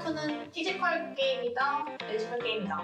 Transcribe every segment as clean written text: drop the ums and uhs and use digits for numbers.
S2는 피지컬 게임이다, 뮤지컬 게임이다.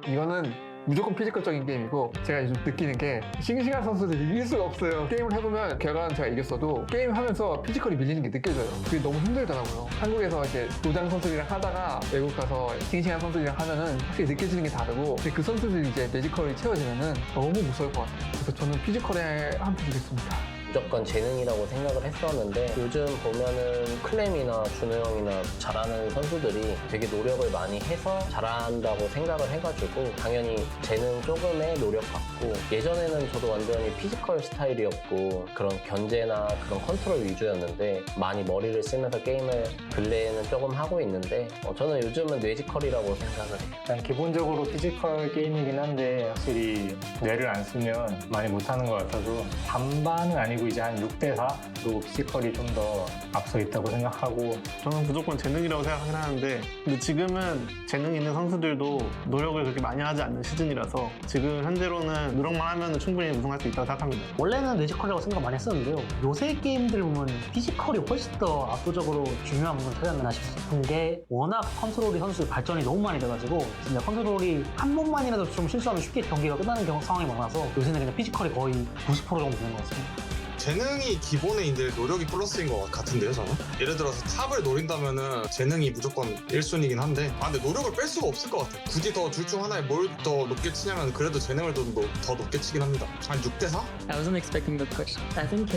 이거는 무조건 피지컬적인 게임이고, 제가 요즘 느끼는 게 싱싱한 선수들이 이길 수가 없어요. 게임을 해보면 결과는 제가 이겼어도 게임하면서 피지컬이 밀리는 게 느껴져요. 그게 너무 힘들더라고요. 한국에서 이제 노장 선수들이랑 하다가 외국 가서 싱싱한 선수들이랑 하면은 확실히 느껴지는 게 다르고, 근데 그 선수들이 이제 매지컬이 채워지면은 너무 무서울 것 같아요. 그래서 저는 피지컬에 한 표 주겠습니다. 무조건 재능이라고 생각을 했었는데, 요즘 보면은 클램이나 준호 형이나 잘하는 선수들이 되게 노력을 많이 해서 잘한다고 생각을 해가지고 당연히 재능 조금의 노력 같고, 예전에는 저도 완전히 피지컬 스타일이었고 그런 견제나 그런 컨트롤 위주였는데 많이 머리를 쓰면서 게임을 근래에는 조금 하고 있는데, 저는 요즘은 뇌지컬이라고 생각을 해요. 일단 기본적으로 피지컬 게임이긴 한데 확실히 뇌를 안 쓰면 많이 못하는 것 같아서 반반은 아니고 이제 한 6대4로 피지컬이 좀 더 앞서 있다고 생각하고, 저는 무조건 재능이라고 생각하긴 하는데, 근데 지금은 재능 있는 선수들도 노력을 그렇게 많이 하지 않는 시즌이라서 지금 현재로는 노력만 하면 충분히 우승할 수 있다고 생각합니다. 원래는 뇌지컬이라고 생각 많이 했었는데요. 요새 게임들 보면 피지컬이 훨씬 더 압도적으로 중요한 부분 찾지 않나 싶은 게, 워낙 컨트롤이 선수들 발전이 너무 많이 돼가지고 진짜 컨트롤이 한 번만이라도 좀 실수하면 쉽게 경기가 끝나는 상황이 많아서 요새는 그냥 피지컬이 거의 90% 정도 되는 것 같습니다. 재능이 기본인데 노력이 플러스인 것 같은데요, 저는? 예를 들어서 탑을 노린다면은 재능이 무조건 1순위긴 한데, 근데 노력을 뺄 수가 없을 것 같아요. 굳이 더 둘 중 하나에 뭘 더 높게 치냐면 그래도 재능을 더 높게 치긴 합니다. 한 6대4? I wasn't expecting that question. I think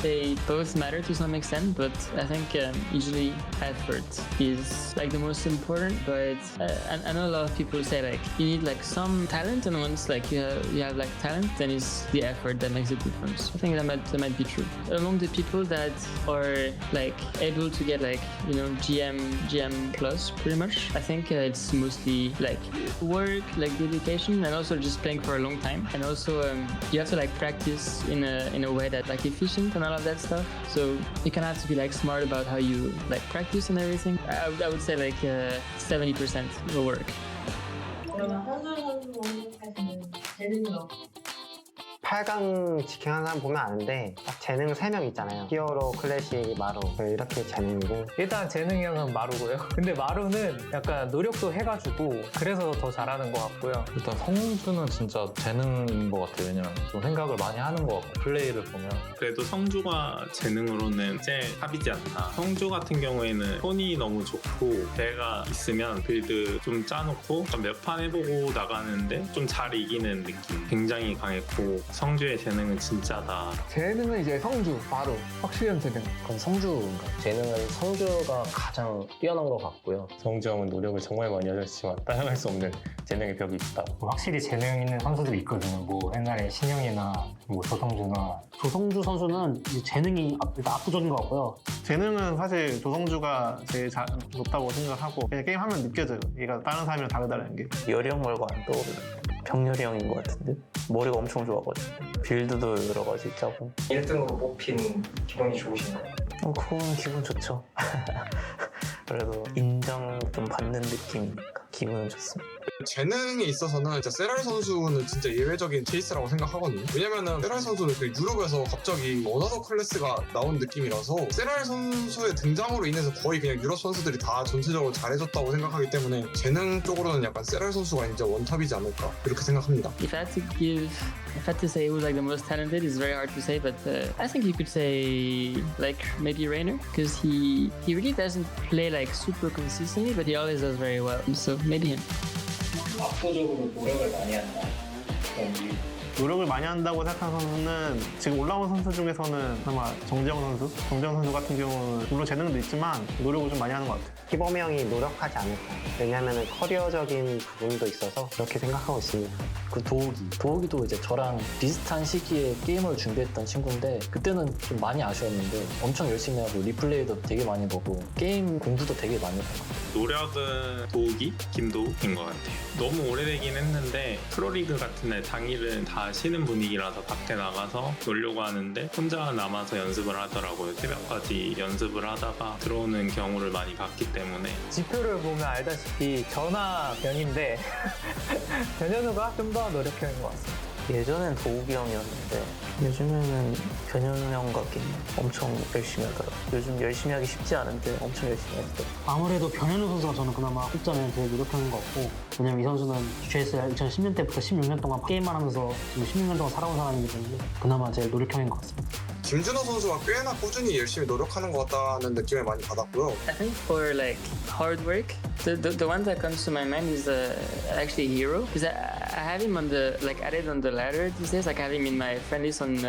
they both matter to some extent, but I think usually effort is like the most important. But I know a lot of people say like you need like some talent, and once like you have like talent, then it's the effort that makes a difference. I think that might be true. Among the people that are like able to get like, you know, GM plus pretty much, I think it's mostly like work, like dedication, and also just playing for a long time. And also you have to like practice in a way that like efficient and all of that stuff. So you kind of have to be like smart about how you like practice and everything. I would say like 70% will work. 그러면 한솔 선수는 재능이요. 8강 지킹하는 사람 보면 아는데 딱 재능 3명 있잖아요. 히어로, 클래식, 마루, 이렇게 재능이고. 일단 재능이 형은 마루고요. 근데 마루는 약간 노력도 해가지고 그래서 더 잘하는 것 같고요. 일단 성주는 진짜 재능인 것 같아요. 왜냐면 좀 생각을 많이 하는 것 같고, 플레이를 보면. 그래도 성주가 재능으로는 제일 탑이지 않나. 성주 같은 경우에는 손이 너무 좋고, 배가 있으면 빌드 좀 짜놓고 몇 판 해보고 나가는데 좀 잘 이기는 느낌 굉장히 강했고, 성주의 재능은 진짜다. 재능은 이제 성주, 마루, 확실한 재능. 그럼 성주인가? 재능은 성주가 가장 뛰어난 것 같고요. 성주 형은 노력을 정말 많이 하셨지만 따라갈 수 없는 재능의 벽이 있다고. 확실히 재능 있는 선수들이 있거든요. 뭐 옛날에 신영이나 뭐 조성주나. 조성주 선수는 이제 재능이 일단 압도적인 것 같고요. 재능은 사실 조성주가 제일 높다고 생각하고, 그냥 게임하면 느껴져요. 얘가 다른 사람이랑 다르다는 게. 열이 형 말고 안 떠오르네. 병렬이 형인 것 같은데? 머리가 엄청 좋아가지고 빌드도 여러 가지 짜고. 1등으로 뽑힌 기분이 좋으신가요? 그건 기분 좋죠. 그래도 인정 좀 받는 느낌이니까 기분은 좋습니다. 재능에 있어서는 진짜 세랄 선수는 진짜 예외적인 케이스라고 생각하거든요. 왜냐면은 세랄 선수는 그 유럽에서 갑자기 어나더 클래스가 나온 느낌이라서, 세랄 선수의 등장으로 인해서 거의 그냥 유럽 선수들이 다 전체적으로 잘해줬다고 생각하기 때문에 재능 쪽으로는 약간 세랄 선수가 이제 원탑이지 않을까 이렇게 생각합니다. If I had to say who's like the most talented, it's very hard to say, but I think you could say like maybe Rainer, because he really doesn't play like super consistently, but he always does very well. So maybe him. 압도적으로 노력을 많이 한다. 노력을 많이 한다고 생각하는 선수는 지금 올라온 선수 중에서는 아마 정재영 선수 같은 경우는 물론 재능도 있지만 노력을 좀 많이 하는 것 같아요. 희범이 형이 노력하지 않을까. 왜냐면 커리어적인 부분도 있어서 그렇게 생각하고 있습니다. 그 도욱이도 이제 저랑 비슷한 시기에 게임을 준비했던 친구인데, 그때는 좀 많이 아쉬웠는데 엄청 열심히 하고 리플레이도 되게 많이 보고 게임 공부도 되게 많이 했던 것 같아요. 노력은 도욱이, 김도욱인 것 같아요. 너무 오래되긴 했는데 프로리그 같은 날 당일은 다 쉬는 분위기라서 밖에 나가서 놀려고 하는데 혼자 남아서 연습을 하더라고요. 새벽까지 연습을 하다가 들어오는 경우를 많이 봤기 때문에. 지표를 보면 알다시피 전화 변인데 변현우가 좀 더 노력하는 것 같습니다. 예전엔 도욱이 형이었는데 요즘에는 변현우 형과 게임 엄청 열심히 하더라고요. 요즘 열심히 하기 쉽지 않은데 엄청 열심히 하더라고요. 아무래도 변현우 선수가 저는 그나마 꼽자면 되게 노력하는 것 같고, 왜냐면 이 선수는 GSL 2010년 때부터 16년 동안 게임만 하면서 지금 16년 동안 살아온 사람이기 때문에 그나마 제일 노력형인 것 같습니다. 김준호 선수가 꽤나 꾸준히 열심히 노력하는 것 같다는 느낌을 많이 받았고요. I think for like hard work, the one that comes to my mind is actually herO, because I have him on the like added on the ladder these days. Like I have him in my friend list on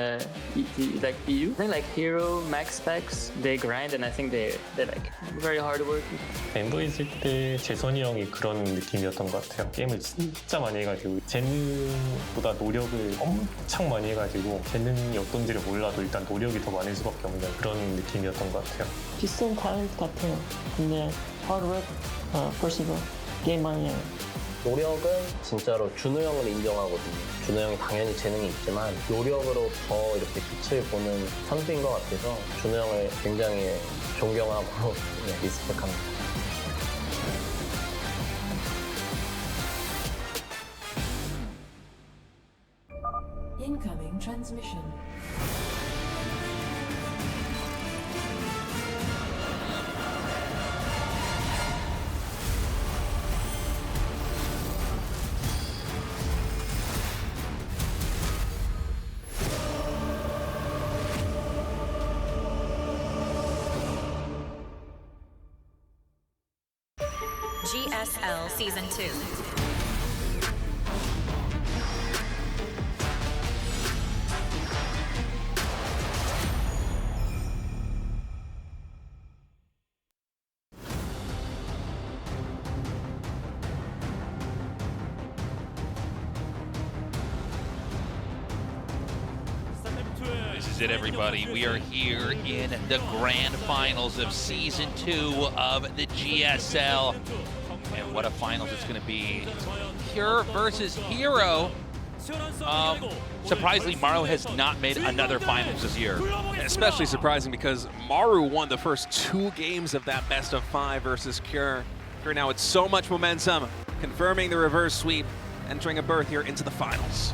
like EU. I think like herO, Max Specs, they grind, and I think they're like very hard working. 엠버 있을 때 재선이 형이 그런 느낌이었던 것 같아요. 게임을 진짜 많이 해가지고 재능보다 노력을 엄청 많이 해가지고 재능이 어떤지를 몰라도 일단 노력이 더 많을 수밖에 없는 그런 느낌이었던 것 같아요. 비슷한 탤런트 같아요. 근데 hard work, persever, 게임 많이 해요. 노력은 진짜로 준호 형을 인정하거든요. 준호 형이 당연히 재능이 있지만 노력으로 더 이렇게 빛을 보는 선수인 것 같아서 준호 형을 굉장히 존경하고 리스펙합니다. Incoming transmission. GSL Season 2. This is it, everybody. We are here in the grand finals of Season 2 of the GSL. And what a finals it's going to be. Pure versus herO. Surprisingly, Maru has not made another finals this year. Especially surprising because Maru won the first 2 games of that best of 5 versus Cure. Cure now with so much momentum, confirming the reverse sweep, entering a berth here into the finals.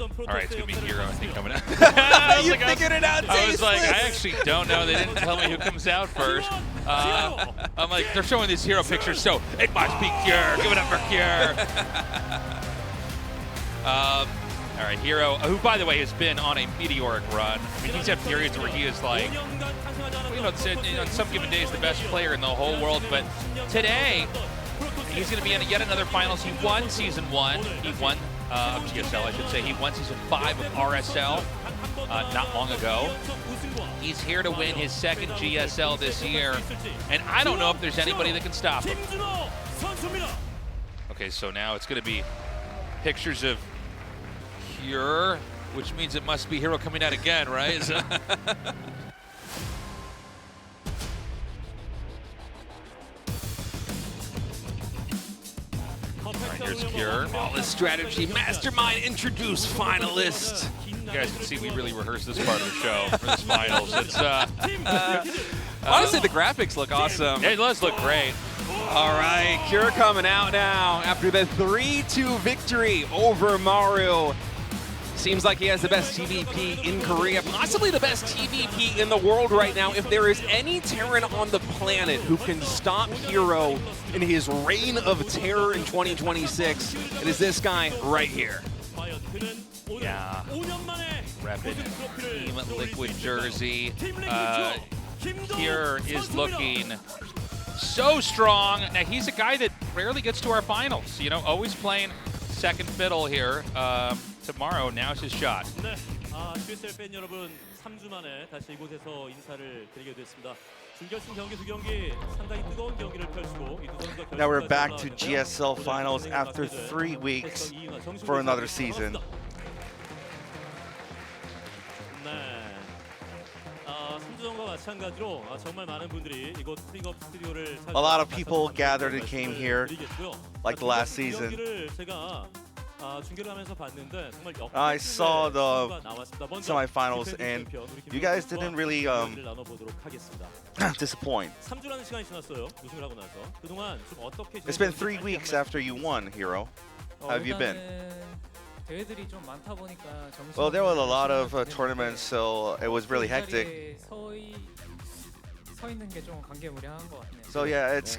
All right, it's going to be herO, I think, coming out. You figured it out, I was like, I actually don't know. They didn't tell me who comes out first. I'm like, they're showing these herO pictures, so it must be Cure. Give it up for Cure. All right, herO, who, by the way, has been on a meteoric run. I mean, he's had periods where he is like, on some given days, the best player in the whole world. But today, he's going to be in yet another finals. He won Season 1. He won of GSL, I should say. He won Season 5 of RSL not long ago. He's here to win his second GSL this year, and I don't know if there's anybody that can stop him. Okay, so now it's going to be pictures of Cure, which means it must be herO coming out again, right? Here's Cure. Flawless strategy, mastermind introduce finalist. You guys can see we really rehearsed this part of the show for this finals. It's honestly, the graphics look awesome. It does look great. All right, Cure coming out now after the 3-2 victory over Maru. Seems like he has the best TVP in Korea, possibly the best TVP in the world right now. If there is any Terran on the planet who can stop herO in his reign of terror in 2026, it is this guy right here. Yeah. Rapid Team Liquid jersey. Cure is looking so strong. Now, he's a guy that rarely gets to our finals. You know, always playing second fiddle here. Tomorrow, now's his shot. GSL 팬 여러분, 3주 만에 다시 이곳에서 인사를 드리게 됐습니다. 준결승 경기 두 경기 상당히 뜨거운 경기를 펼치고 이 두 선수가 Now we're back to GSL finals after 3 weeks for another season. 네. 3주 전과 마찬가지로 정말 많은 분들이 이곳 스프링업 스튜디오를 A lot of people gathered and came here like the last season. 중계를 하면서 봤는데 정말 I saw the 선수가 나왔습니다. 먼저 semifinals 디펜딩 and 챔피언 우리 you guys 김동욱 didn't really 선수와 이야기를 나눠보도록 하겠습니다. disappoint. 3주라는 시간이 지났어요. 우승을 하고 나서 그동안 좀 어떻게 It's been 3 weeks after you won, herO. How have you been? 대회들이 좀 많다 보니까 정신. Well, there were a lot of tournaments, so it was really hectic. 서 있는 게 좀 감개무량한 것 같네요. So yeah, it's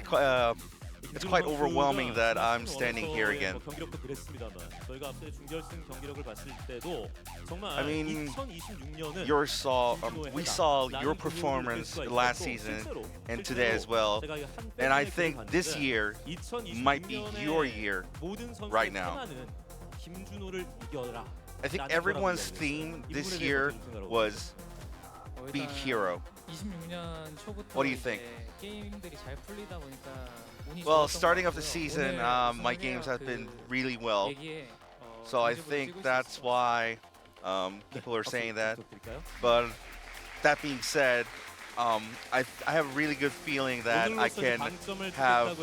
quite overwhelming that I'm standing here again. 경기력도 그랬습니다만 저희가 앞서 준결승 경기력을 봤을 때도 정말 I mean, 2026년은 we saw your performance last season and today as well, and I think this year might be your year right now. 김준호를 이겨라. I think everyone's theme this year was beat herO. 26년 초부터 What do you think? 게임들이 잘 풀리다 보니까 운이 Well, 좋았던 starting 것 off the 같고요. season, 오늘 my 우승을 games 해야 have been 그 really well. 얘기에, So I 경쟁력을 think 찍을 수 that's 있을 것 why people are saying that. But that being said, I have a really good feeling that I can have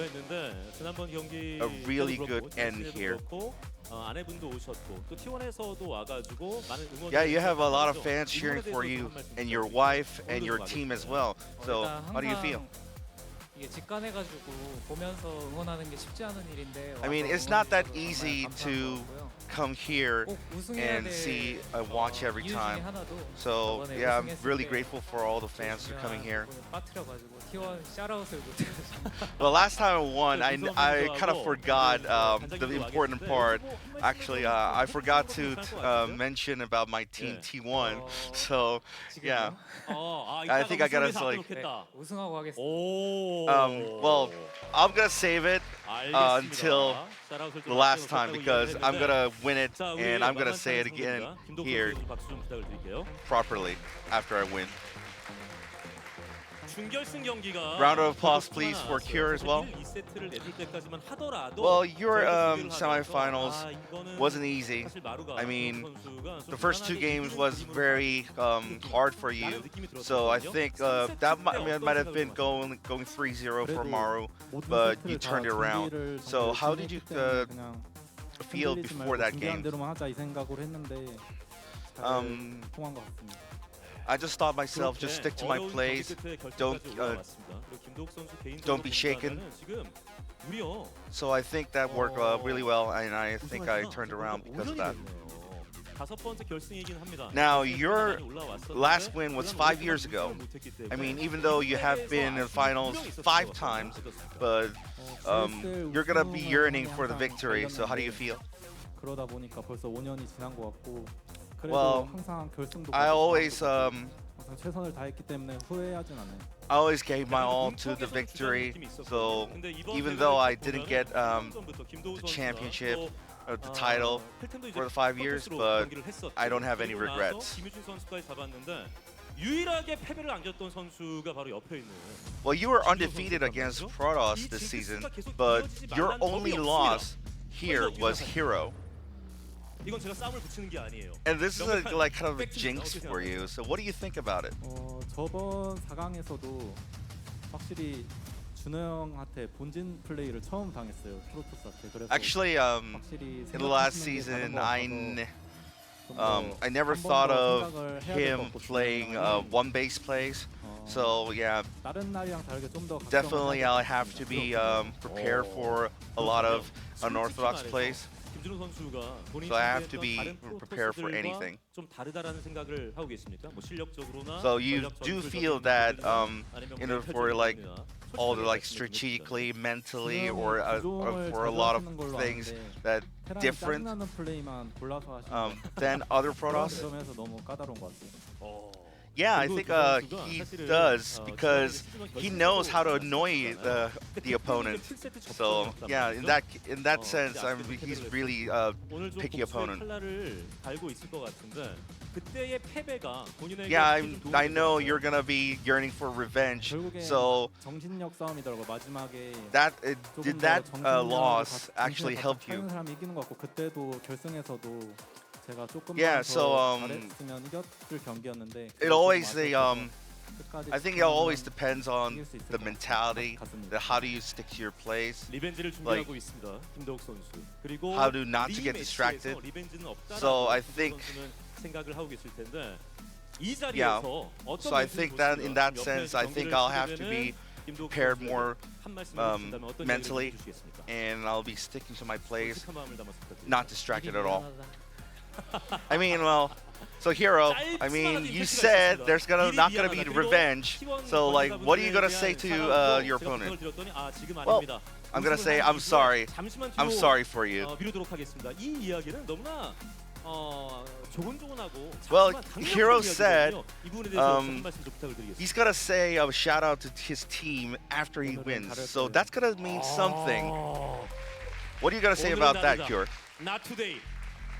a really good end here. 아내분도 오셨고 또 T1에서도 와가지고 많은 응원. Yeah, you have a lot of fans cheering for you and your wife and your team as well. So how do you feel? 이게 직관해가지고 보면서 응원하는 게 쉽지 않은 일인데. I mean, it's not that easy to come here and see and watch every time. So yeah, I'm really grateful for all the fans who are coming here. Well, last time I won, I kind of forgot the important part. Actually, I forgot to mention about my team T1. So yeah, I think I gotta like. Well, I'm gonna save it until the last time because I'm gonna win it and I'm gonna say it again here properly after I win. Round of applause, please, for Cure as well. Well, your semifinals wasn't easy. I mean, the first 2 games was very hard for you. So I think that might have been going 3-0 for Maru, but you turned it around. So how did you feel before that game? I just thought myself, just stick to my plays, don't be shaken. So I think that worked really well, and I think I turned around because of that. Now, your last win was 5 years ago. I mean, even though you have been in finals 5 times, but you're gonna be yearning for the victory. So how do you feel? Well, I always gave my all to the victory. So even though I didn't get the championship or the title for the 5 years, but I don't have any regrets. Well, you were undefeated against Protoss this season, but your only loss here was herO. And this is like kind of a jinx for you. So what do you think about it? 저번 4강에서도 확실히 준호 형한테 본진 플레이를 처음 당했어요. 프로토스한테. 그래서 Actually, in the last season, I never thought of him playing one base plays. So yeah, definitely I'll have to be prepared for a lot of unorthodox plays. So I have to be prepared for anything. So you do feel that for like all the like strategically, mentally, or for a lot of things that different than other Protoss? Yeah, I think he does because he knows how to annoy the opponent. So yeah, in that sense, he's really a picky opponent. Yeah, I know you're gonna be yearning for revenge. So did that loss actually help you? Yeah, so it always 끝까지 I think it always depends on the mentality, how do you stick to your plays, 리벤지를 like 준비하고 있습니다. 김도욱 선수. 그리고 how to not to get distracted. 리벤지는 없다라고 So I 김도욱 think 선수는 생각을 하고 있을 텐데 이 yeah. 자리에서 어떤 So I think that in that sense, I think I'll have to be prepared more mentally, and I'll be sticking to my plays, not distracted at all. I mean, well, so herO, I mean, you said there's not gonna be revenge. So like, what are you gonna say to your opponent? Well, I'm gonna say I'm sorry. I'm sorry for you. 미루도록 하겠습니다. 이 이야기는 너무나 조곤조곤하고 Well, herO said he's gonna say a shout out to his team after he wins. So that's gonna mean something. What are you gonna say about that, Cure? Not today.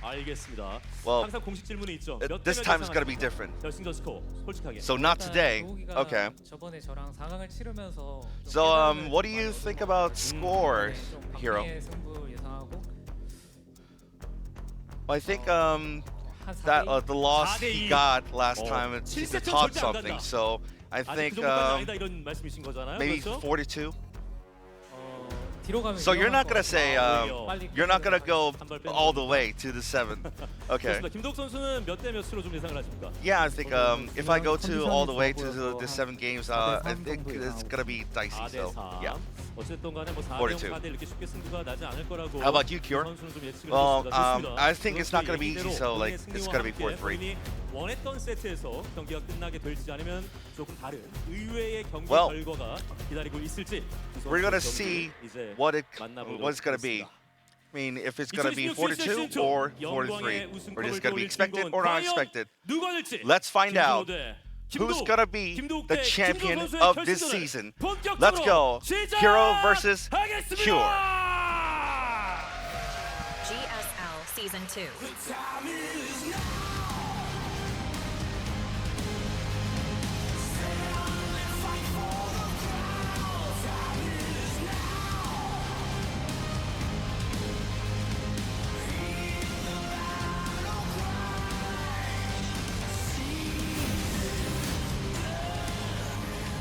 알겠습니다. Well, 항상 공식 질문이 있죠. this time is gonna be different. 결승전 스코어 솔직하게. So not today. Okay. 저번에 저랑 4강을 치르면서 So what do you think about score, herO? 승부 예상하고 I think that the loss he got last time he taught something. So I think maybe 42. So you're not gonna say you're not gonna go all the way to the 7. Okay. 김도욱 선수는 몇 대 몇으로 좀 예상을 하십니까? Yeah, I think if I go to all the way to the 7 games, I think it's gonna be dicey. So yeah. 어쨌든 간에 뭐 42. 4대 이렇게 쉽게 승부가 나지 않을 거라고. How about you, Cure? Well, I think it's not gonna be easy. So like it's gonna be 4-3. 원했던 세트에서 경기가 끝나게 될지 아니면 조금 다른 의외의 경기 Well, 결과가 기다리고 있을지 we're gonna see what it's gonna be. I mean, if it's gonna be 42 or 43, or just gonna be expected or not expected. Let's find out who's gonna be the champion of this season. Let's go, herO versus Cure. GSL Season 2.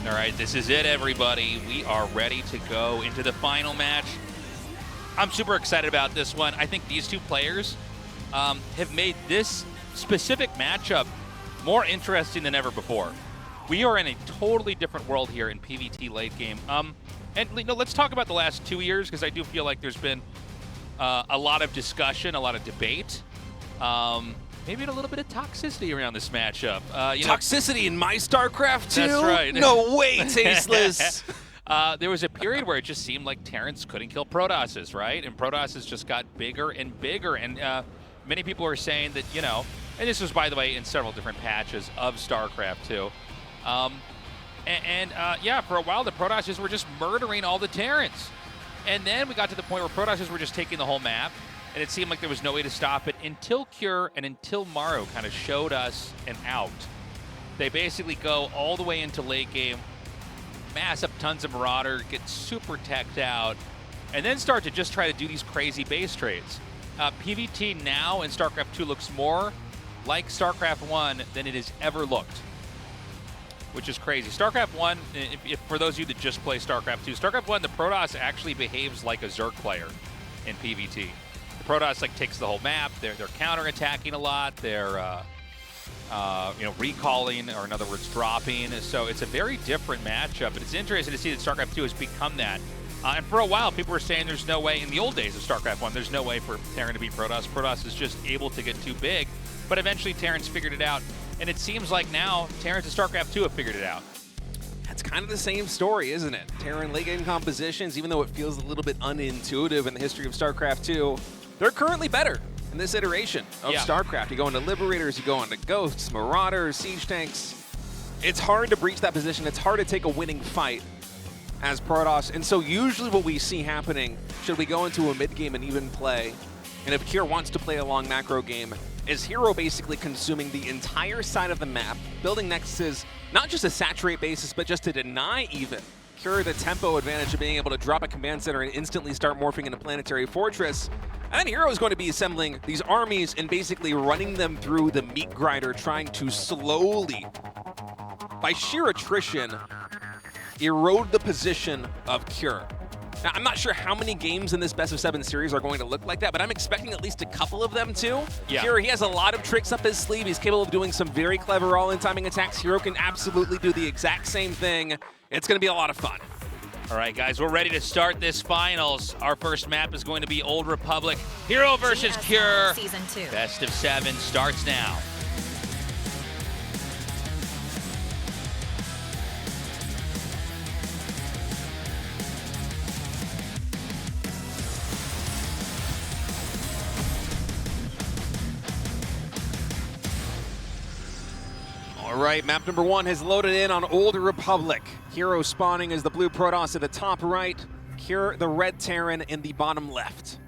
All right, this is it, everybody. We are ready to go into the final match. I'm super excited about this one. I think these two players have made this specific matchup more interesting than ever before. We are in a totally different world here in PvT late game. And you know, let's talk about the last 2 years, because I do feel like there's been a lot of discussion, a lot of debate. Maybe a little bit of toxicity around this matchup. Toxicity in my StarCraft 2? That's right. No way, Tasteless! There was a period where it just seemed like Terrence couldn't kill Protosses, right? And Protosses just got bigger and bigger. And many people were saying that, you know, and this was, by the way, in several different patches of StarCraft 2. Yeah, for a while, the Protosses were just murdering all the Terrans. And then we got to the point where Protosses were just taking the whole map. And it seemed like there was no way to stop it until Cure and until Maru kind of showed us an out. They basically go all the way into late game, mass up tons of Marauder, get super teched out, and then start to just try to do these crazy base trades. PvT now in StarCraft 2 looks more like StarCraft 1 than it has ever looked, which is crazy. StarCraft 1, for those of you that just play StarCraft 2, StarCraft 1, the Protoss actually behaves like a Zerg player in PvT. The Protoss like takes the whole map. They're counter-attacking a lot. They're you know, recalling, or in other words, dropping. So it's a very different matchup. But it's interesting to see that StarCraft 2 has become that. And for a while, people were saying there's no way, in the old days of StarCraft 1, there's no way for Terran to beat Protoss. Protoss is just able to get too big. But eventually, Terrans figured it out. And it seems like now, Terrans in StarCraft 2 have figured it out. It's kind of the same story, isn't it? Terran late game compositions, even though it feels a little bit unintuitive in the history of StarCraft 2, they're currently better in this iteration of StarCraft. You go into Liberators, you go into Ghosts, Marauders, Siege Tanks. It's hard to breach that position. It's hard to take a winning fight as Protoss. And so usually what we see happening, should we go into a mid-game and even play, and if Cure wants to play a long macro game, is herO basically consuming the entire side of the map, building nexuses, not just to saturate bases, but just to deny even Cure the tempo advantage of being able to drop a command center and instantly start morphing into Planetary Fortress. And then herO is going to be assembling these armies and basically running them through the meat grinder, trying to slowly by sheer attrition, erode the position of Cure. Now, I'm not sure how many games in this best of 7 series are going to look like that, but I'm expecting at least a couple of them too. Yeah. Cure, he has a lot of tricks up his sleeve. He's capable of doing some very clever all-in timing attacks. herO can absolutely do the exact same thing. It's going to be a lot of fun. All right, guys, we're ready to start this finals. Our first map is going to be Old Republic. herO versus GSL Cure. Season 2. Best of 7 starts now. All right, map number 1 has loaded in on Old Republic. herO spawning as the blue Protoss at the top right, Cure the red Terran in the bottom left.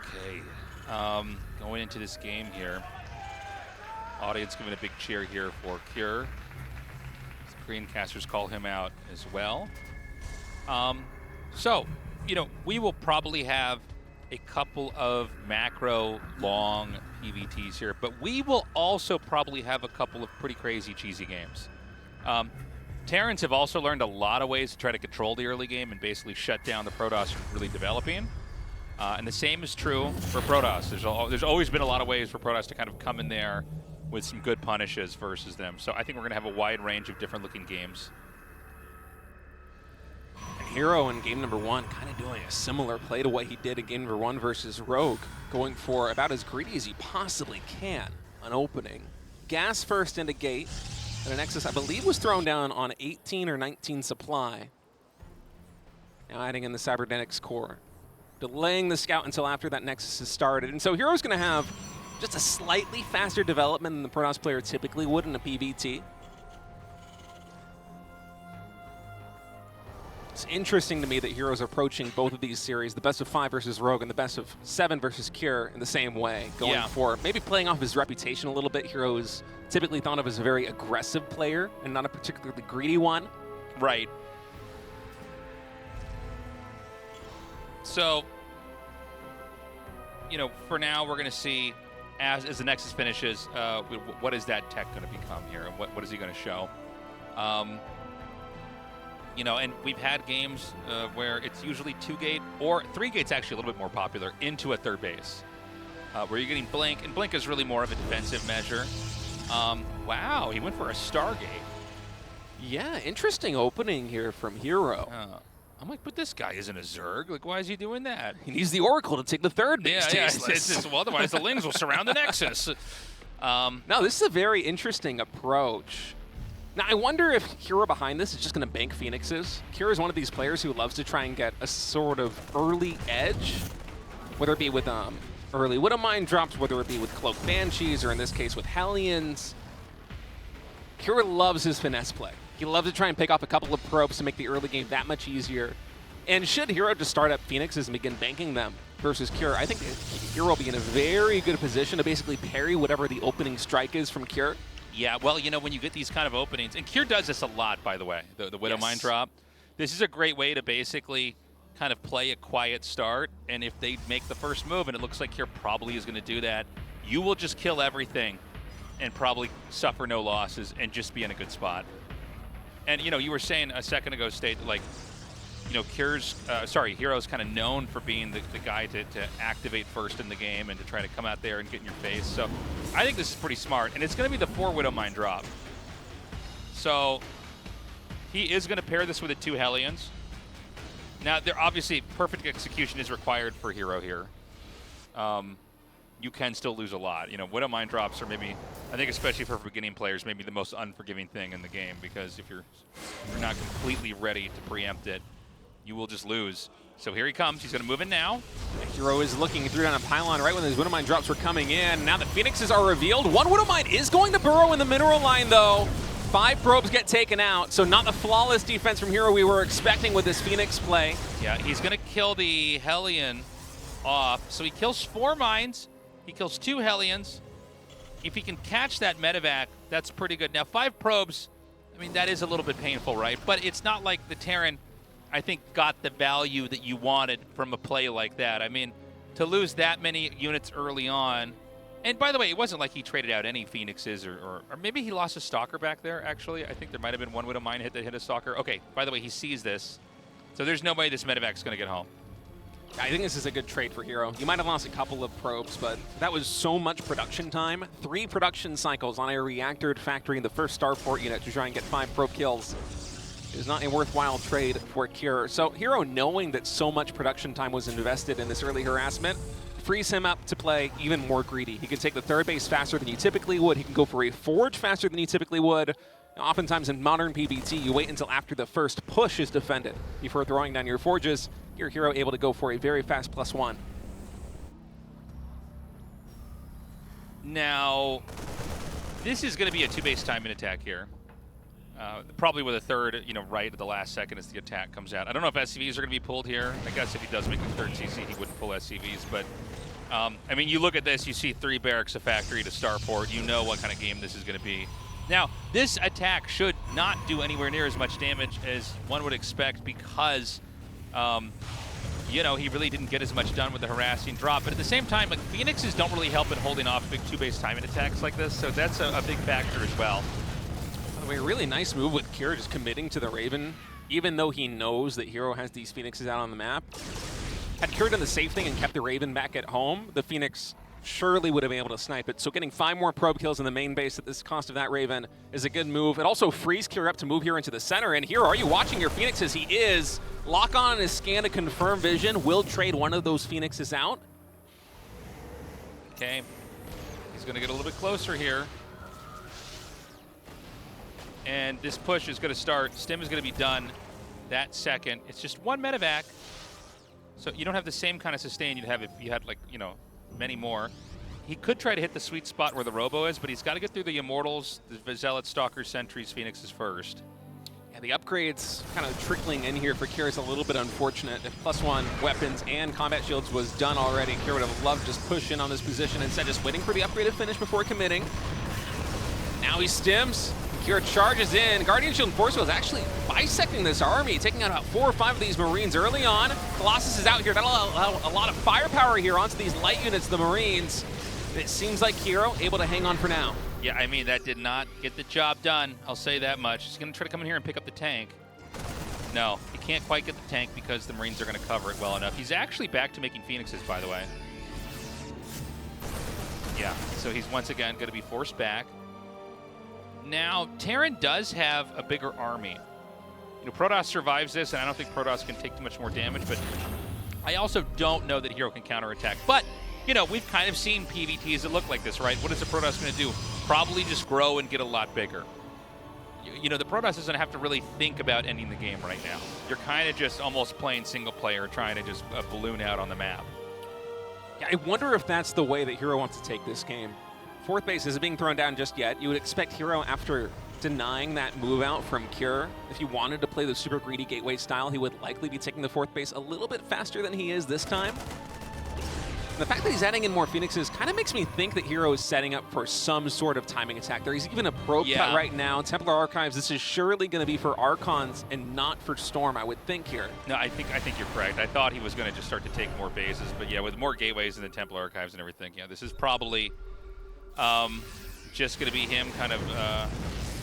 Okay, going into this game here, audience giving a big cheer here for Cure. Korean casters call him out as well. So, you know, we will probably have a couple of macro long PVTs here, but we will also probably have a couple of pretty crazy cheesy games. Terrans have also learned a lot of ways to try to control the early game and basically shut down the Protoss from really developing. And the same is true for Protoss. There's always been a lot of ways for Protoss to kind of come in there with some good punishes versus them. So I think we're going to have a wide range of different looking games. And herO in game number 1 kind of doing a similar play to what he did in game number 1 versus Rogue, going for about as greedy as he possibly can on opening. Gas first into gate, and an Nexus I believe was thrown down on 18 or 19 supply. Now adding in the cybernetics core, delaying the scout until after that Nexus has started. And so herO's going to have just a slightly faster development than the Protoss player typically would in a PVT. It's interesting to me that herO's approaching both of these series, the best of 5 versus Rogue and the best of 7 versus Cure, in the same way, going for maybe playing off his reputation a little bit. herO is typically thought of as a very aggressive player and not a particularly greedy one. Right. So, you know, for now we're going to see, as the Nexus finishes, what is that tech going to become here, and what is he going to show? You know, and we've had games where it's usually 2-gate, or 3-gate's actually a little bit more popular, into a third base, where you're getting Blink, and Blink is really more of a defensive measure. Wow, he went for a Stargate. Yeah, interesting opening here from herO. I'm like, but this guy isn't a Zerg. Like, why is he doing that? He needs the Oracle to take the third base. Yeah, well, otherwise the Lings will surround the Nexus. No, this is a very interesting approach. Now, I wonder if herO behind this is just going to bank Phoenixes. Cure is one of these players who loves to try and get a sort of early edge, whether it be with early Widowmine drops, whether it be with Cloak Banshees, or in this case with Hellions. Cure loves his finesse play. He loves to try and pick off a couple of probes to make the early game that much easier. And should herO just start up Phoenixes and begin banking them versus Cure, I think herO will be in a very good position to basically parry whatever the opening strike is from Cure. Yeah, well, you know, when you get these kind of openings, and Cure does this a lot, by the way, the Widowmine drop. This is a great way to basically kind of play a quiet start, and if they make the first move, and it looks like Cure probably is going to do that, you will just kill everything and probably suffer no losses and just be in a good spot. And, you know, you were saying a second ago, State, like, you know, herO's kind of known for being the guy to activate first in the game and to try to come out there and get in your face. So I think this is pretty smart. And it's going to be the 4 Widowmine drop. So he is going to pair this with the 2 Hellions. Now, there obviously perfect execution is required for herO here. You can still lose a lot. You know, Widowmine drops are maybe, I think especially for beginning players, maybe the most unforgiving thing in the game, because if you're not completely ready to preempt it, you will just lose. So here he comes. He's going to move in now. Yeah, he's going to kill the Hellion off. So he kills 4 mines. He kills 2 Hellions. If he can catch that medevac, that's pretty good. Now, 5 probes, I mean, that is a little bit painful, right? But it's not like the Terran I think, got the value that you wanted from a play like that. I mean, to lose that many units early on, and by the way, it wasn't like he traded out any Phoenixes, or maybe he lost a Stalker back there, actually. I think there might have been one Widow Mine hit that hit a Stalker. Okay, by the way, he sees this. So there's no way this medevac's going to get home. I think this is a good trade for herO. You might have lost a couple of probes, but that was so much production time. 3 production cycles on a reactored factory in the first Starport unit to try and get 5 probe kills. It is not a worthwhile trade for herO. So herO, knowing that so much production time was invested in this early harassment, frees him up to play even more greedy. He can take the 3rd base faster than you typically would. He can go for a forge faster than you typically would. Now, oftentimes in modern PvT, you wait until after the first push is defended before throwing down your forges. Your herO able to go for a very fast +1. Now, this is going to be a 2-base timing attack here. Probably with a 3rd, right at the last second as the attack comes out. I don't know if SCVs are going to be pulled here. I guess if he does make the 3rd CC, he wouldn't pull SCVs. But, I mean, you look at this, you see 3 barracks, a factory to Starport. You know what kind of game this is going to be. Now, this attack should not do anywhere near as much damage as one would expect because, he really didn't get as much done with the harassing drop. But at the same time, like, Phoenixes don't really help in holding off big 2-base timing attacks like this. So that's a big factor as well. By the way, a really nice move with herO just committing to the Raven, even though he knows that herO has these Phoenixes out on the map. Had herO done the safe thing and kept the Raven back at home, the Phoenix surely would have been able to snipe it. So getting 5 more probe kills in the main base at this cost of that Raven is a good move. It also frees herO up to move here into the center. And herO, are you watching your Phoenixes? He is. Lock on his scan to confirm vision. Will trade one of those Phoenixes out. Okay. He's going to get a little bit closer here. And this push is going to start. Stim is going to be done that second. It's just 1 medevac. So you don't have the same kind of sustain you'd have if you had, like, many more. He could try to hit the sweet spot where the Robo is, but he's got to get through the Immortals, the Zealots, Stalkers, Sentries, Phoenixes first. Yeah, the upgrades kind of trickling in here for herO is a little bit unfortunate. If +1 weapons and combat shields was done already, herO would have loved to just push in on this position instead, just waiting for the upgrade to finish before committing. Now he stims. herO charges in. Guardian Shield and Force Field is actually bisecting this army, taking out about 4 or 5 of these Marines early on. Colossus is out here. That'll allow a lot of firepower here onto these light units, the Marines. It seems like herO able to hang on for now. Yeah, I mean, that did not get the job done. I'll say that much. He's going to try to come in here and pick up the tank. No, he can't quite get the tank because the Marines are going to cover it well enough. He's actually back to making Phoenixes, by the way. Yeah, so he's once again going to be forced back. Now, Terran does have a bigger army. Protoss survives this, and I don't think Protoss can take too much more damage, but I also don't know that herO can counterattack. But, we've kind of seen PvTs that look like this, right? What is the Protoss going to do? Probably just grow and get a lot bigger. The Protoss doesn't have to really think about ending the game right now. You're kind of just almost playing single player, trying to just balloon out on the map. Yeah, I wonder if that's the way that herO wants to take this game. 4th base isn't being thrown down just yet. You would expect herO, after denying that move out from Cure, if he wanted to play the super greedy gateway style, he would likely be taking the 4th base a little bit faster than he is this time. And the fact that he's adding in more Phoenixes kind of makes me think that herO is setting up for some sort of timing attack. There is even a probe cut right now. Templar Archives, this is surely going to be for Archons and not for Storm, I would think here. No, I think you're correct. I thought he was going to just start to take more bases, but yeah, with more gateways and the Templar Archives and everything, yeah, this is probably just going to be him kind of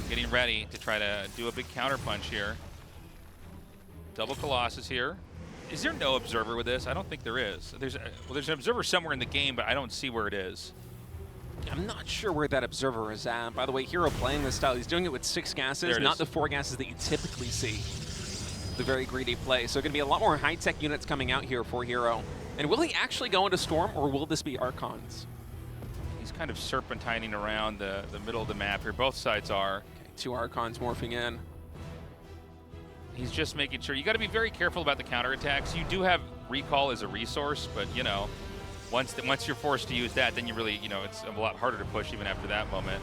getting ready to try to do a big counterpunch here. Double Colossus here. Is there no observer with this? I don't think there is. There's an observer somewhere in the game, but I don't see where it is. I'm not sure where that observer is at. By the way, herO playing this style, he's doing it with 6 gases, not the 4 gases that you typically see. The very greedy play. So going to be a lot more high-tech units coming out here for herO. And will he actually go into Storm, or will this be Archons? He's kind of serpentining around the middle of the map here. Both sides are. Okay, 2 Archons morphing in. He's just making sure. You got to be very careful about the counterattacks. You do have recall as a resource, but once you're forced to use that, then you really, it's a lot harder to push even after that moment.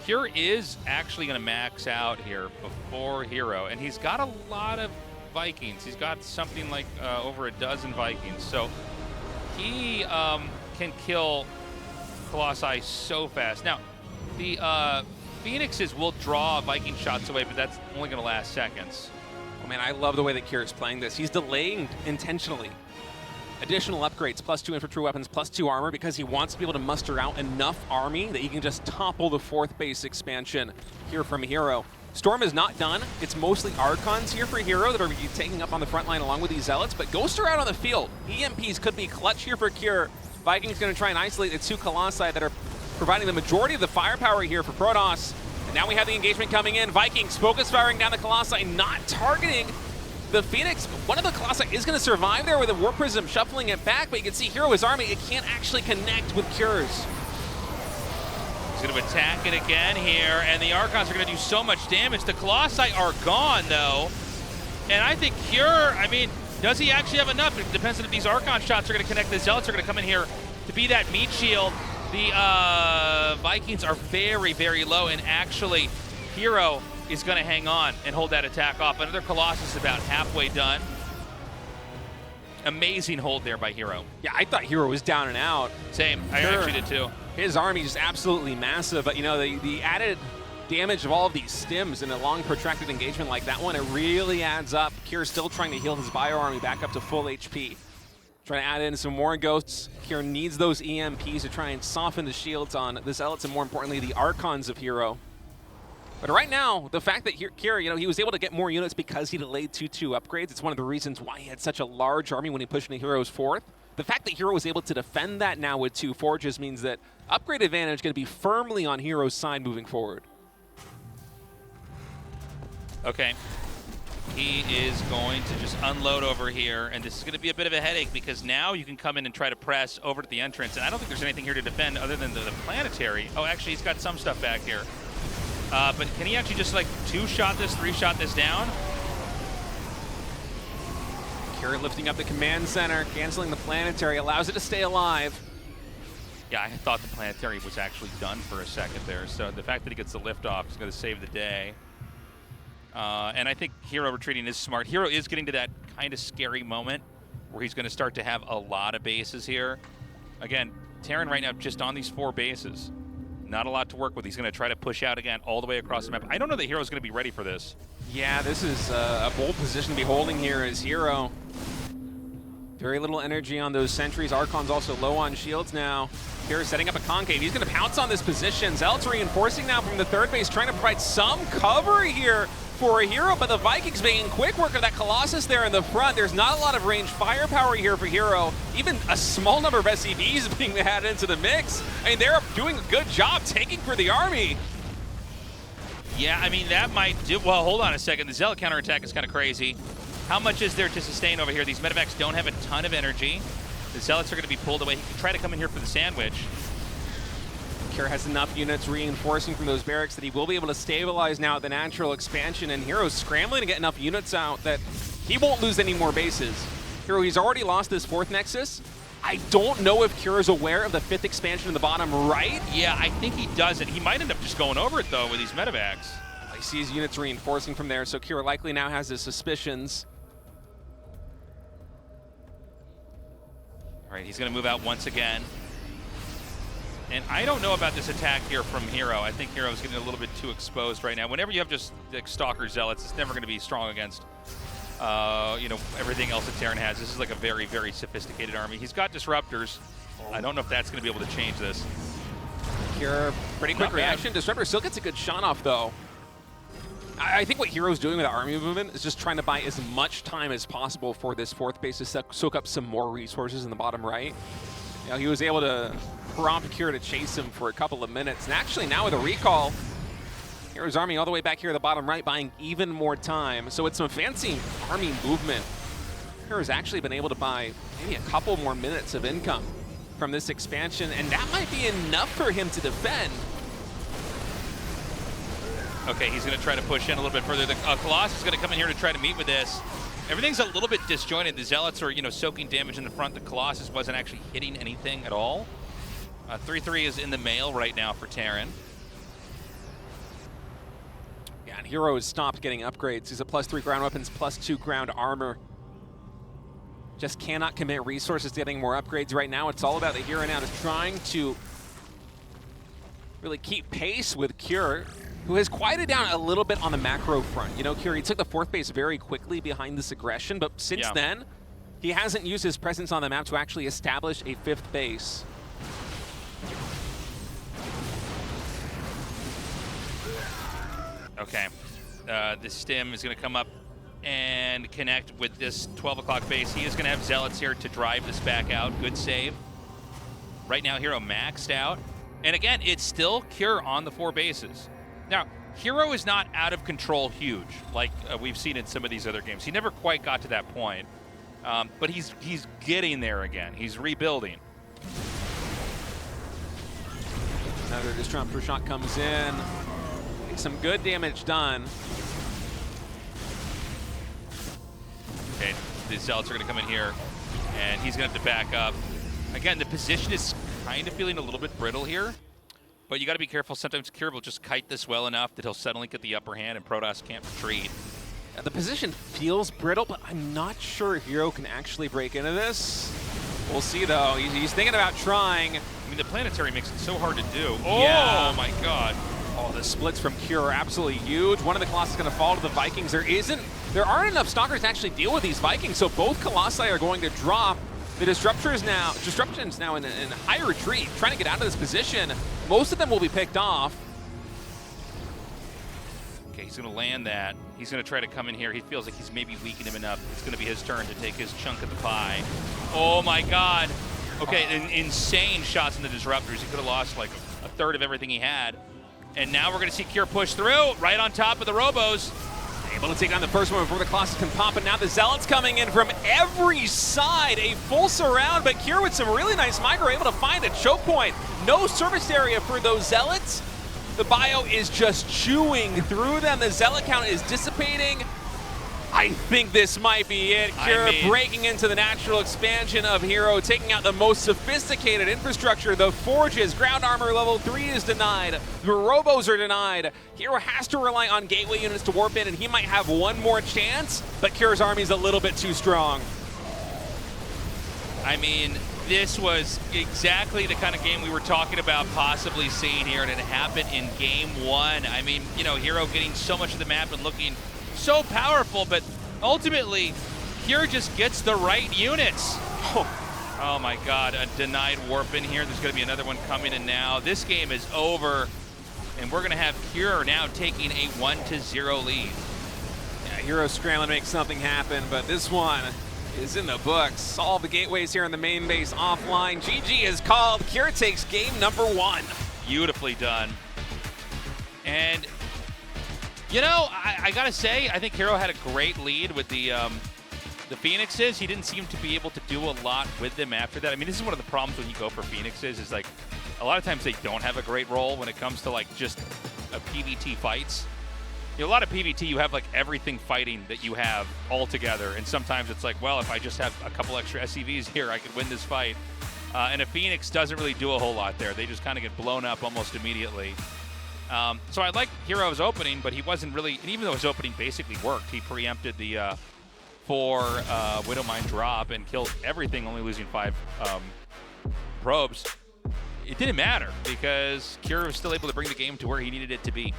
Cure is actually going to max out here before herO, and he's got a lot of Vikings. He's got something like over a dozen Vikings, so he can kill Colossi so fast. Now, the Phoenixes will draw Viking shots away, but that's only going to last seconds. Oh man, I love the way that Kira is playing this. He's delaying intentionally. Additional upgrades, +2 infantry weapons, +2 armor, because he wants to be able to muster out enough army that he can just topple the 4th base expansion here from herO. Storm is not done. It's mostly Archons here for herO that are taking up on the front line along with these Zealots, but Ghosts are out on the field. EMPs could be clutch here for Kira. Vikings going to try and isolate the 2 Colossi that are providing the majority of the firepower here for Protoss. And now we have the engagement coming in. Vikings focus firing down the Colossi, not targeting the Phoenix. One of the Colossi is going to survive there with a Warp Prism shuffling it back, but you can see herO's army, it can't actually connect with Cure's. He's going to attack it again here, and the Archons are going to do so much damage. The Colossi are gone, though. And I think Cure, I mean, does he actually have enough? It depends on if these Archon shots are going to connect. The Zealots are going to come in here to be that meat shield. The Vikings are very, very low, and actually, herO is going to hang on and hold that attack off. Another Colossus about halfway done. Amazing hold there by herO. Yeah, I thought herO was down and out. Same, I actually did too. His army is absolutely massive, but you know, the added damage of all of these stims in a long protracted engagement like that one, it really adds up. Kier's still trying to heal his bio army back up to full HP. Trying to add in some more Ghosts. Kier needs those EMPs to try and soften the shields on the Zealots and more importantly, the Archons of herO. But right now, the fact that Kier, you know, he was able to get more units because he delayed 2-2 upgrades. It's one of the reasons why he had such a large army when he pushed into herO's 4th. The fact that herO was able to defend that now with 2 forges means that upgrade advantage is going to be firmly on herO's side moving forward. Okay. He is going to just unload over here, and this is going to be a bit of a headache because now you can come in and try to press over to the entrance, and I don't think there's anything here to defend other than the planetary. Oh, actually, he's got some stuff back here. But can he actually just like 2-shot this, 3-shot this down? Kier lifting up the command center, canceling the planetary, allows it to stay alive. Yeah, I thought the planetary was actually done for a second there, so the fact that he gets the lift off is going to save the day. And I think herO retreating is smart. herO is getting to that kind of scary moment where he's going to start to have a lot of bases here. Again, Terran right now just on these 4 bases. Not a lot to work with. He's going to try to push out again all the way across the map. I don't know that herO's going to be ready for this. Yeah, this is a bold position to be holding here as herO. Very little energy on those sentries. Archon's also low on shields now. Kier setting up a concave. He's going to pounce on this position. Zealots reinforcing now from the 3rd base, trying to provide some cover here for herO, but the Vikings making quick work of that Colossus there in the front. There's not a lot of range firepower here for herO. Even a small number of SCVs being added into the mix. I mean, they're doing a good job taking for the army. Yeah, I mean, that might do... Well, hold on a second. The Zealot counterattack is kind of crazy. How much is there to sustain over here? These medevacs don't have a ton of energy. The Zealots are going to be pulled away. He can try to come in here for the sandwich. Kier has enough units reinforcing from those barracks that he will be able to stabilize now at the natural expansion, and herO's scrambling to get enough units out that he won't lose any more bases. herO, he's already lost this 4th Nexus. I don't know if Kier is aware of the 5th expansion in the bottom right. Yeah, I think he doesn't. He might end up just going over it, though, with these medevacs. I see his units reinforcing from there, so Kier likely now has his suspicions. All right, he's going to move out once again. And I don't know about this attack here from herO. I think herO is getting a little bit too exposed right now. Whenever you have just like Stalker Zealots, it's never going to be strong against, you know, everything else that Terran has. This is like a very, very sophisticated army. He's got Disruptors. I don't know if that's going to be able to change this. Kier, pretty quick reaction. Disruptor still gets a good shot off, though. I think what herO's doing with the army movement is just trying to buy as much time as possible for this 4th base to soak up some more resources in the bottom right. You know, he was able to prompt Kier to chase him for a couple of minutes. And actually now with a recall, herO's army all the way back here at the bottom right, buying even more time. So it's some fancy army movement. herO's actually been able to buy maybe a couple more minutes of income from this expansion, and that might be enough for him to defend. Okay, he's going to try to push in a little bit further. The Colossus is going to come in here to try to meet with this. Everything's a little bit disjointed. The Zealots are, you know, soaking damage in the front. The Colossus wasn't actually hitting anything at all. 3-3 is in the mail right now for Terran. Yeah, and herO has stopped getting upgrades. He's at +3 ground weapons, +2 ground armor. Just cannot commit resources to getting more upgrades right now. It's all about the here and now. Is trying to really keep pace with Kier. who has quieted down a little bit on the macro front. You know, Curie took the 4th base very quickly behind this aggression, but since then, he hasn't used his presence on the map to actually establish a 5th base. Okay, the stim is going to come up and connect with this 12 o'clock base. He is going to have Zealots here to drive this back out. Good save. Right now, herO maxed out. And again, it's still Cure on the 4 bases. Now, herO is not out of control huge, like we've seen in some of these other games. He never quite got to that point, but he's getting there again. He's rebuilding. Another disruptor shot comes in. Makes some good damage done. Okay, the Zealots are going to come in here, and he's going to have to back up. Again, the position is kind of feeling a little bit brittle here. But you got to be careful. Sometimes Cure will just kite this well enough that he'll suddenly get the upper hand and Protoss can't retreat. Yeah, the position feels brittle, but I'm not sure herO can actually break into this. We'll see, though. He's thinking about trying. I mean, the planetary makes it so hard to do. Oh, yeah. My God. Oh, the splits from Cure are absolutely huge. One of the Colossus is going to fall to the Vikings. There aren't enough Stalkers to actually deal with these Vikings, so both Colossi are going to drop. The Disruption's now in high retreat, trying to get out of this position. Most of them will be picked off. Okay, he's going to land that. He's going to try to come in here. He feels like he's maybe weakened him enough. It's going to be his turn to take his chunk of the pie. Oh my God. Okay, insane shots in the Disruptors. He could have lost like a third of everything he had. And now we're going to see Cure push through, right on top of the Robos. Able to take down the first one before the Colossus can pop, and now the Zealots coming in from every side. A full surround, but Cure with some really nice micro, able to find a choke point. No service area for those Zealots. The bio is just chewing through them. The Zealot count is dissipating. I think this might be it. Cure breaking into the natural expansion of herO, taking out the most sophisticated infrastructure. The Forges, ground armor level 3 is denied. The Robos are denied. herO has to rely on gateway units to warp in, and he might have one more chance, but Cure's army's a little bit too strong. I mean, this was exactly the kind of game we were talking about possibly seeing here, and it happened in game 1. I mean, you know, herO getting so much of the map and looking so powerful, but ultimately, Cure just gets the right units. Oh my God, a denied warp in here. There's gonna be another one coming in now. This game is over, and we're gonna have Cure now taking a 1-0 lead. Yeah, herO scrambling to make something happen, but this one is in the books. All the gateways here in the main base offline. GG is called. Cure takes game number 1. Beautifully done. And you know, I gotta say, I think herO had a great lead with the Phoenixes. He didn't seem to be able to do a lot with them after that. I mean, this is one of the problems when you go for Phoenixes, is like, a lot of times they don't have a great role when it comes to like just a PvT fights. You know, a lot of PvT, you have like everything fighting that you have all together, and sometimes it's like, well, if I just have a couple extra SCVs here, I could win this fight. And a Phoenix doesn't really do a whole lot there. They just kind of get blown up almost immediately. So I like herO's opening, but he wasn't really, and even though his opening basically worked, he preempted the 4 Widowmine drop and killed everything, only losing 5 probes. It didn't matter because Cure was still able to bring the game to where he needed it to be.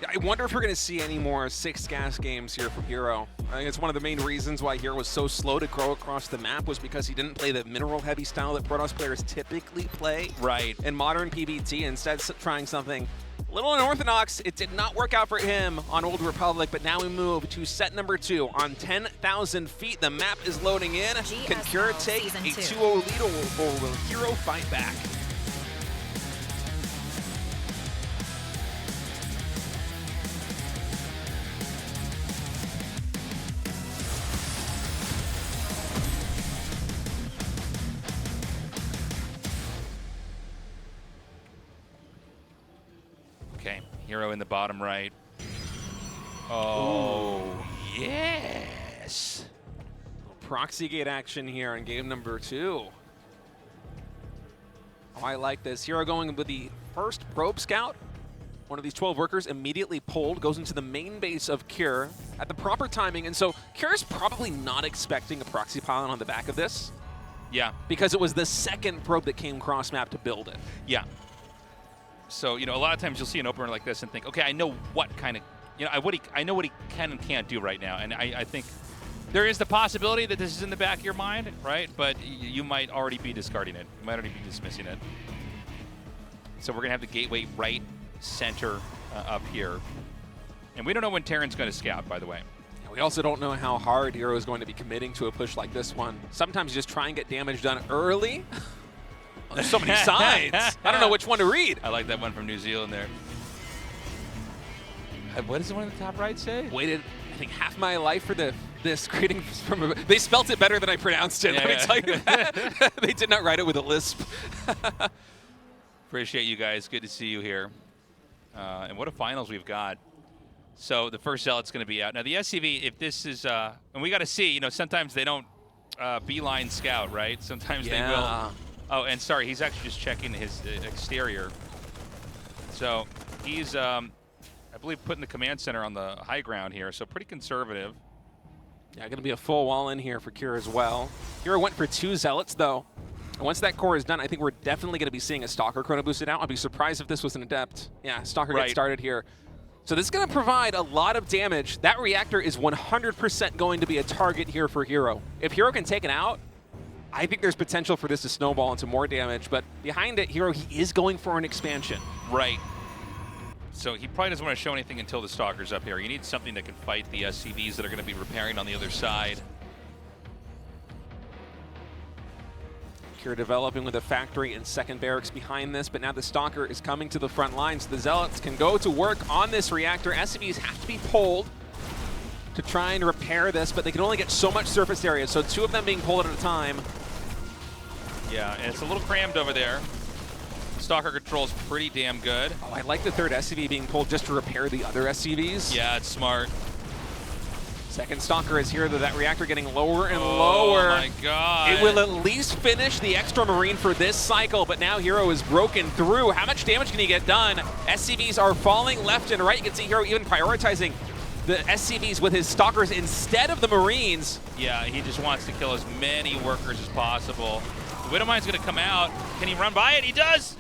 I wonder if we're going to see any more 6 gas games here from herO. I think it's one of the main reasons why herO was so slow to grow across the map, was because he didn't play the mineral-heavy style that Protoss players typically play in modern PvT. Instead, trying something a little unorthodox. It did not work out for him on Old Republic, but now we move to set number 2 on 10,000 feet. The map is loading in. Can Cure take a 2-0 lead, or will herO fight back? Okay, herO in the bottom right. Oh, yes. Proxy gate action here in game number 2. Oh, I like this. herO going with the first probe scout. One of these 12 workers immediately pulled, goes into the main base of Cure at the proper timing. And so Cure's probably not expecting a proxy pylon on the back of this. Yeah. Because it was the second probe that came cross map to build it. Yeah. So, you know, a lot of times you'll see an opener like this and think, okay, I know what kind of, you know, I know what he can and can't do right now. And I think there is the possibility that this is in the back of your mind, right? But you might already be discarding it. You might already be dismissing it. So we're going to have the gateway right center up here. And we don't know when Terran's going to scout, by the way. We also don't know how hard herO is going to be committing to a push like this one. Sometimes you just try and get damage done early. Oh, there's so many signs. I don't know which one to read. I like that one from New Zealand there. What does the one in the top right say? Waited, I think, half my life for this creating from a, they spelt it better than I pronounced it. Yeah, Let me tell you that. They did not write it with a lisp. Appreciate you guys. Good to see you here. And what a finals we've got. So the first Zealot's going to be out. Now the SCV, if this is, and we got to see, you know, sometimes they don't beeline scout, right? Sometimes they will. Oh, and sorry, he's actually just checking his exterior. So he's, I believe, putting the command center on the high ground here, so pretty conservative. Yeah, going to be a full wall in here for herO as well. herO went for 2 Zealots, though. And once that core is done, I think we're definitely going to be seeing a Stalker chrono boosted out. I'd be surprised if this was an Adept. Yeah, Stalker gets started here. So this is going to provide a lot of damage. That reactor is 100% going to be a target here for herO. If herO can take it out, I think there's potential for this to snowball into more damage. But behind it, herO, he is going for an expansion. Right. So he probably doesn't want to show anything until the Stalker's up here. You need something that can fight the SCVs that are going to be repairing on the other side. herO developing with a factory and second barracks behind this, but now the Stalker is coming to the front lines. The Zealots can go to work on this reactor. SCVs have to be pulled to try and repair this, but they can only get so much surface area, so 2 of them being pulled at a time. Yeah, and it's a little crammed over there. Stalker control's pretty damn good. Oh, I like the third SCV being pulled just to repair the other SCVs. Yeah, it's smart. Second Stalker is here, though that reactor getting lower and lower. Oh my god. It will at least finish the extra Marine for this cycle, but now herO is broken through. How much damage can he get done? SCVs are falling left and right. You can see herO even prioritizing the SCVs with his Stalkers instead of the Marines. Yeah, he just wants to kill as many workers as possible. The Widowmine's gonna come out. Can he run by it? He does!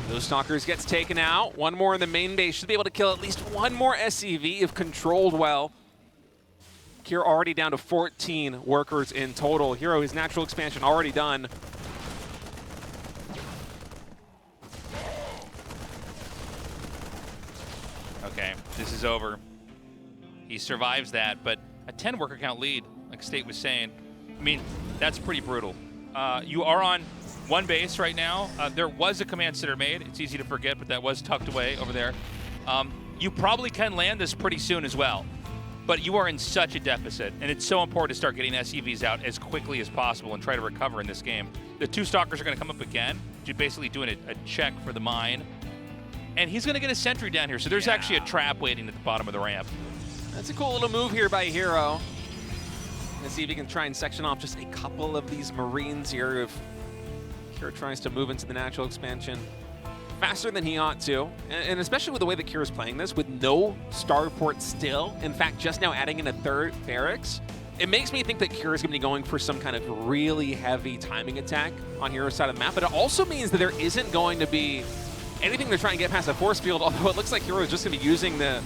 Those Stalkers gets taken out. One more in the main base. Should be able to kill at least one more SCV if controlled well. herO already down to 14 workers in total. herO, his natural expansion already done. Okay, this is over. He survives that, but a 10 worker count lead, like State was saying, I mean, that's pretty brutal. You are on 1 base right now. There was a command center made. It's easy to forget, but that was tucked away over there. You probably can land this pretty soon as well. But you are in such a deficit, and it's so important to start getting SCVs out as quickly as possible and try to recover in this game. The 2 Stalkers are going to come up again, basically doing a check for the mine. And he's going to get a sentry down here, so there's actually a trap waiting at the bottom of the ramp. That's a cool little move here by herO. Let's see if he can try and section off just a couple of these Marines here if herO tries to move into the natural expansion faster than he ought to, and especially with the way that herO's playing this, with no starport still, in fact, just now adding in a 3rd barracks, it makes me think that herO's going to be going for some kind of really heavy timing attack on herO's side of the map, but it also means that there isn't going to be anything to try and get past a force field, although it looks like herO is just going to be using the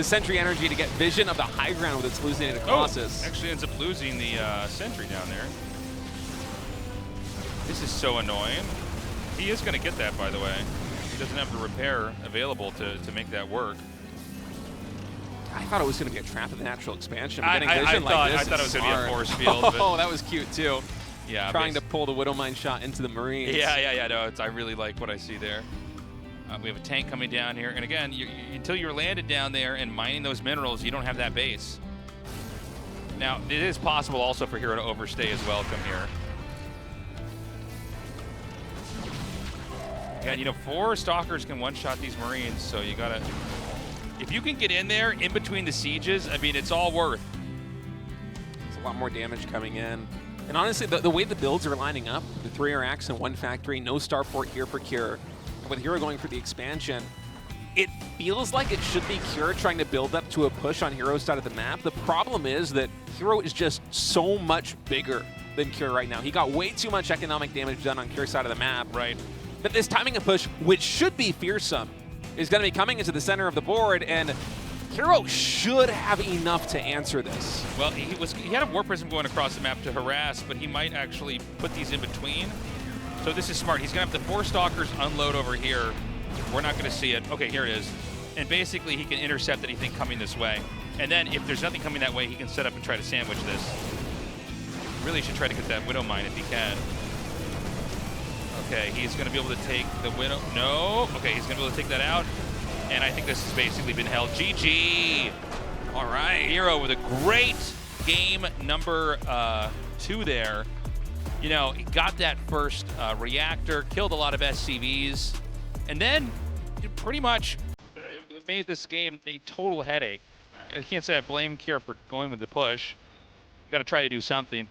sentry energy to get vision of the high ground with its hallucinated Colossus. Actually ends up losing the sentry down there. This is so annoying. He is going to get that, by the way. He doesn't have the repair available to make that work. I thought it was going to be a trap of the natural expansion. I thought it was going to be a force field. Oh, that was cute, too. Yeah, trying to pull the Widowmine shot into the Marines. Yeah. No, I really like what I see there. We have a tank coming down here. And again, until you're landed down there and mining those minerals, you don't have that base. Now, it is possible also for herO to overstay as well come here. And, you know, 4 Stalkers can one-shot these Marines, so you gotta... If you can get in there in between the sieges, I mean, it's all worth. There's a lot more damage coming in. And honestly, the way the builds are lining up, the 3 RX and 1 factory, no starport here for herO, with herO going for the expansion, it feels like it should be herO trying to build up to a push on herO's side of the map. The problem is that herO is just so much bigger than herO right now. He got way too much economic damage done on herO's side of the map. Right. that this timing of push, which should be fearsome, is going to be coming into the center of the board, and herO should have enough to answer this. Well, he had a War Prism going across the map to harass, but he might actually put these in between. So this is smart. He's going to have the 4 Stalkers unload over here. We're not going to see it. Okay, here it is. And basically, he can intercept anything coming this way. And then if there's nothing coming that way, he can set up and try to sandwich this. Really should try to get that Widow Mine if he can. Okay, he's going to be able to take the Widow. No. Okay, he's going to be able to take that out. And I think this has basically been held. GG. All right, herO with a great game number 2 there. You know, he got that first reactor, killed a lot of SCVs, and then pretty much made this game a total headache. I can't say I blame Kira for going with the push. Got to try to do something.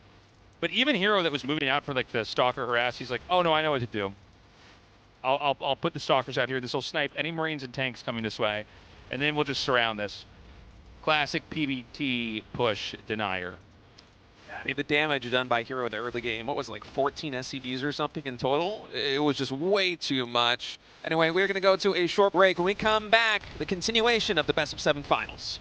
But even herO that was moving out for like the Stalker harass, he's like, oh no, I know what to do. I'll put the Stalkers out here. This will snipe any Marines and tanks coming this way, and then we'll just surround this. Classic PvT push denier. I mean, the damage done by herO in the early game, what was it, like 14 SCVs or something in total? It was just way too much. Anyway, we're going to go to a short break. When we come back, the continuation of the best of 7 finals.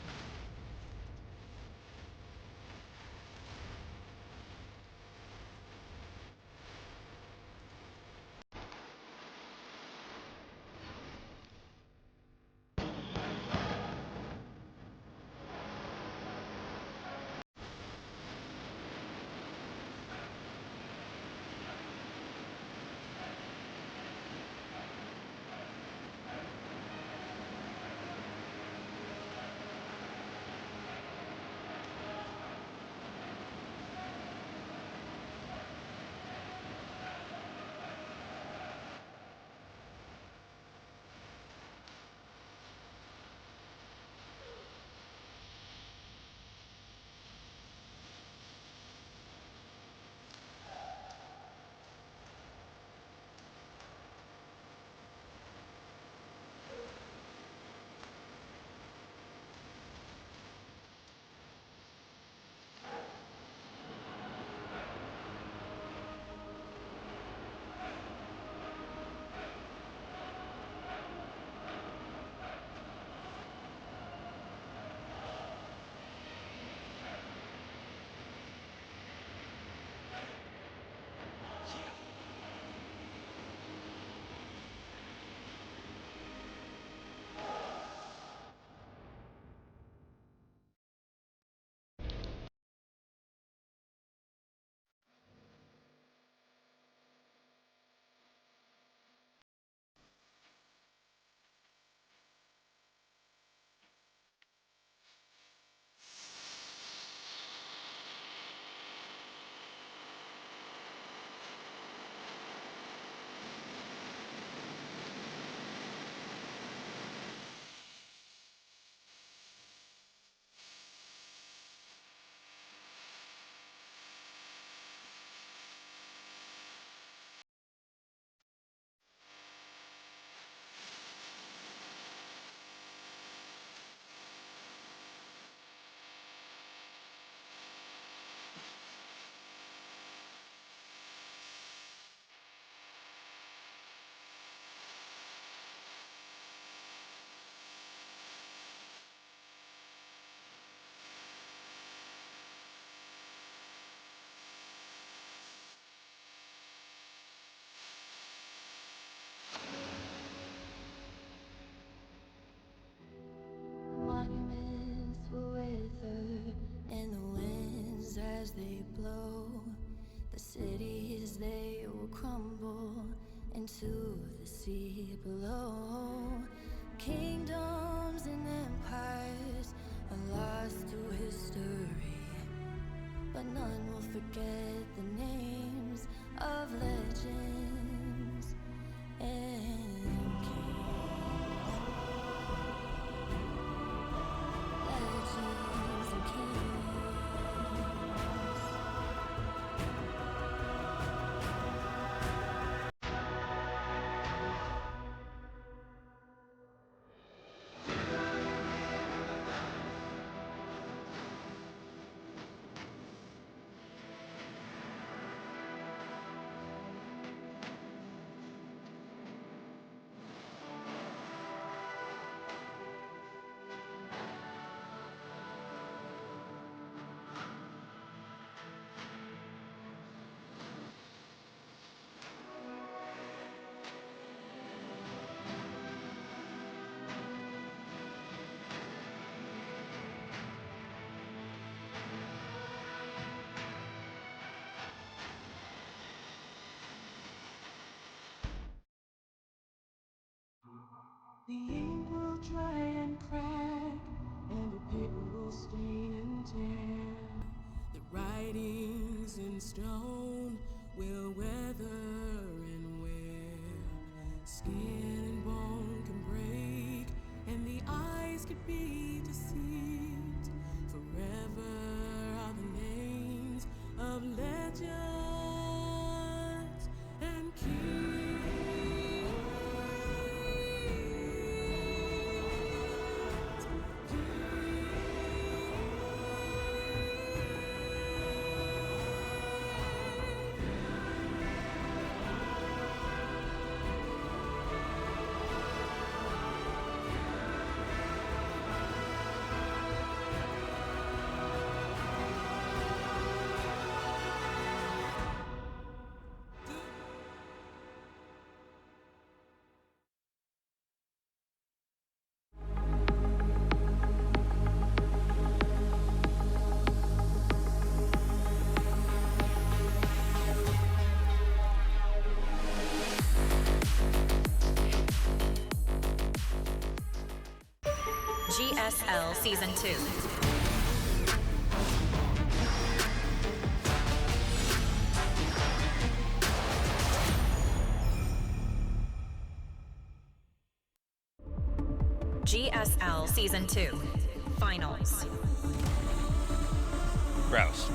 Into the sea below. Kingdoms and empires are lost to history, but none will forget the names of legends and kings. Legends and kings. The ink will dry and crack, and the paper will stain and tear. The writings in stone will weather and wear. Skin and bone can break, and the eyes could be deceived. Forever are the names of legends and kings. GSL Season 2. GSL Season 2. Finals. Gross.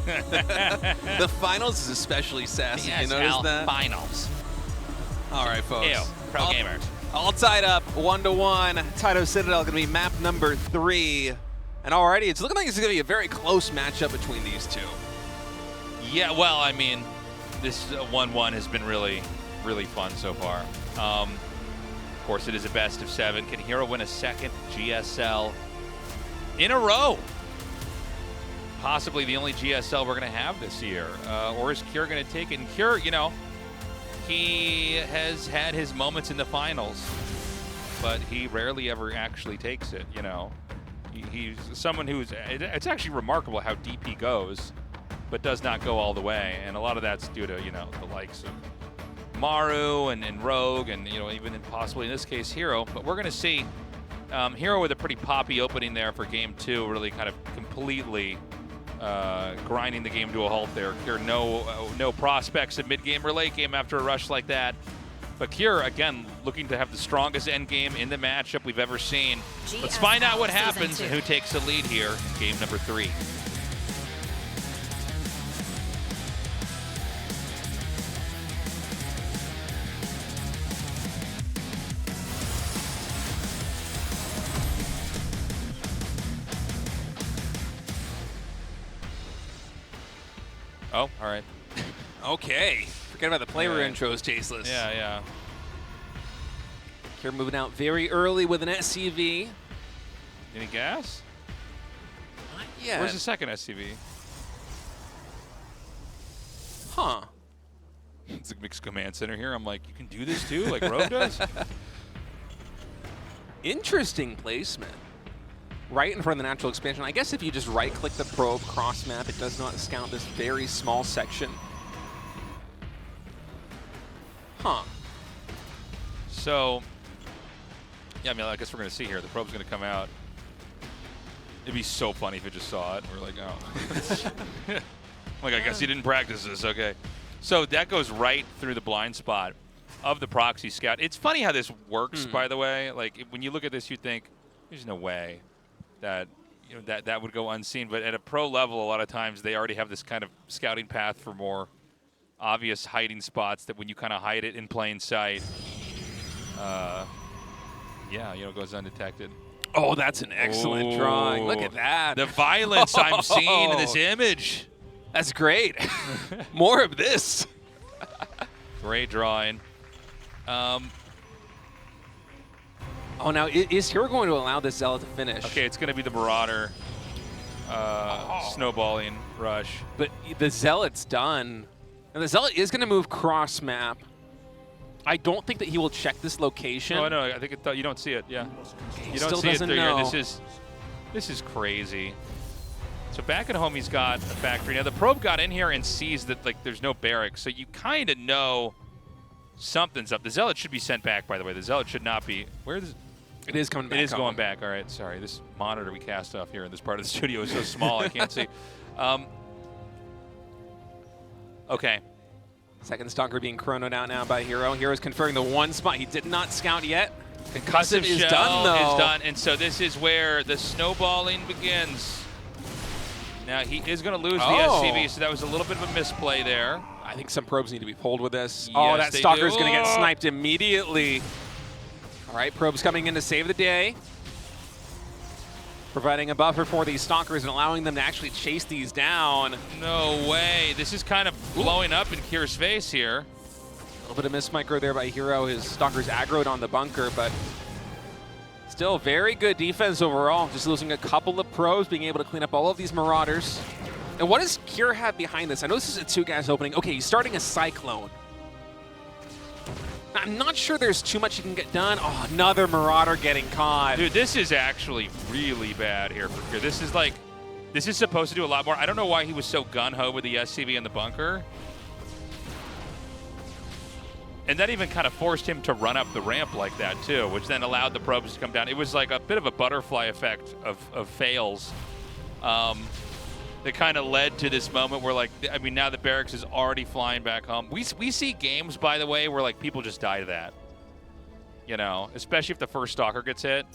The finals is especially sassy. You notice that? Finals. All right, folks. Ew, pro gamers. All tied up, 1-1. Taito Citadel going to be map number 3. And already, it's looking like it's going to be a very close matchup between these two. Yeah, well, I mean, this 1-1 has been really, really fun so far. Of course, it is a best of 7. Can herO win a second GSL in a row? Possibly the only GSL we're going to have this year. Or is Cure going to take it? And Cure, you know, he has had his moments in the finals, but he rarely ever actually takes it, you know. He's someone who's, it's actually remarkable how deep he goes, but does not go all the way. And a lot of that's due to, you know, the likes of Maru and Rogue and, you know, even possibly in this case, herO. But we're going to see herO with a pretty poppy opening there for game 2, really kind of completely grinding the game to a halt there. Cure, no prospects in mid-game or late game after a rush like that. But Cure, again, looking to have the strongest end game in the matchup we've ever seen. Let's find out what happens and who takes the lead here in game number 3. Oh, all right. Okay. Forget about the player intros, Tasteless. Yeah. Cure moving out very early with an SCV. Any gas? Not yet. Where's the second SCV? Huh. It's a mixed command center here. I'm like, you can do this too, like Rogue does? Interesting placement. Right in front of the natural expansion. I guess if you just right-click the probe cross map, it does not scout this very small section. Huh. So, yeah, I mean, I guess we're going to see here. The probe's going to come out. It'd be so funny if it just saw it. We're like, oh. Like, I guess you didn't practice this. Okay. So that goes right through the blind spot of the proxy scout. It's funny how this works, by the way. Like, when you look at this, you think, there's no way that, you know, that would go unseen. But at a pro level, a lot of times they already have this kind of scouting path for more obvious hiding spots that when you kind of hide it in plain sight, yeah, you know, goes undetected. Oh, that's an excellent drawing. Look at that. The violence I'm seeing in this image. That's great. More of this. Great drawing. Oh, now, is herO going to allow this Zealot to finish? Okay, it's going to be the Marauder snowballing rush. But the Zealot's done. And the Zealot is going to move cross map. I don't think that he will check this location. Oh, no, I think you don't see it, yeah. You don't Still see it doesn't through know. here. This is crazy. So back at home, he's got a factory. Now, the probe got in here and sees that, like, there's no barracks. So you kind of know Something's up. The Zealot should be sent back, by the way. The Zealot should not be. Where is it? Is coming back. It is going back. All right, sorry. This monitor we cast off here in this part of the studio is so small I can't see. Okay. Second Stalker being chronoed out now by herO. herO's conferring the one spot he did not scout yet. Concussive is shell done, though. Is done, and so this is where the snowballing begins. Now, he is going to lose the SCV, so that was a little bit of a misplay there. I think some probes need to be pulled with this. Yes, oh, that Stalker's going to get Oh! sniped immediately. All right, probes coming in to save the day. Providing a buffer for these Stalkers and allowing them to actually chase these down. No way. This is kind of blowing up in Kier's face here. A little bit of miss micro there by herO. His Stalker's aggroed on the bunker, but still very good defense overall. Just losing a couple of probes, being able to clean up all of these Marauders. And what does Kier have behind this? I know this is a 2-gas opening. Okay, he's starting a Cyclone. I'm not sure there's too much he can get done. Oh, another Marauder getting caught. Dude, this is actually really bad here for Kier. This is like, this is supposed to do a lot more. I don't know why he was so gun-ho with the SCV in the bunker. And that even kind of forced him to run up the ramp like that too, which then allowed the probes to come down. It was like a bit of a butterfly effect of fails that kind of led to this moment where, like, I mean, now the barracks is already flying back home. We see games, by the way, where, like, people just die to that. You know, especially if the first Stalker gets hit.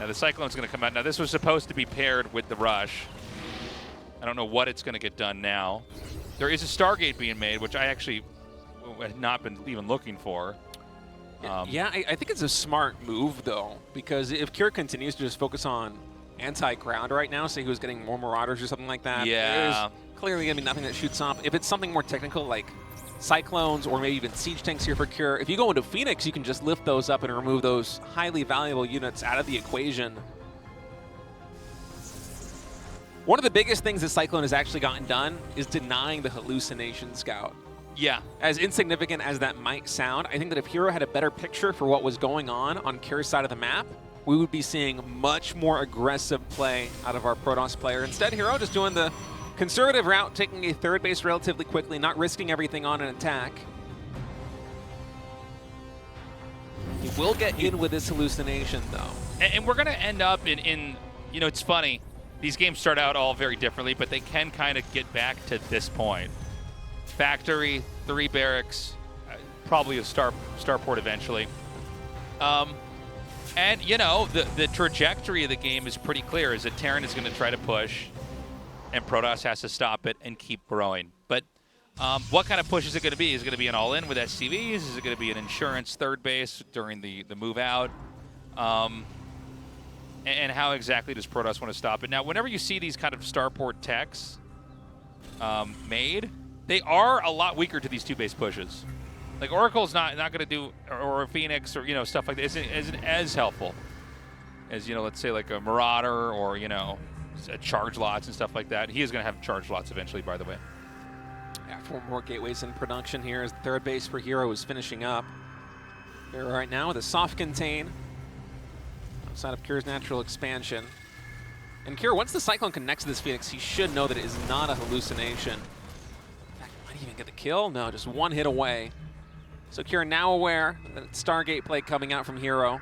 Now the Cyclone's going to come out. Now this was supposed to be paired with the Rush. I don't know what it's going to get done now. There is a Stargate being made, which I actually had not been even looking for. Yeah, I think it's a smart move, though, because if Kier continues to just focus on anti-ground right now, say he was getting more Marauders or something like that, yeah, there's clearly going to be nothing that shoots up. If it's something more technical, like Cyclones or maybe even Siege Tanks here for Kier, if you go into Phoenix, you can just lift those up and remove those highly valuable units out of the equation. One of the biggest things that Cyclone has actually gotten done is denying the Hallucination Scout. Yeah. As insignificant as that might sound, I think that if herO had a better picture for what was going on Kier's side of the map, we would be seeing much more aggressive play out of our Protoss player. Instead, herO just doing the conservative route, taking a third base relatively quickly, not risking everything on an attack. He will get in with this hallucination, though. And we're going to end up in, you know, it's funny. These games start out all very differently, but they can kind of get back to this point. Factory, 3 barracks, probably a starport eventually. And, you know, the trajectory of the game is pretty clear, is that Terran is going to try to push, and Protoss has to stop it and keep growing. But what kind of push is it going to be? Is it going to be an all-in with SCVs? Is it going to be an insurance third base during the move out? And how exactly does Protoss want to stop it? Now, whenever you see these kind of starport techs made, they are a lot weaker to these 2-base pushes. Like, Oracle's not going to do, or Phoenix, or, you know, stuff like that isn't as helpful as, you know, let's say like a Marauder or, you know, charge lots and stuff like that. He is going to have charge lots eventually, by the way. Yeah, 4 more gateways in production here as the third base for herO is finishing up. Here right now with a soft contain outside of Kier's natural expansion. And Kier, once the Cyclone connects to this Phoenix, he should know that it is not a hallucination. In fact, might even get the kill. No, just 1 hit away. So Kier now aware that Stargate play coming out from herO.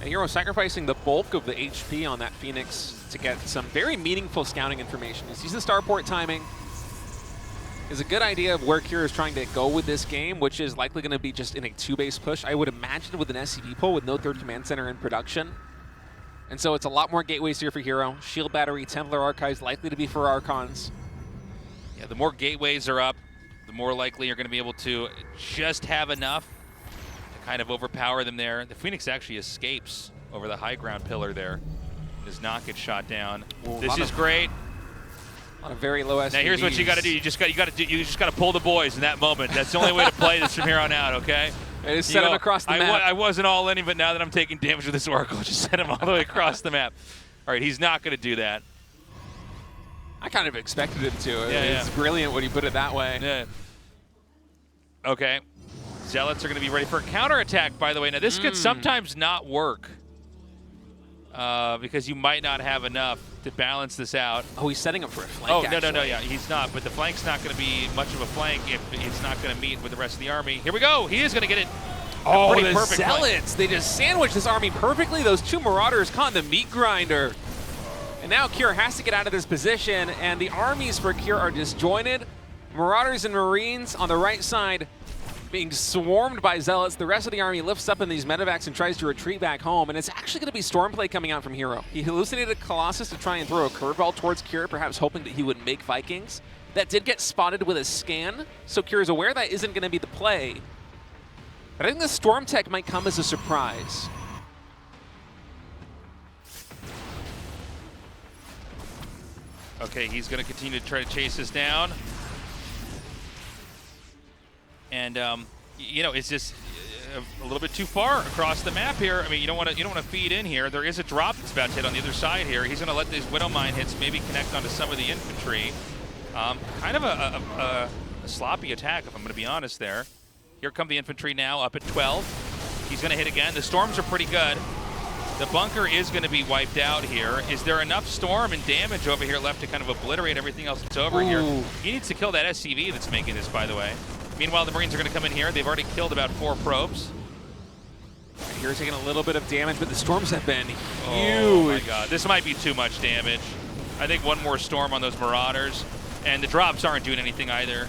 And herO sacrificing the bulk of the HP on that Phoenix to get some very meaningful scouting information. He sees the starport timing. Is a good idea of where Kier is trying to go with this game, which is likely going to be just in a 2-base push. I would imagine with an SCV pull with no third command center in production. And so it's a lot more gateways here for herO. Shield Battery, Templar Archives likely to be for Archons. Yeah, the more gateways are up, the more likely you're going to be able to just have enough to kind of overpower them there. The Phoenix actually escapes over the high ground pillar there. Does not get shot down. Ooh, this is great. A lot of very low SCVs. Now here's what you got to do. You just got to pull the boys in that moment. That's the only way to play this from here on out. Okay. Just set him across the map. I wasn't all in, but now that I'm taking damage with this Oracle, just set him all the way across the map. All right, he's not going to do that. I kind of expected him to. Yeah, it's brilliant when you put it that way. Yeah. Okay. Zealots are going to be ready for a counterattack, by the way. Now, this could sometimes not work because you might not have enough to balance this out. Oh, he's setting up for a flank. Oh, no, actually. yeah, he's not. But the flank's not going to be much of a flank if it's not going to meet with the rest of the army. Here we go. He is going to get it. Oh, pretty the perfect flank. Zealots! They just sandwiched this army perfectly. Those two Marauders caught in the meat grinder. And now Kier has to get out of this position, and the armies for Kier are disjointed. Marauders and Marines on the right side being swarmed by Zealots. The rest of the army lifts up in these medevacs and tries to retreat back home, and it's actually going to be Stormplay coming out from herO. He hallucinated Colossus to try and throw a curveball towards Kier, perhaps hoping that he would make Vikings. That did get spotted with a scan, so Kier is aware that isn't going to be the play. But I think the Storm Tech might come as a surprise. Okay, he's going to continue to try to chase this down. And you know, it's just a little bit too far across the map here. I mean, you don't want to feed in here. There is a drop that's about to hit on the other side here. He's going to let these Widow Mine hits maybe connect onto some of the infantry. Kind of a sloppy attack, if I'm going to be honest there. Here come the infantry now up at 12. He's going to hit again. The storms are pretty good. The bunker is going to be wiped out here. Is there enough storm and damage over here left to kind of obliterate everything else that's over here? He needs to kill that SCV that's making this, by the way. Meanwhile, the Marines are going to come in here. They've already killed about 4 probes. Here taking a little bit of damage, but the storms have been huge. Oh my god, this might be too much damage. I think one more storm on those Marauders, and the drops aren't doing anything either.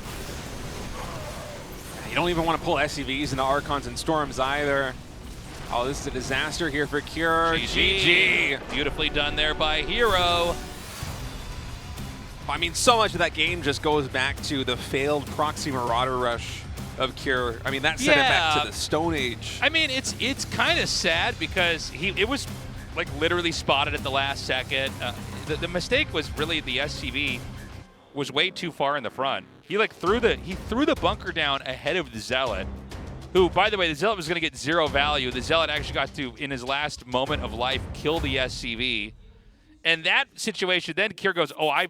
You don't even want to pull SCVs into Archons and Storms either. Oh, this is a disaster here for Kier. GG. Beautifully done there by herO. I mean, so much of that game just goes back to the failed proxy Marauder rush of Kier. I mean, that set it back to the Stone Age. I mean, it's kind of sad because it was like literally spotted at the last second. The mistake was really the SCV was way too far in the front. He threw the bunker down ahead of the Zealot, who, by the way, the Zealot was going to get 0 value. The Zealot actually got to, in his last moment of life, kill the SCV. And that situation, then Kier goes, oh, I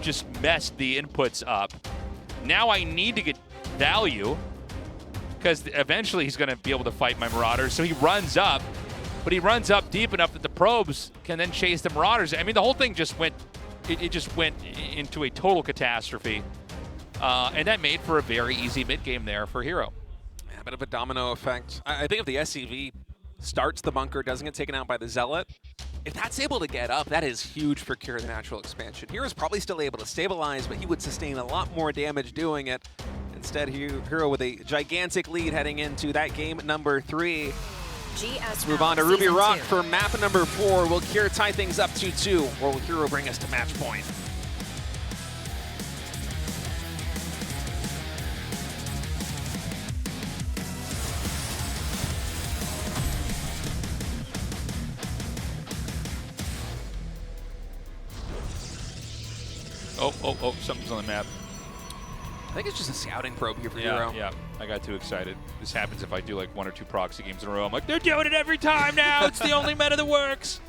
just messed the inputs up. Now I need to get value because eventually he's going to be able to fight my Marauders. So he runs up, but he runs up deep enough that the probes can then chase the Marauders. I mean, the whole thing just went, it just went into a total catastrophe. And that made for a very easy mid-game there for herO. Yeah, a bit of a domino effect. I think if the SCV starts the bunker, doesn't get taken out by the Zealot, if that's able to get up, that is huge for Kier, the natural expansion. herO's probably still able to stabilize, but he would sustain a lot more damage doing it. Instead, herO with a gigantic lead heading into that game number 3. GSL Let's move on to Ruby Season Rock 2. for map number 4. Will Kier tie things up 2-2, or will herO bring us to match point? Oh, something's on the map. I think it's just a scouting probe here for Yeah, herO. yeah. I got too excited. This happens if I do like 1 or 2 proxy games in a row. I'm like, they're doing it every time now. It's the only meta that works.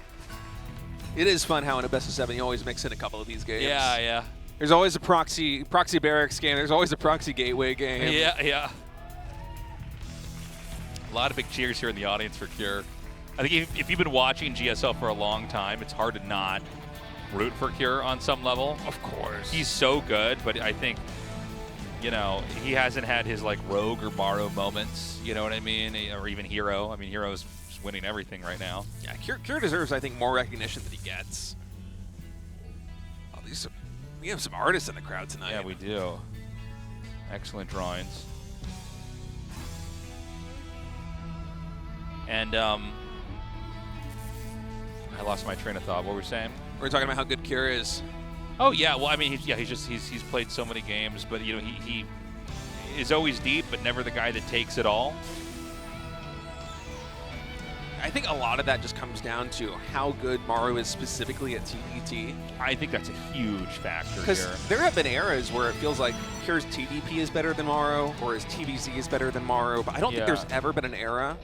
It is fun how in a best of 7 you always mix in a couple of these games. Yeah, yeah. There's always a proxy barracks game. There's always a proxy gateway game. Yeah, yeah. A lot of big cheers here in the audience for Kier. I think if you've been watching GSL for a long time, it's hard to not root for Kier on some level. Of course. He's so good, but I think, you know, he hasn't had his like Rogue or Maru moments, you know what I mean? Or even herO. I mean, herO's winning everything right now. Yeah, Kier deserves, I think, more recognition than he gets. Oh, we have some artists in the crowd tonight. Yeah, we do. Excellent drawings. And I lost my train of thought. What were we saying? We're talking about how good Kier is. Oh yeah, well I mean he's played so many games, but you know he is always deep, but never the guy that takes it all. I think a lot of that just comes down to how good Maru is specifically at TDT. I think that's a huge factor Because here. there have been eras where it feels like Kier's TDP is better than Maru, or his TVZ is better than Maru, but I don't think there's ever been an era,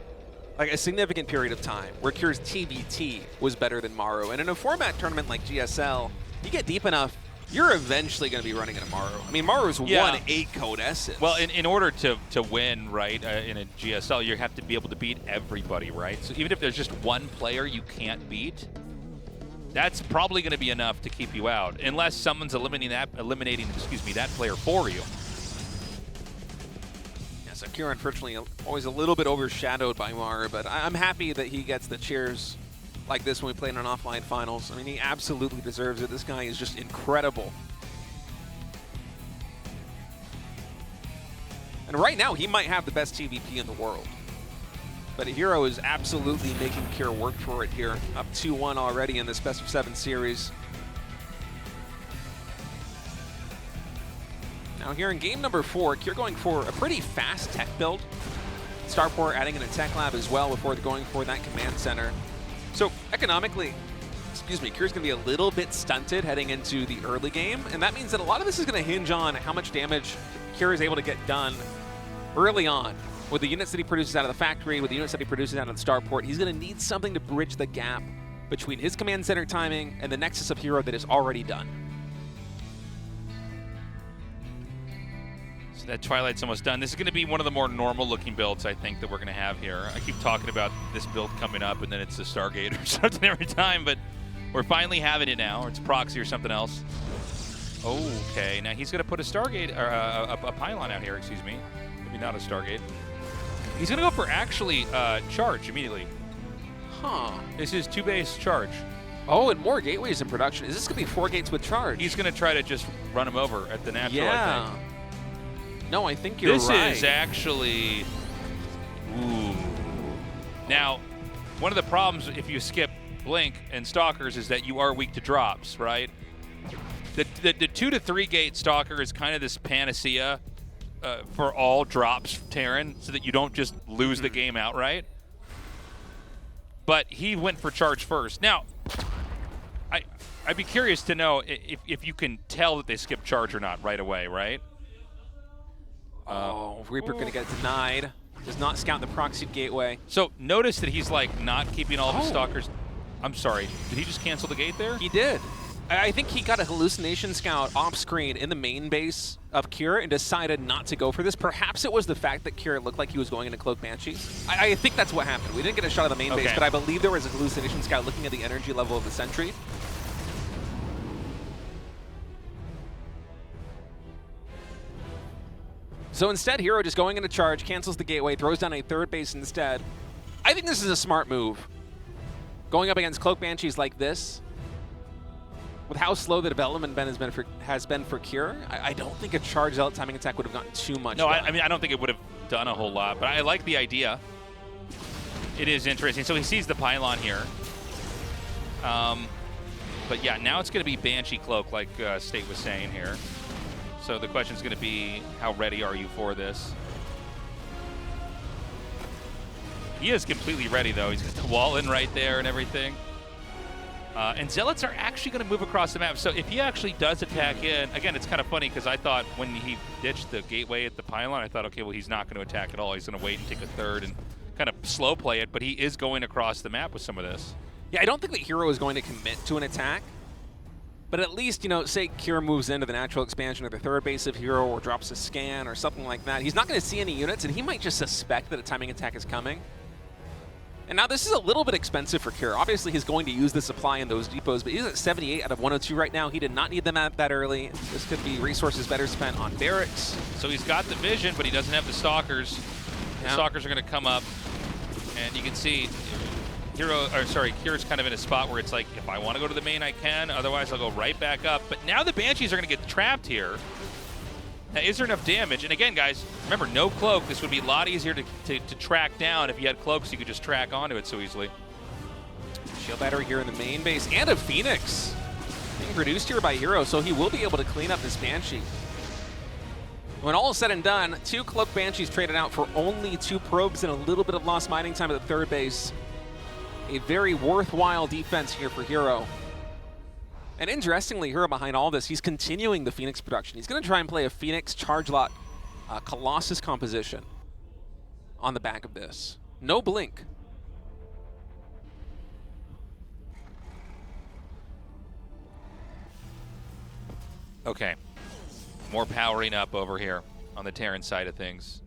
like a significant period of time, where Kier's TBT was better than Maru. And in a format tournament like GSL, you get deep enough, you're eventually going to be running into Maru. I mean, Maru's won 8 Codesses. Well, in order to win, right, in a GSL, you have to be able to beat everybody, right? So even if there's just one player you can't beat, that's probably going to be enough to keep you out, unless someone's eliminating that player for you. Yeah, so Kira, unfortunately, always a little bit overshadowed by Maru, but I'm happy that he gets the cheers like this when we play in an offline finals. I mean, he absolutely deserves it. This guy is just incredible. And right now, he might have the best TVP in the world. But herO is absolutely making Kira work for it here. Up 2-1 already in this best of 7 series. Now here in game number 4, Kira going for a pretty fast tech build. Starport adding in a tech lab as well before going for that command center. So economically, Kira's gonna be a little bit stunted heading into the early game. And that means that a lot of this is gonna hinge on how much damage Kira is able to get done early on. With the units that he produces out of the factory, with the units that he produces out of the starport, he's going to need something to bridge the gap between his command center timing and the nexus of herO that is already done. So that Twilight's almost done. This is going to be one of the more normal looking builds, I think, that we're going to have here. I keep talking about this build coming up, and then it's a Stargate or something every time, but we're finally having it now, or it's proxy or something else. Okay, now he's going to put a Stargate, or a pylon out here, excuse me. Maybe not a Stargate. He's going to go for actually charge immediately. Huh. This is 2-base charge. Oh, and more gateways in production. Is this going to be 4 gates with charge? He's going to try to just run him over at the natural, I think. No, I think you're right. This is actually... Ooh. Now, one of the problems if you skip Blink and Stalkers is that you are weak to drops, right? The 2 to 3 gate Stalker is kind of this panacea for all drops, Terran, so that you don't just lose the game outright. But he went for charge first. Now, I'd be curious to know if you can tell that they skipped charge or not right away, right? Reaper going to get denied. Does not scout the proxied gateway. So notice that he's like not keeping all the Stalkers. I'm sorry, did he just cancel the gate there? He did. I think he got a hallucination scout off screen in the main base of Kira and decided not to go for this. Perhaps it was the fact that Kira looked like he was going into Cloak Banshees. I think that's what happened. We didn't get a shot of the main base, but I believe there was a hallucination scout looking at the energy level of the sentry. So instead, herO just going into charge, cancels the gateway, throws down a 3rd base instead. I think this is a smart move. Going up against Cloak Banshees like this, with how slow the development has been for Kira, I don't think a charge zealot timing attack would have gotten too much done. I mean, I don't think it would have done a whole lot, but I like the idea. It is interesting. So he sees the pylon here. But yeah, now it's going to be Banshee Cloak, like State was saying here. So the question is going to be, how ready are you for this? He is completely ready, though. He's got the wall in right there and everything. And Zealots are actually going to move across the map. So if he actually does attack in, again, it's kind of funny because I thought when he ditched the gateway at the pylon, I thought, okay, well, he's not going to attack at all. He's going to wait and take a 3rd and kind of slow play it, but he is going across the map with some of this. Yeah, I don't think that herO is going to commit to an attack. But at least, you know, say Kira moves into the natural expansion or the 3rd base of herO or drops a scan or something like that. He's not going to see any units, and he might just suspect that a timing attack is coming. And now this is a little bit expensive for Kira. Obviously, he's going to use the supply in those depots, but he's at 78 out of 102 right now. He did not need them that early. This could be resources better spent on barracks. So he's got the vision, but he doesn't have the Stalkers. The Stalkers are going to come up, and you can see Kira's kind of in a spot where it's like, if I want to go to the main, I can. Otherwise, I'll go right back up. But now the Banshees are going to get trapped here. Now, is there enough damage? And again, guys, remember, no cloak. This would be a lot easier to track down. If you had cloaks, you could just track onto it so easily. Shield battery here in the main base, and a Phoenix being produced here by herO, so he will be able to clean up this Banshee. When all is said and done, 2 Cloak Banshees traded out for only 2 probes and a little bit of lost mining time at the 3rd base. A very worthwhile defense here for herO. And interestingly, herO behind all this, he's continuing the Phoenix production. He's going to try and play a Phoenix Charge Lot Colossus composition on the back of this. No blink. Okay. More powering up over here on the Terran side of things.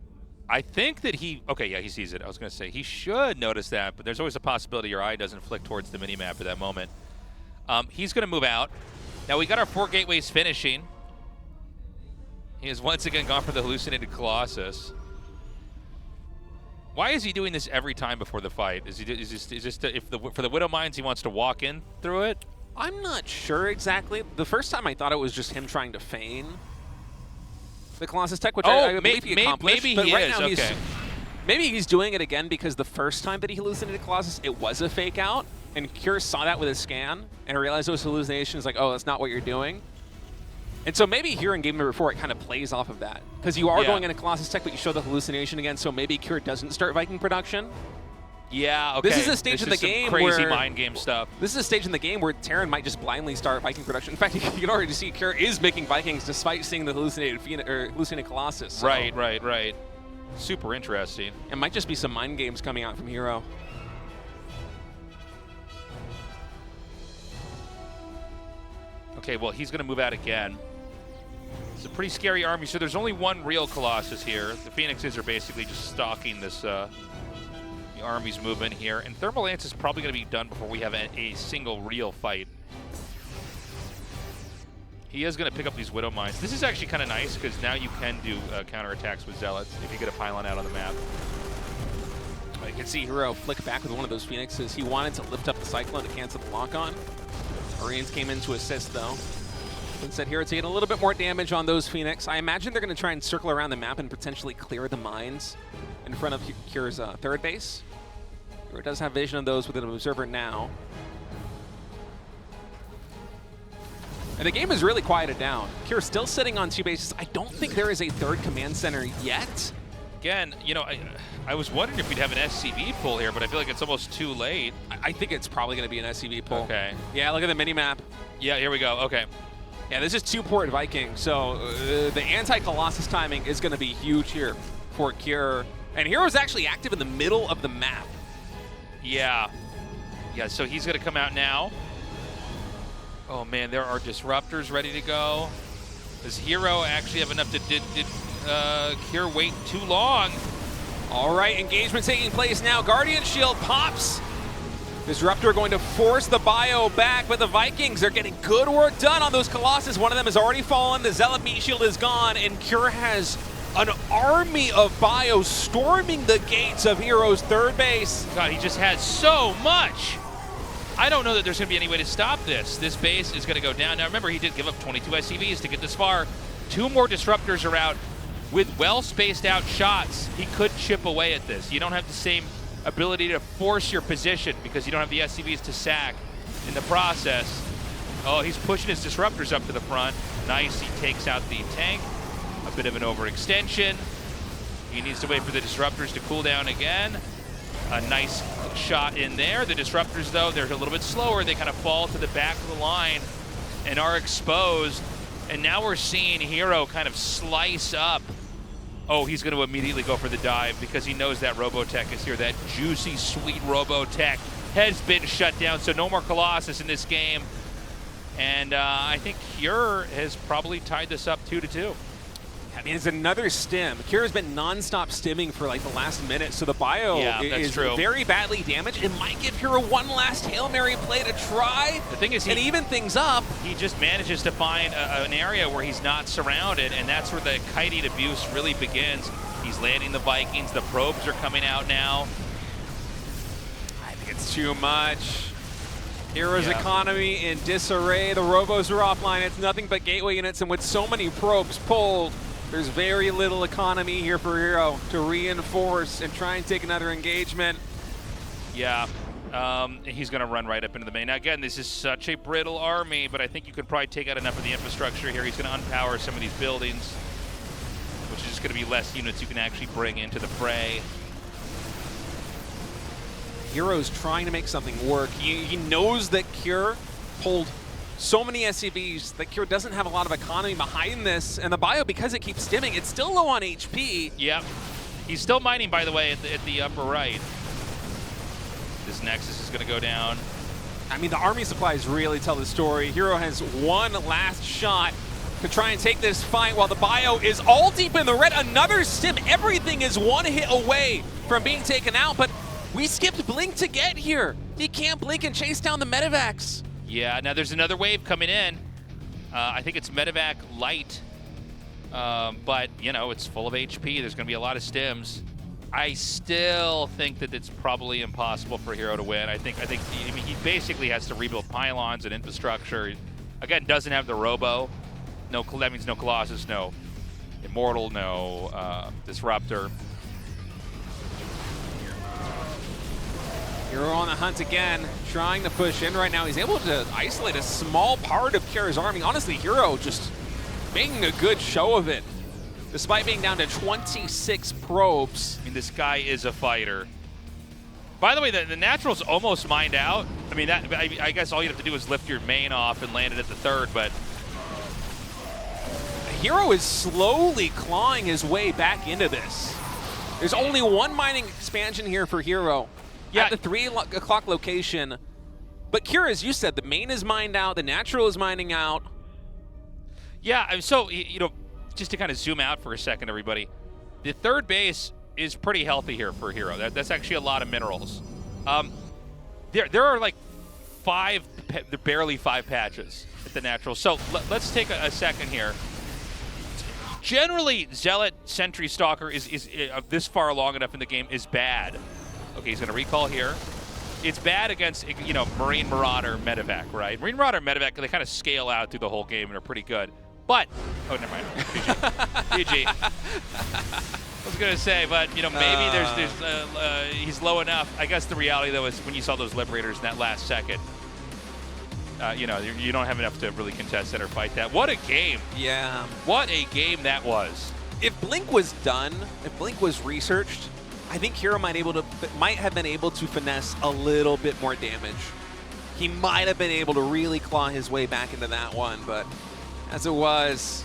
I think that he sees it. I was going to say he should notice that, but there's always a possibility your eye doesn't flick towards the minimap at that moment. He's going to move out. Now we got our 4 gateways finishing. He has once again gone for the hallucinated Colossus. Why is he doing this every time before the fight? Is this for the Widow Mines he wants to walk in through it? I'm not sure exactly. The first time I thought it was just him trying to feign the Colossus tech, which I believe he accomplished. Maybe but he right is, now okay. Maybe he's doing it again because the first time that he hallucinated Colossus, it was a fake out, and Cure saw that with his scan and realized it was hallucinations. Like, oh, that's not what you're doing. And so maybe here in game number 4, it kind of plays off of that because you are going into Colossus tech, but you show the hallucination again. So maybe Cure doesn't start Viking production. Yeah, okay. This is a stage in the game crazy where mind game stuff. This is a stage in the game where Terran might just blindly start Viking production. In fact, you can already see Cure is making Vikings despite seeing the hallucinated Colossus. So Right. Super interesting. It might just be some mind games coming out from herO. Okay, well, he's going to move out again. It's a pretty scary army, so there's only one real Colossus here. The Phoenixes are basically just stalking this the army's movement here. And Thermal Lance is probably going to be done before we have a single real fight. He is going to pick up these Widow Mines. This is actually kind of nice because now you can do counterattacks with Zealots if you get a pylon out on the map. You can see herO flick back with one of those Phoenixes. He wanted to lift up the Cyclone to cancel the lock-on. Marines came in to assist, though. Instead, here it's taking a little bit more damage on those Phoenix. I imagine they're going to try and circle around the map and potentially clear the mines in front of Cure's third base. Cure does have vision of those with an observer now. And the game is really quieted down. Cure still sitting on 2 bases. I don't think there is a third command center yet. Again, you know, I was wondering if we'd have an SCV pull here, but I feel like it's almost too late. I think it's probably going to be an SCV pull. Okay. Yeah, look at the mini-map. Yeah, here we go. Okay. Yeah, this is 2-port Viking, so the anti-Colossus timing is going to be huge here for Cure. And herO's actually active in the middle of the map. Yeah. Yeah, so he's going to come out now. Oh, man, there are disruptors ready to go. Does herO actually have enough to... Did Cure wait too long? All right, engagement taking place now. Guardian Shield pops. Disruptor going to force the Bio back, but the Vikings are getting good work done on those Colossus. One of them has already fallen. The Zealot meat shield is gone, and Cure has an army of Bio storming the gates of herO's third base. God, he just has so much. I don't know that there's going to be any way to stop this. This base is going to go down. Now, remember, he did give up 22 SCVs to get this far. 2 more disruptors are out. With well-spaced out shots, he could chip away at this. You don't have the same ability to force your position because you don't have the SCVs to sack in the process. Oh, he's pushing his disruptors up to the front. Nice, he takes out the tank. A bit of an overextension. He needs to wait for the disruptors to cool down again. A nice shot in there. The disruptors, though, they're a little bit slower. They kind of fall to the back of the line and are exposed. And now we're seeing herO kind of slice up. Oh, he's going to immediately go for the dive because he knows that Robotech is here. That juicy, sweet Robotech has been shut down, so no more Colossus in this game. And I think Cure has probably tied this up 2-2. I mean, it's another stim. Cure has been non-stop stimming for like the last minute, so the Bio is very badly damaged. It might give herO one last Hail Mary play to try the thing is, and even things up. He just manages to find an area where he's not surrounded, and that's where the kiting abuse really begins. He's landing the Vikings. The probes are coming out now. I think it's too much. herO's economy in disarray. The Robos are offline. It's nothing but gateway units, and with so many probes pulled, there's very little economy here for herO to reinforce and try and take another engagement. Yeah, he's going to run right up into the main. Now, again, this is such a brittle army, but I think you could probably take out enough of the infrastructure here. He's going to unpower some of these buildings, which is just going to be less units you can actually bring into the fray. herO's trying to make something work. He knows that Cure pulled so many SCVs that Cure doesn't have a lot of economy behind this, and the Bio, because it keeps stimming, it's still low on HP. Yep. He's still mining, by the way, at the upper right. This Nexus is going to go down. I mean, the army supplies really tell the story. herO has one last shot to try and take this fight while the Bio is all deep in the red. Another stim. Everything is one hit away from being taken out, but we skipped Blink to get here. He can't blink and chase down the Medivacs. Yeah, now there's another wave coming in. I think it's Medevac Light, but you know, it's full of HP. There's going to be a lot of stims. I still think that it's probably impossible for herO to win. I think I mean, he basically has to rebuild pylons and infrastructure. Again, doesn't have the Robo. No, that means no Colossus, no Immortal, no Disruptor. herO on the hunt again, trying to push in right now. He's able to isolate a small part of Kira's army. Honestly, herO just making a good show of it, despite being down to 26 probes. I mean, this guy is a fighter. By the way, the Natural's almost mined out. I mean, I guess all you have to do is lift your main off and land it at the third, but herO is slowly clawing his way back into this. There's only one mining expansion here for herO. At the 3 o'clock location. But Kira, as you said, the main is mined out, the Natural is mining out. Yeah, so, you know, just to kind of zoom out for a second, everybody, the third base is pretty healthy here for herO. That's actually a lot of minerals. There are like barely 5 patches at the Natural. So let's take a second here. Generally, Zealot Sentry Stalker is this far long enough in the game is bad. Okay, he's going to recall here. It's bad against, you know, Marine Marauder, Medevac, right? Marine Marauder, Medevac, they kind of scale out through the whole game and are pretty good. But, oh, never mind. GG. I was going to say, but, you know, maybe he's low enough. I guess the reality, though, is when you saw those Liberators in that last second, you know, you don't have enough to really contest that or fight that. What a game. Yeah. What a game that was. If Blink was done, if Blink was researched, I think herO might have been able to finesse a little bit more damage. He might have been able to really claw his way back into that one, but as it was,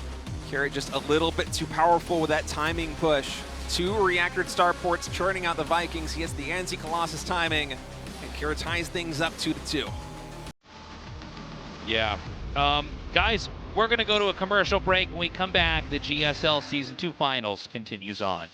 herO just a little bit too powerful with that timing push. 2 reactored starports churning out the Vikings. He has the anti-Colossus timing, and herO ties things up 2-2. Yeah. Guys, we're going to go to a commercial break. When we come back, the GSL Season 2 Finals continues on.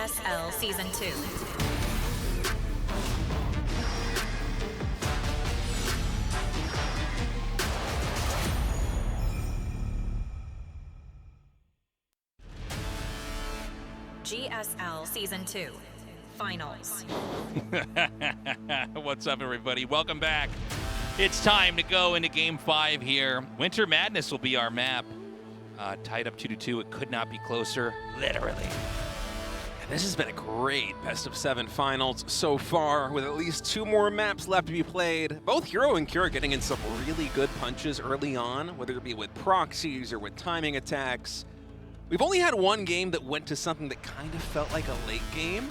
GSL Season 2. GSL Season 2. Finals. What's up, everybody? Welcome back. It's time to go into Game 5 here. Winter Madness will be our map. Tied up 2-2. It could not be closer, literally. This has been a great best-of-7 finals so far, with at least 2 more maps left to be played. Both herO and Cure getting in some really good punches early on, whether it be with proxies or with timing attacks. We've only had one game that went to something that kind of felt like a late game,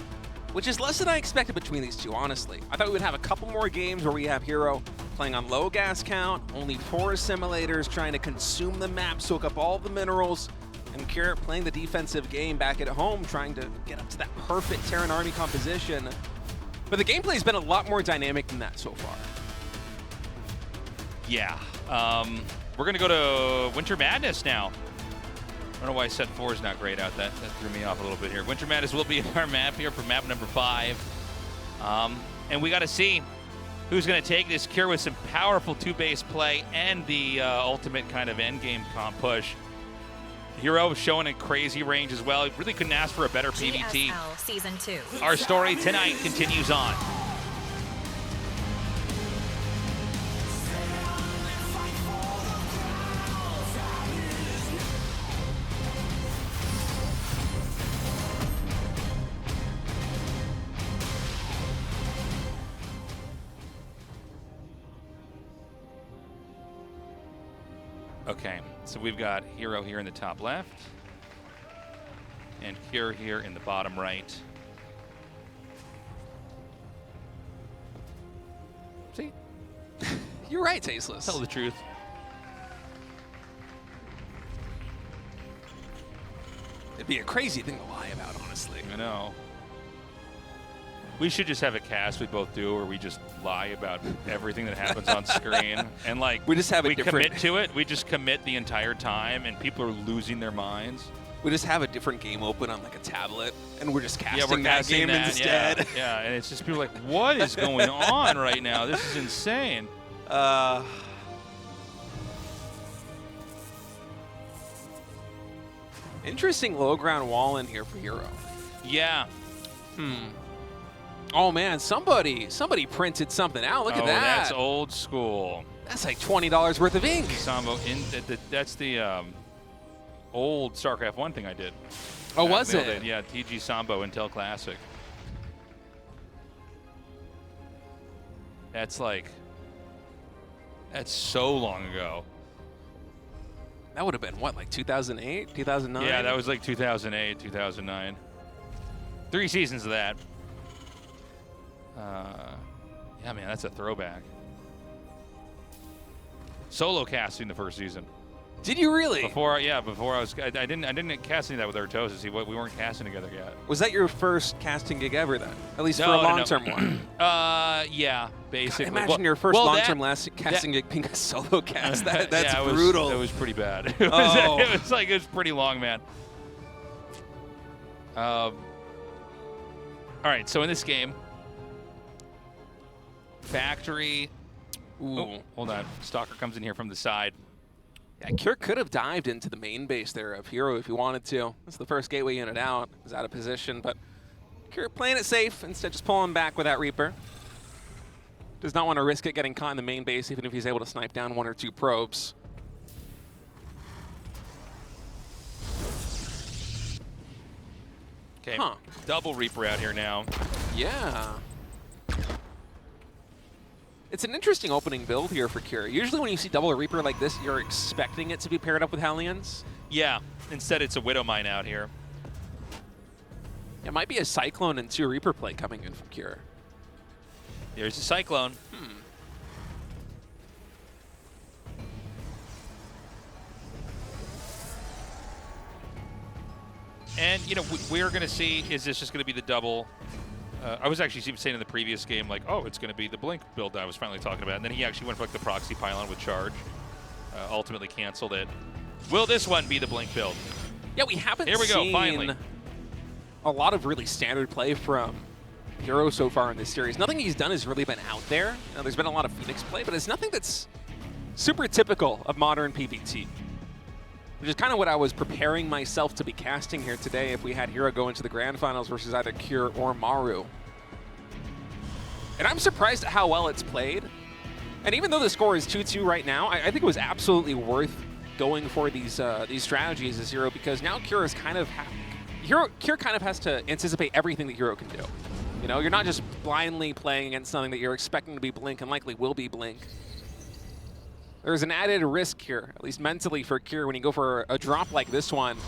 which is less than I expected between these two, honestly. I thought we would have a couple more games where we have herO playing on low gas count, only 4 assimilators, trying to consume the map, soak up all the minerals, and Cure playing the defensive game back at home, trying to get up to that perfect Terran army composition. But the gameplay's been a lot more dynamic than that so far. Yeah. We're going to go to Winter Madness now. I don't know why set 4 is not great out. That threw me off a little bit here. Winter Madness will be our map here for map number 5. And we got to see who's going to take this. Cure with some powerful 2-base play and the ultimate kind of endgame comp push. herO showing a crazy range as well. Really couldn't ask for a better PvT. GSL Season 2. Our story tonight continues on. Okay, so we've got herO here in the top left, and Cure here in the bottom right. See? You're right, Tasteless. Tell the truth. It'd be a crazy thing to lie about, honestly. I know. We should just have a cast we both do where we just lie about everything that happens on screen. And like we just have we commit to it. We just commit the entire time and people are losing their minds. We just have a different game open on like a tablet and we're just casting that game instead. Yeah, and it's just people are like, what is going on right now? This is insane. Interesting low ground wall in here for herO. Yeah. Oh man, somebody printed something out. Look at that. That's old school. That's like $20 worth of ink. Sambo that's the old StarCraft 1 thing I did. Oh, was it? Yeah, TG Sambo Intel Classic. That's so long ago. That would have been what, like 2008, 2009? Yeah, that was like 2008, 2009. 3 seasons of that. Yeah, man, that's a throwback. Solo casting the first season. Did you really? Before I didn't cast any of that with Artosis. We weren't casting together yet. Was that your first casting gig ever then? At least for a long-term one. Yeah, basically. God, imagine your first long-term casting gig being a solo cast. That's yeah, brutal. It was pretty bad. It was pretty long, man. All right, so in this game, Factory. Ooh, oh, hold on. Stalker comes in here from the side. Yeah, Cure could have dived into the main base there of herO if he wanted to. That's the first gateway unit out. Was out of position, but Cure playing it safe, instead just pulling back with that Reaper. Does not want to risk it getting caught in the main base, even if he's able to snipe down 1 or 2 probes. Okay, double Reaper out here now. Yeah. It's an interesting opening build here for Cure. Usually when you see double Reaper like this, you're expecting it to be paired up with Hellions. Yeah, instead it's a Widow Mine out here. It might be a Cyclone and 2 Reaper play coming in from Cure. Here's a Cyclone. And, you know, we're going to see, is this just going to be the double? I was actually saying in the previous game, like, oh, it's going to be the Blink build that I was finally talking about. And then he actually went for like the proxy pylon with charge. Ultimately canceled it. Will this one be the Blink build? Yeah, we haven't Here we go, seen finally. a lot of really standard play from herO so far in this series. Nothing he's done has really been out there. Now, there's been a lot of Phoenix play, but it's nothing that's super typical of modern PvT, which is kind of what I was preparing myself to be casting here today if we had herO go into the Grand Finals versus either Cure or Maru. And I'm surprised at how well it's played. And even though the score is 2-2 right now, I think it was absolutely worth going for these strategies as herO, because now Cure is kind of Cure kind of has to anticipate everything that herO can do. You know, you're not just blindly playing against something that you're expecting to be blink and likely will be blink. There's an added risk here, at least mentally for Cure, when you go for a drop like this one,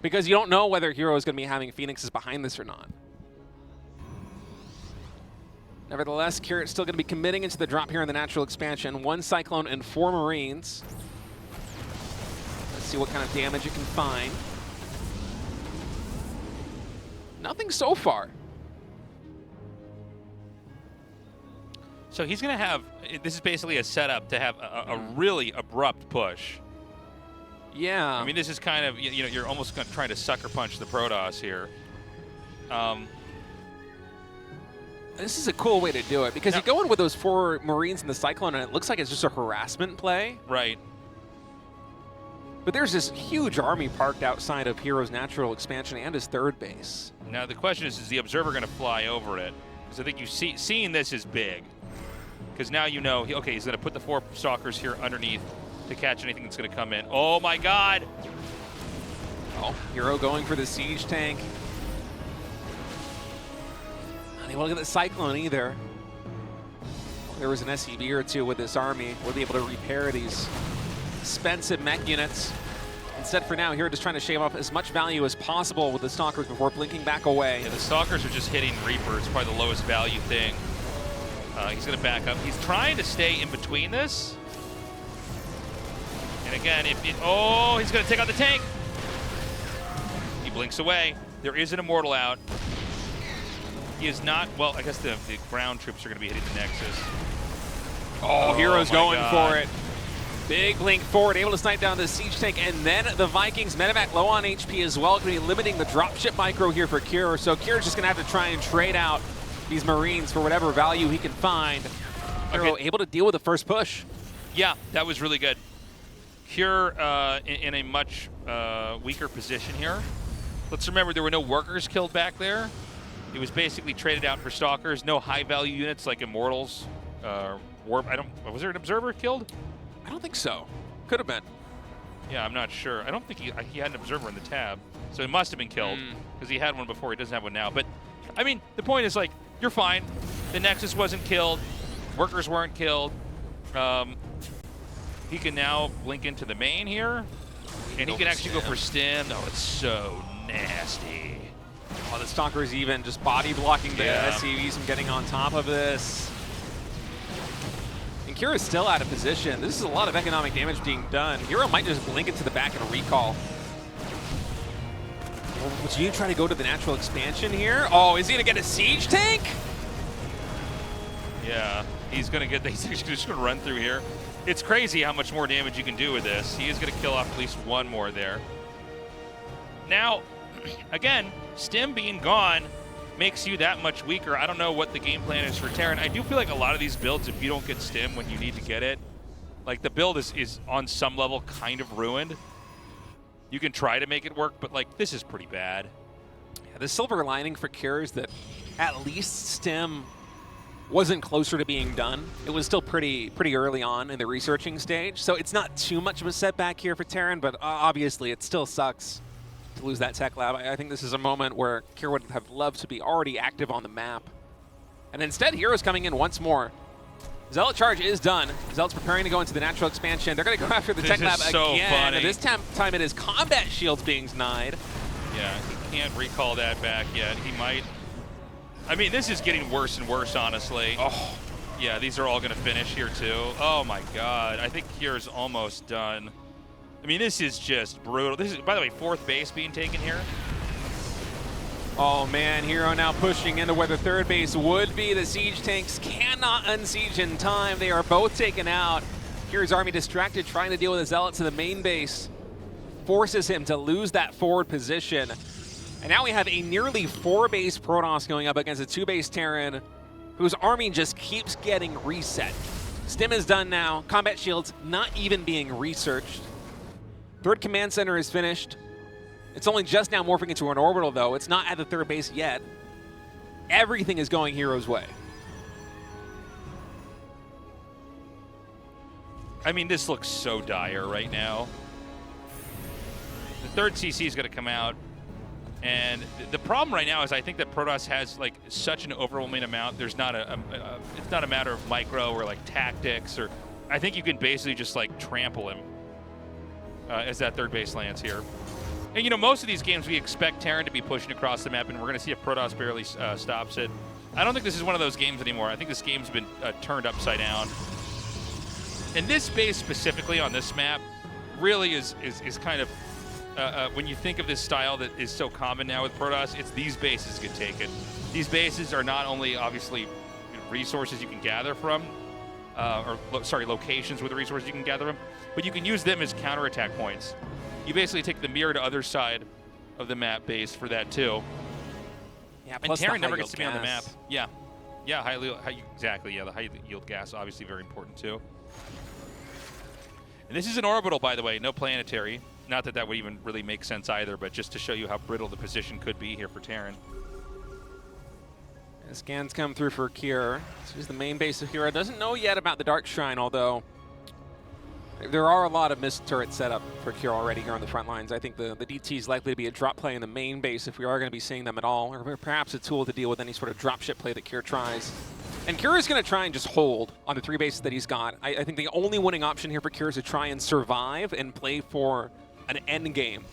because you don't know whether herO is going to be having Phoenixes behind this or not. Nevertheless, Cure is still going to be committing into the drop here in the natural expansion. 1 Cyclone and 4 Marines. Let's see what kind of damage it can find. Nothing so far. So he's going to have, this is basically a setup to have a really abrupt push. Yeah. I mean, this is kind of, you know, you're almost trying to sucker punch the Protoss here. This is a cool way to do it, because you go in with those 4 Marines in the Cyclone, and it looks like it's just a harassment play. Right. But there's this huge army parked outside of herO's natural expansion and his 3rd base. Now the question is the Observer going to fly over it? Because I think seeing this is big. Because now you know, okay, he's going to put the 4 Stalkers here underneath to catch anything that's going to come in. Oh my God! Oh, herO going for the Siege Tank. Not able to get the Cyclone either. Well, there was an SCV or 2 with this army. We'll be able to repair these expensive mech units. Instead, for now, herO just trying to shave off as much value as possible with the Stalkers before blinking back away. Yeah, the Stalkers are just hitting Reaper. It's probably the lowest value thing. He's going to back up. He's trying to stay in between this. And again, oh, he's going to take out the tank. He blinks away. There is an Immortal out. He is not, well, I guess the ground troops are going to be hitting the Nexus. Oh, herO's going for it. Big blink forward, able to snipe down the Siege Tank, and then the Vikings. Medevac low on HP as well, going to be limiting the dropship micro here for Cure. So Cure's just going to have to try and trade out these Marines for whatever value he can find. herO able to deal with the first push. Yeah, that was really good. Cure in a much weaker position here. Let's remember there were no workers killed back there. It was basically traded out for Stalkers. No high value units like Immortals. Warp. Was there an Observer killed? I don't think so. Could have been. Yeah, I'm not sure. I don't think he had an Observer in the tab, so it must have been killed because he had one before. He doesn't have one now. But I mean, the point is, like, you're fine. The Nexus wasn't killed. Workers weren't killed. He can now blink into the main here, and he can actually go for stim. Oh, it's so nasty. Oh, the Stalker's even just body blocking the SCVs from getting on top of this. And Cure is still out of position. This is a lot of economic damage being done. herO might just blink it to the back and recall. Would you try to go to the natural expansion here? Oh, is he gonna get a Siege Tank? Yeah, he's gonna get. He's just gonna run through here. It's crazy how much more damage you can do with this. He is gonna kill off at least one more there. Now, again, Stim being gone makes you that much weaker. I don't know what the game plan is for Terran. I do feel like a lot of these builds, if you don't get Stim when you need to get it, like the build is on some level kind of ruined. You can try to make it work, but like this is pretty bad. Yeah, the silver lining for Cure is that at least Stim wasn't closer to being done. It was still pretty early on in the researching stage, so it's not too much of a setback here for Terran, but obviously it still sucks to lose that tech lab. I think this is a moment where Cure would have loved to be already active on the map. And instead, herO's coming in once more. Zealot charge is done. Zealot's preparing to go into the natural expansion. They're going to go after the tech lab again. Funny. This time it is combat shields being denied. Yeah, he can't recall that back yet. He might. I mean, this is getting worse and worse, honestly. Oh. Yeah, these are all going to finish here, too. Oh, my God. I think Cure's almost done. I mean, this is just brutal. This is, by the way, 4th base being taken here. Oh, man, herO now pushing into where the 3rd base would be. The Siege Tanks cannot unsiege in time. They are both taken out. Cure's army distracted, trying to deal with the Zealots to the main base. Forces him to lose that forward position. And now we have a nearly 4-base Protoss going up against a 2-base Terran, whose army just keeps getting reset. Stim is done now. Combat shields not even being researched. Third command center is finished. It's only just now morphing into an orbital, though. It's not at the 3rd base yet. Everything is going hero's way. I mean, this looks so dire right now. The 3rd CC is going to come out. And the problem right now is I think that Protoss has like such an overwhelming amount. There's not it's not a matter of micro or like tactics, or I think you can basically just like trample him as that 3rd base lands here. And you know, most of these games we expect Terran to be pushing across the map, and we're going to see if Protoss barely stops it. I don't think this is one of those games anymore. I think this game's been turned upside down. And this base specifically on this map really is kind of when you think of this style that is so common now with Protoss, it's these bases get taken. These bases are not only obviously resources you can gather from, locations with the resources you can gather from, but you can use them as counterattack points. You basically take the mirror to other side of the map base for that too. Yeah, and Terran never gets to be on the map. Yeah, exactly. Yeah, the high yield gas obviously very important too. And this is an orbital, by the way, no planetary. Not that that would even really make sense either, but just to show you how brittle the position could be here for Terran. And scans come through for Kier. This is the main base of Hero. Doesn't know yet about the Dark Shrine, although there are a lot of missed turrets set up for Kier already here on the front lines. I think the DT is likely to be a drop play in the main base if we are going to be seeing them at all, or perhaps a tool to deal with any sort of dropship play that Kier tries. And Kier is going to try and just hold on the 3 bases that he's got. I think the only winning option here for Kier is to try and survive and play for an end game.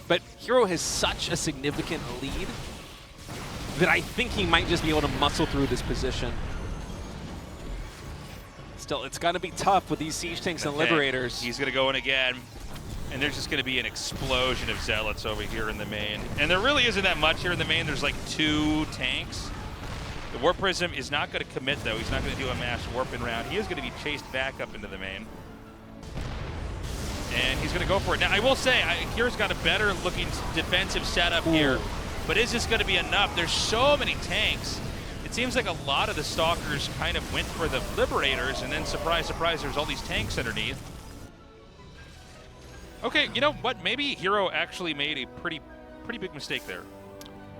But herO has such a significant lead that I think he might just be able to muscle through this position. Still, it's going to be tough with these siege tanks and liberators. He's going to go in again, and there's just going to be an explosion of zealots over here in the main. And there really isn't that much here in the main. There's like 2 tanks. The Warp Prism is not going to commit, though. He's not going to do a mass warping round. He is going to be chased back up into the main. And he's going to go for it. Now, I will say, Kier's got a better looking defensive setup here, but is this going to be enough? There's so many tanks. It seems like a lot of the Stalkers kind of went for the Liberators, and then surprise, surprise, there's all these tanks underneath. Okay, you know what? Maybe herO actually made a pretty big mistake there.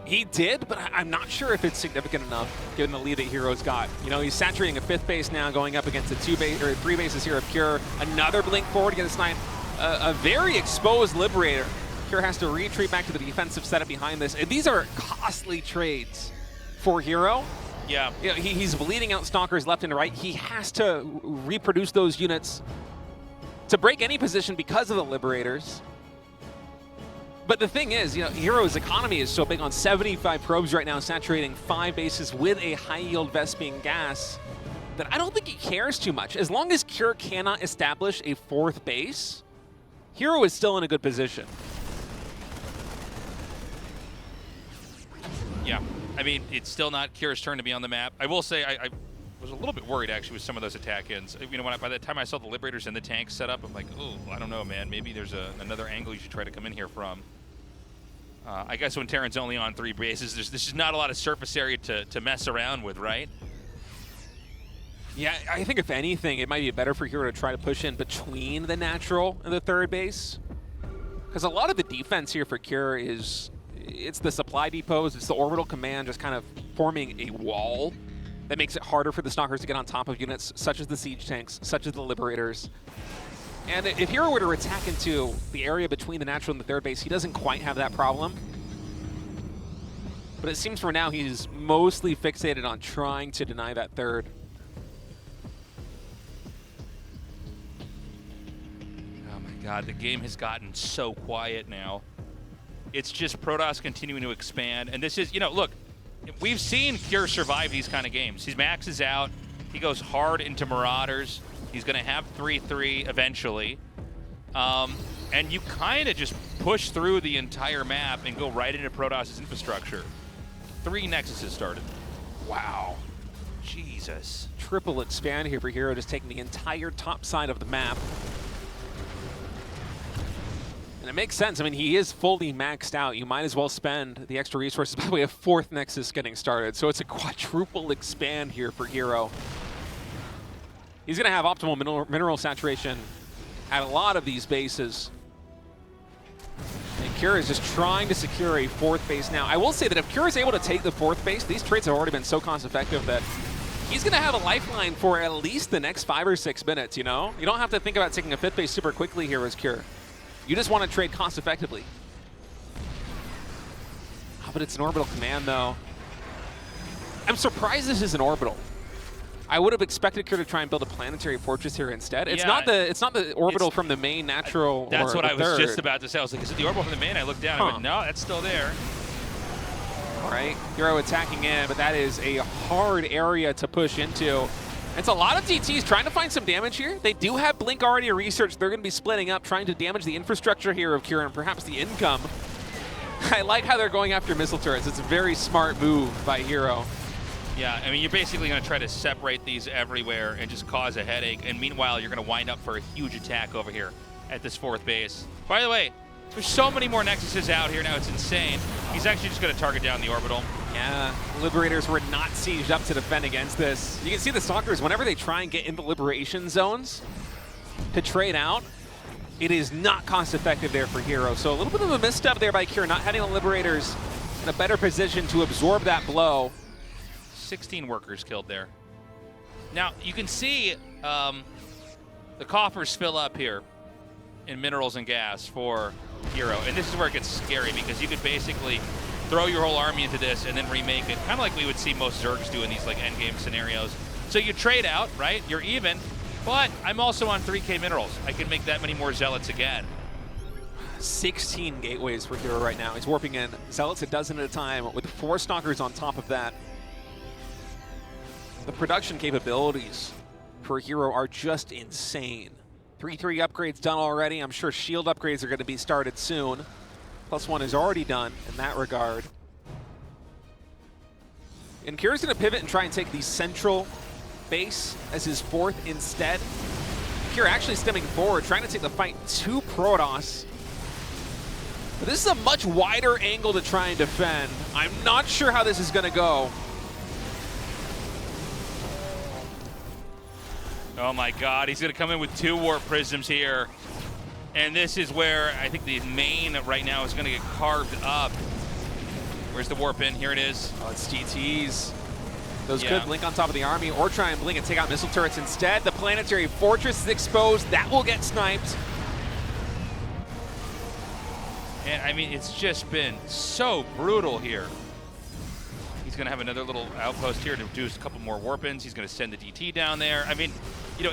He did, but I'm not sure if it's significant enough given the lead that herO's got. You know, he's saturating a 5th base now, going up against the 3 bases here of Kier. Another blink forward against Snipe. A very exposed Liberator. Kier has to retreat back to the defensive setup behind this. And these are costly trades for herO. Yeah. You know, he's bleeding out Stalkers left and right. He has to reproduce those units to break any position because of the Liberators. But the thing is, you know, herO's economy is so big on 75 probes right now, saturating 5 bases with a high-yield Vespian gas, that I don't think he cares too much. As long as Kier cannot establish a 4th base, herO is still in a good position. Yeah, I mean, it's still not Kier's turn to be on the map. I will say I was a little bit worried, actually, with some of those attack ends. You know, by the time I saw the Liberators and the tanks set up, I'm like, oh, I don't know, man. Maybe there's another angle you should try to come in here from. I guess when Terran's only on 3 bases, there's just not a lot of surface area to mess around with, right? Yeah, I think if anything, it might be better for herO to try to push in between the natural and the 3rd base. Because a lot of the defense here for Kier is, it's the supply depots, it's the orbital command just kind of forming a wall that makes it harder for the Stalkers to get on top of units such as the siege tanks, such as the Liberators. And if herO were to attack into the area between the natural and the 3rd base, he doesn't quite have that problem. But it seems for now he's mostly fixated on trying to deny that 3rd. Oh my god, the game has gotten so quiet now. It's just Protoss continuing to expand. And this is, you know, look, we've seen Kier survive these kind of games. He maxes out, he goes hard into Marauders. He's going to have 3-3 eventually. And you kind of just push through the entire map and go right into Protoss's infrastructure. 3 Nexuses started. Wow. Jesus. Triple expand here for herO, just taking the entire top side of the map. And it makes sense. I mean, he is fully maxed out. You might as well spend the extra resources. By the way, a 4th Nexus getting started. So it's a quadruple expand here for herO. He's going to have optimal mineral saturation at a lot of these bases. And Kira is just trying to secure a 4th base now. I will say that if Kira is able to take the 4th base, these trades have already been so cost effective that he's going to have a lifeline for at least the next 5 or 6 minutes, you know? You don't have to think about taking a 5th base super quickly here as Kira. You just want to trade cost effectively. Oh, but it's an orbital command, though. I'm surprised this is an orbital. I would have expected Kira to try and build a planetary fortress here instead. It's not the orbital from the main natural. That's what I was third. just about to say. I was like, is it the orbital from the main? I looked down and went, no, that's still there. All right, herO attacking in, but that is a hard area to push into. It's a lot of DTs trying to find some damage here. They do have Blink already researched. They're going to be splitting up, trying to damage the infrastructure here of Kira and perhaps the income. I like how they're going after missile turrets. It's a very smart move by herO. Yeah, I mean, you're basically going to try to separate these everywhere and just cause a headache. And meanwhile, you're going to wind up for a huge attack over here at this 4th base. By the way, there's so many more Nexuses out here now. It's insane. He's actually just going to target down the orbital. Yeah, Liberators were not sieged up to defend against this. You can see the Stalkers, whenever they try and get into Liberation zones to trade out, it is not cost effective there for herO. So a little bit of a misstep there by Kira, not having the Liberators in a better position to absorb that blow. 16 workers killed there. Now, you can see the coffers fill up here in minerals and gas for herO. And this is where it gets scary because you could basically throw your whole army into this and then remake it, kind of like we would see most Zergs do in these like endgame scenarios. So you trade out, right? You're even, but I'm also on 3K minerals. I can make that many more Zealots again. 16 gateways for herO right now. He's warping in Zealots a dozen at a time with 4 Stalkers on top of that. The production capabilities for herO are just insane. 3-3 upgrades done already. I'm sure shield upgrades are going to be started soon. +1 is already done in that regard. And Kira's going to pivot and try and take the central base as his 4th instead. Kira actually stemming forward, trying to take the fight to Protoss. But this is a much wider angle to try and defend. I'm not sure how this is going to go. Oh my god, he's going to come in with 2 warp prisms here. And this is where I think the main right now is going to get carved up. Where's the warp in? Here it is. Oh, it's GTs. Those could blink on top of the army or try and blink and take out missile turrets instead. The planetary fortress is exposed. That will get sniped. And I mean, it's just been so brutal here. He's going to have another little outpost here to do a couple more warp-ins. He's going to send the DT down there. I mean, you know,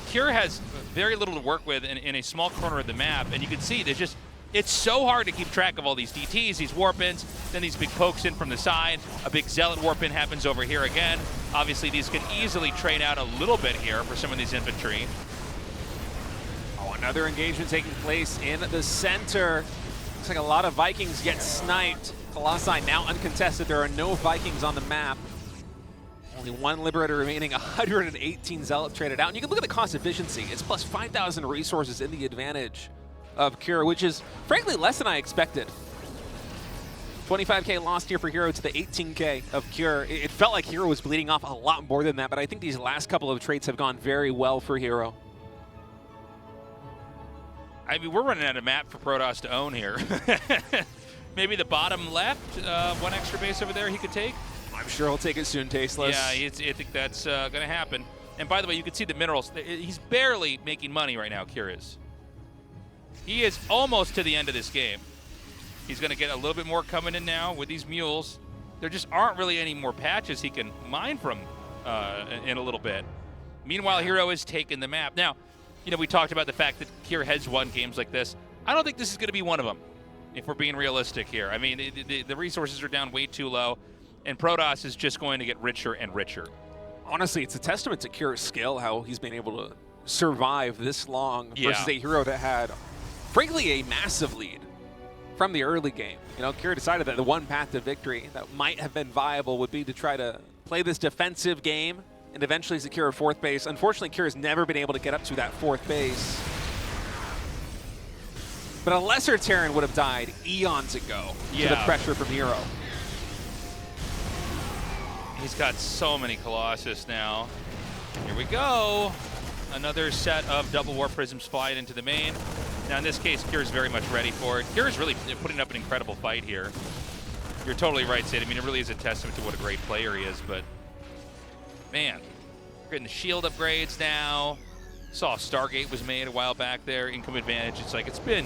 Kira has very little to work with in a small corner of the map, and you can see there's just, it's so hard to keep track of all these DTs, these warp-ins, then these big pokes in from the side. A big Zealot warp-in happens over here again. Obviously, these can easily trade out a little bit here for some of these infantry. Oh, another engagement taking place in the center. Looks like a lot of Vikings get sniped. Colossi now uncontested. There are no Vikings on the map. Only 1 Liberator remaining, 118 Zealots traded out. And you can look at the cost efficiency. It's plus 5,000 resources in the advantage of Kira, which is frankly less than I expected. 25K lost here for herO to the 18K of Kira. It felt like herO was bleeding off a lot more than that, but I think these last couple of trades have gone very well for herO. I mean, we're running out of map for Protoss to own here. Maybe the bottom left, 1 extra base over there he could take. I'm sure he'll take it soon, Tasteless. Yeah, I think that's going to happen. And by the way, you can see the minerals. He's barely making money right now, Kira is. He is almost to the end of this game. He's going to get a little bit more coming in now with these mules. There just aren't really any more patches he can mine from in a little bit. Meanwhile, herO is taking the map. Now, you know, we talked about the fact that Kira has won games like this. I don't think this is going to be one of them, if we're being realistic here. I mean, the resources are down way too low, and Protoss is just going to get richer and richer. Honestly, it's a testament to Kira's skill, how he's been able to survive this long versus a herO that had, frankly, a massive lead from the early game. You know, Kira decided that the one path to victory that might have been viable would be to try to play this defensive game and eventually secure a 4th base. Unfortunately, Kira's never been able to get up to that 4th base. But a lesser Terran would have died eons ago to the pressure from herO. He's got so many Colossus now. Here we go. Another set of double Warp Prisms flying into the main. Now in this case, Kier's very much ready for it. Kier's really putting up an incredible fight here. You're totally right, Sid. I mean, it really is a testament to what a great player he is, but man, getting the shield upgrades now. Saw Stargate was made a while back there, income advantage. It's like, it's been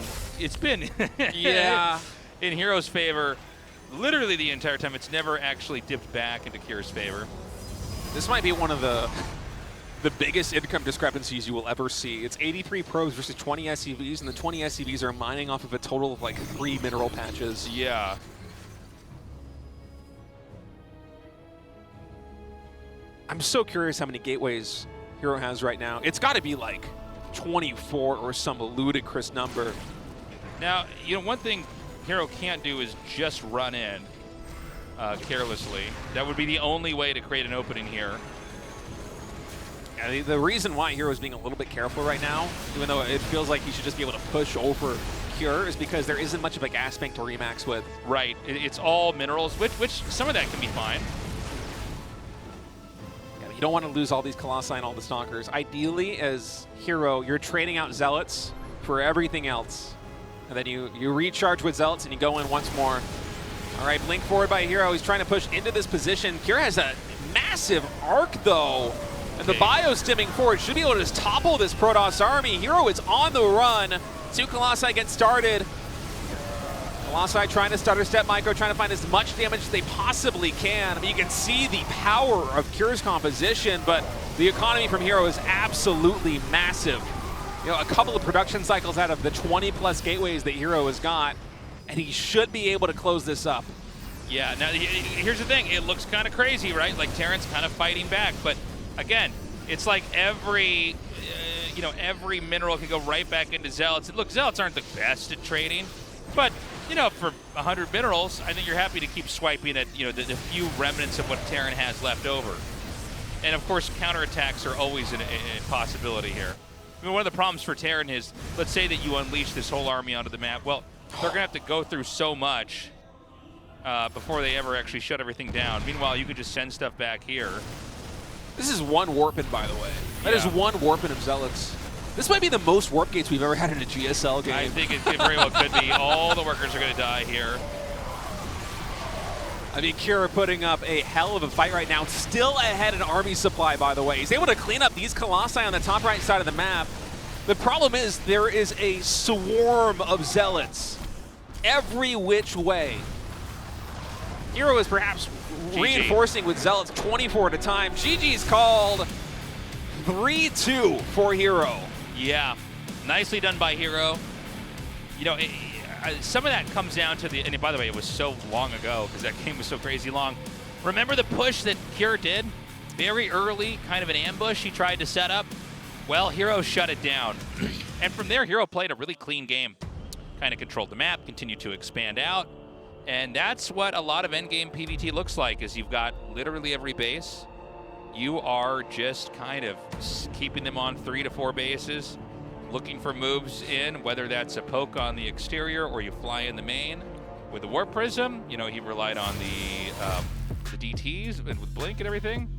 yeah, in herO's favor literally the entire time. It's never actually dipped back into Kier's favor. This might be one of the biggest income discrepancies you will ever see. It's 83 probes versus 20 SCVs, and the 20 SCVs are mining off of a total of like 3 mineral patches. Yeah. I'm so curious how many gateways herO has right now. It's got to be like 24 or some ludicrous number. Now, you know, one thing herO can't do is just run in carelessly. That would be the only way to create an opening here. And the reason why herO's being a little bit careful right now, even though it feels like he should just be able to push over Kier, is because there isn't much of a gas bank to remax with. Right, it's all minerals, which some of that can be fine. Yeah, you don't want to lose all these Colossi and all the Stalkers. Ideally, as herO, you're trading out Zealots for everything else. And then you recharge with Zealots and you go in once more. All right, blink forward by herO. He's trying to push into this position. Kier has a massive arc, though. And the bio stimming forward should be able to just topple this Protoss army. herO is on the run. 2 Colossi get started. Colossi trying to stutter step micro, trying to find as much damage as they possibly can. I mean, you can see the power of Kier's composition, but the economy from herO is absolutely massive. You know, a couple of production cycles out of the 20+ gateways that herO has got, and he should be able to close this up. Yeah, now here's the thing. It looks kind of crazy, right? Like Terran's kind of fighting back, but again, it's like every mineral can go right back into Zealots. Look, Zealots aren't the best at trading, but you know, for 100 minerals, I think you're happy to keep swiping at, you know, the few remnants of what Terran has left over. And of course, counterattacks are always a possibility here. I mean, one of the problems for Terran is, let's say that you unleash this whole army onto the map. Well, they're gonna have to go through so much before they ever actually shut everything down. Meanwhile, you could just send stuff back here. This is one Warpin, by the way. That is one Warpin of Zealots. This might be the most warp gates we've ever had in a GSL game. I think it very well could be. All the workers are going to die here. I mean, Kier putting up a hell of a fight right now. Still ahead in army supply, by the way. He's able to clean up these Colossi on the top right side of the map. The problem is there is a swarm of Zealots every which way. herO is perhaps reinforcing with Zealots 24 at a time. GG's called. 3-2 for herO. Yeah, nicely done by herO. You know, some of that comes down to the, and by the way, it was so long ago because that game was so crazy long. Remember the push that Kier did? Very early, kind of an ambush he tried to set up. Well, herO shut it down. And from there, herO played a really clean game. Kind of controlled the map, continued to expand out. And that's what a lot of endgame PvT looks like, is you've got literally every base. You are just kind of keeping them on 3 to 4 bases, looking for moves in, whether that's a poke on the exterior or you fly in the main. With the Warp Prism, you know, he relied on the DTs and with Blink and everything.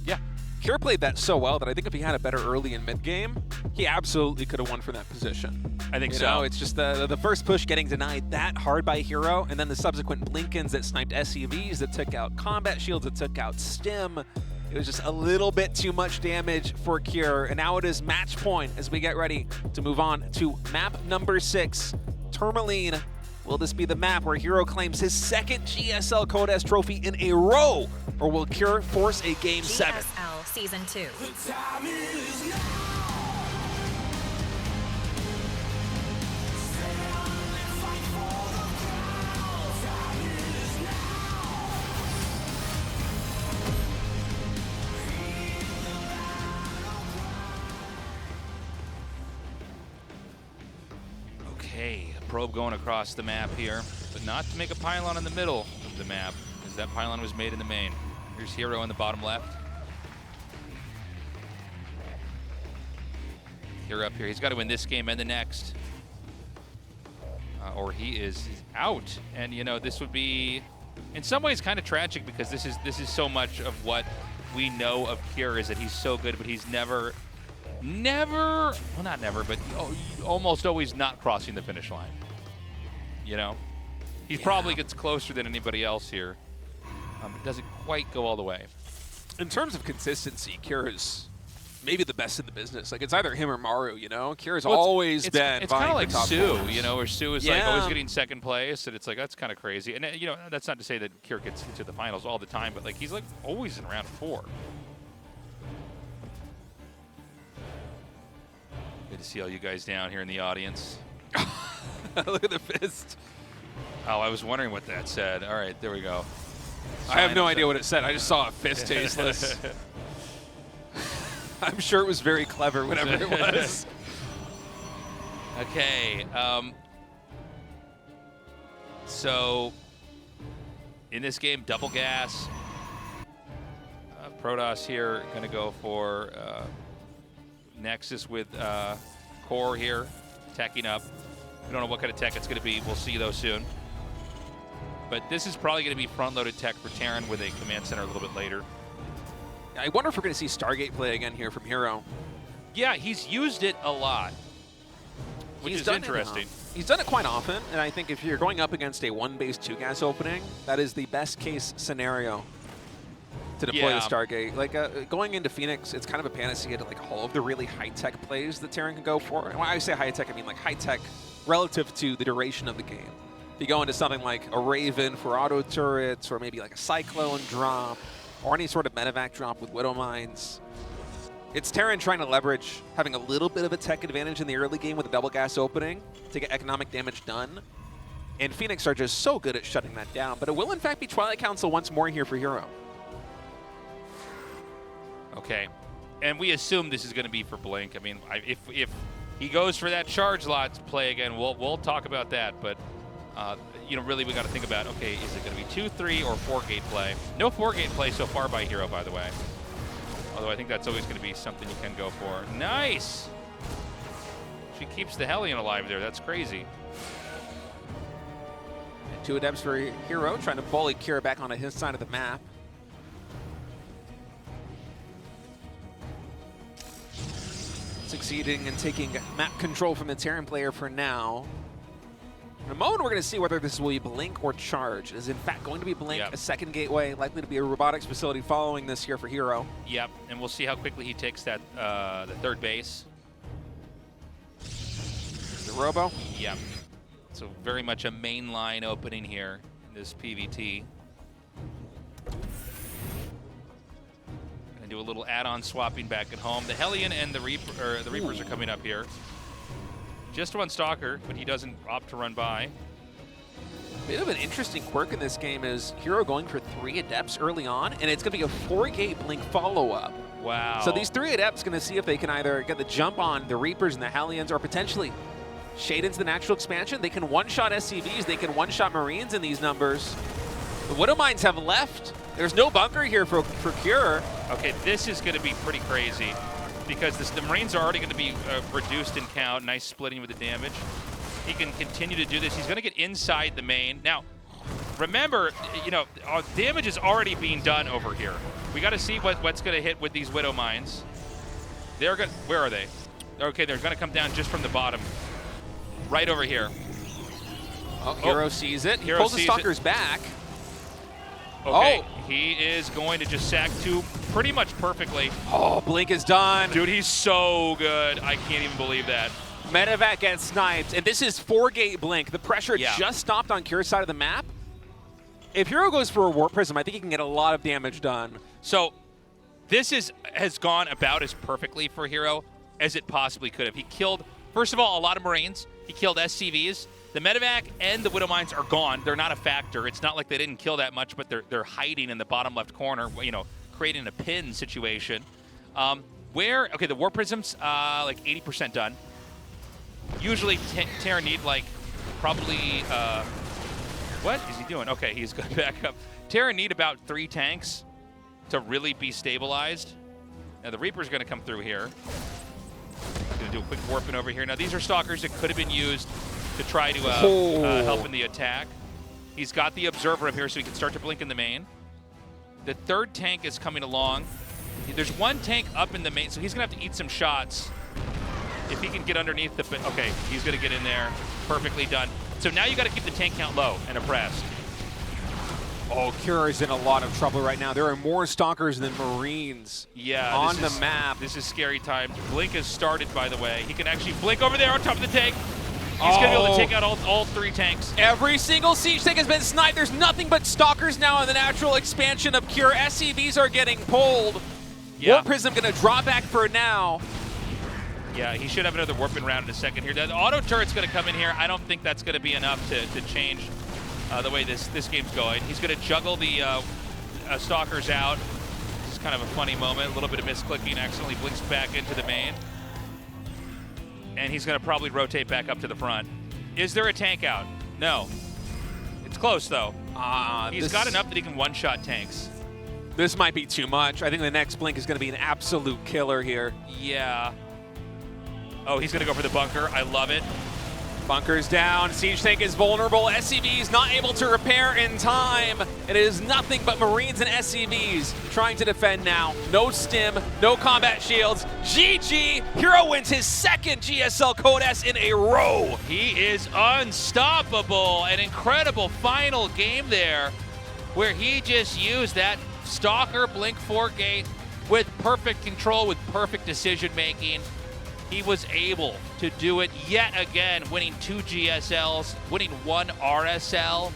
Yeah, Kier played that so well that I think if he had a better early and mid game, he absolutely could have won for that position. I think you so. know, it's just the first push getting denied that hard by herO, and then the subsequent Blinkins that sniped SCVs, that took out combat shields, that took out stim. It was just a little bit too much damage for Kier, and now it is match point as we get ready to move on to map number 6, Tourmaline. Will this be the map where herO claims his second GSL Code S trophy in a row, or will Kier force a Game 7? GSL Season 2. Okay, a probe going across the map here, but not to make a pylon in the middle of the map, because that pylon was made in the main. Here's herO in the bottom left. Here up here, he's got to win this game and the next. or he is out. And you know, this would be, in some ways, kind of tragic because this is so much of what we know of Cure is that he's so good, but he's never, well, not never, but almost always not crossing the finish line. You know, he probably gets closer than anybody else here. It doesn't quite go all the way. In terms of consistency, Cure is maybe the best in the business. Like, it's either him or Maru, you know? Cure's always been It's kind of like Sue, points. you know, where Sue is like always getting second place, and it's like, that's kind of crazy. And, you know, that's not to say that Cure gets into the finals all the time, but, like, he's, like, always in round 4. Good to see all you guys down here in the audience. Look at the fist. Oh, I was wondering what that said. All right, there we go. I have no idea what it said. I just saw a fist tasteless. I'm sure it was very clever, whatever it was. Okay. So, in this game, double gas. Protoss here going to go for Nexus with Core here, teching up. We don't know what kind of tech it's going to be. We'll see, though, soon. But this is probably going to be front-loaded tech for Terran with a command center a little bit later. I wonder if we're going to see Stargate play again here from herO. Yeah, he's used it a lot, which is interesting. He's done it quite often, and I think if you're going up against a 1-base 2-gas opening, that is the best-case scenario to deploy the Stargate. Like, going into Phoenix, it's kind of a panacea to, like, all of the really high-tech plays that Terran can go for. And when I say high-tech, I mean, like, high-tech relative to the duration of the game. If you go into something like a Raven for auto turrets, or maybe like a Cyclone drop, or any sort of medevac drop with Widow Mines, it's Terran trying to leverage having a little bit of a tech advantage in the early game with a double gas opening to get economic damage done. And Phoenix are just so good at shutting that down. But it will, in fact, be Twilight Council once more here for herO. Okay. And we assume this is going to be for Blink. I mean, if he goes for that charge lot play again, we'll talk about that. But you know, really we got to think about, okay, is it going to be 2, 3, or 4-gate play? No 4-gate play so far by herO, by the way. Although I think that's always going to be something you can go for. Nice! She keeps the Hellion alive there. That's crazy. And 2 adepts for herO, trying to bully Cure back onto his side of the map. Succeeding in taking map control from the Terran player for now. In a moment, we're going to see whether this will be Blink or Charge. It is, in fact, going to be Blink, a second gateway, likely to be a robotics facility following this here for herO. Yep, and we'll see how quickly he takes that the third base. The Robo? Yep. So very much a mainline opening here in this PVT. Gonna do a little add-on swapping back at home. The Hellion and the Reapers are coming up here. Just one Stalker, but he doesn't opt to run by. Bit of an interesting quirk in this game is herO going for 3 Adepts early on, and it's going to be a 4-gate Blink follow-up. Wow. So these 3 Adepts going to see if they can either get the jump on the Reapers and the Hellions, or potentially shade into the natural expansion. They can one-shot SCVs, they can one-shot Marines in these numbers. The Widow Mines have left. There's no bunker here for Cure. Okay, this is going to be pretty crazy, because the Marines are already going to be reduced in count. Nice splitting with the damage. He can continue to do this. He's going to get inside the main. Now, remember, you know, damage is already being done over here. We got to see what's going to hit with these Widow Mines. They're going. Where are they? Okay, they're going to come down just from the bottom, right over here. Oh, herO sees it. He herO pulls the sees Stalkers back. Okay, he is going to just sack 2 pretty much perfectly. Oh, Blink is done. Dude, he's so good. I can't even believe that. Medevac gets sniped, and this is 4-gate Blink. The pressure just stopped on Cure's side of the map. If herO goes for a Warp Prism, I think he can get a lot of damage done. So this has gone about as perfectly for herO as it possibly could have. He killed, first of all, a lot of Marines. He killed SCVs. The Medevac and the Widow Mines are gone. They're not a factor. It's not like they didn't kill that much, but they're hiding in the bottom left corner, you know, creating a pin situation. Okay, the Warp Prism's like 80% done. Usually Terran need like probably, what is he doing? Okay, he's going back up. Terran need about 3 tanks to really be stabilized. Now the Reaper's going to come through here. Going to do a quick warping over here. Now these are Stalkers that could have been used to try to help in the attack. He's got the Observer up here so he can start to blink in the main. The third tank is coming along. There's one tank up in the main, so he's going to have to eat some shots. If he can get underneath the... Okay, he's going to get in there. Perfectly done. So now you got to keep the tank count low and oppressed. Oh, Cure is in a lot of trouble right now. There are more Stalkers than Marines on the map. This is scary time. Blink has started, by the way. He can actually blink over there on top of the tank. He's going to be able to take out all three tanks. Every single siege tank has been sniped. There's nothing but Stalkers now in the natural expansion of Cure. SCVs are getting pulled. Yeah. Warp Prism going to draw back for now. Yeah, he should have another warping round in a second here. The auto turret's going to come in here. I don't think that's going to be enough to change the way this game's going. He's going to juggle the Stalkers out. This is kind of a funny moment. A little bit of misclicking, accidentally blinks back into the main. And he's going to probably rotate back up to the front. Is there a tank out? No. It's close, though. He's got enough that he can one-shot tanks. This might be too much. I think the next blink is going to be an absolute killer here. Yeah. Oh, he's going to go for the bunker. I love it. Bunker's down. Siege tank is vulnerable. SCV is not able to repair in time. It is nothing but Marines and SCVs trying to defend now. No stim, no combat shields. GG. herO wins his second GSL Code S in a row. He is unstoppable. An incredible final game there where he just used that Stalker Blink 4 gate with perfect control, with perfect decision making. He was able to do it yet again, winning 2 GSLs, winning 1 RSL.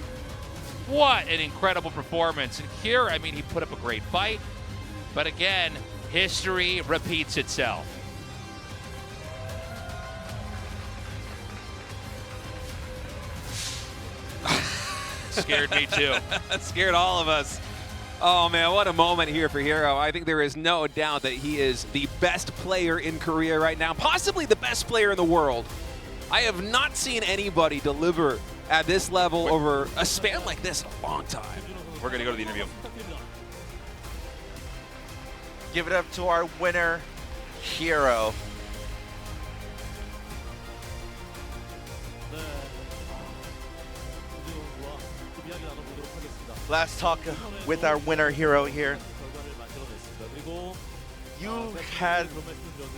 What an incredible performance. And here, I mean, he put up a great fight. But again, history repeats itself. Scared me too. Scared all of us. Oh man, what a moment here for herO. I think there is no doubt that he is the best player in Korea right now, possibly the best player in the world. I have not seen anybody deliver at this level over a span like this in a long time. We're going to go to the interview. Give it up to our winner, herO. Let's talk with our winner herO here. You had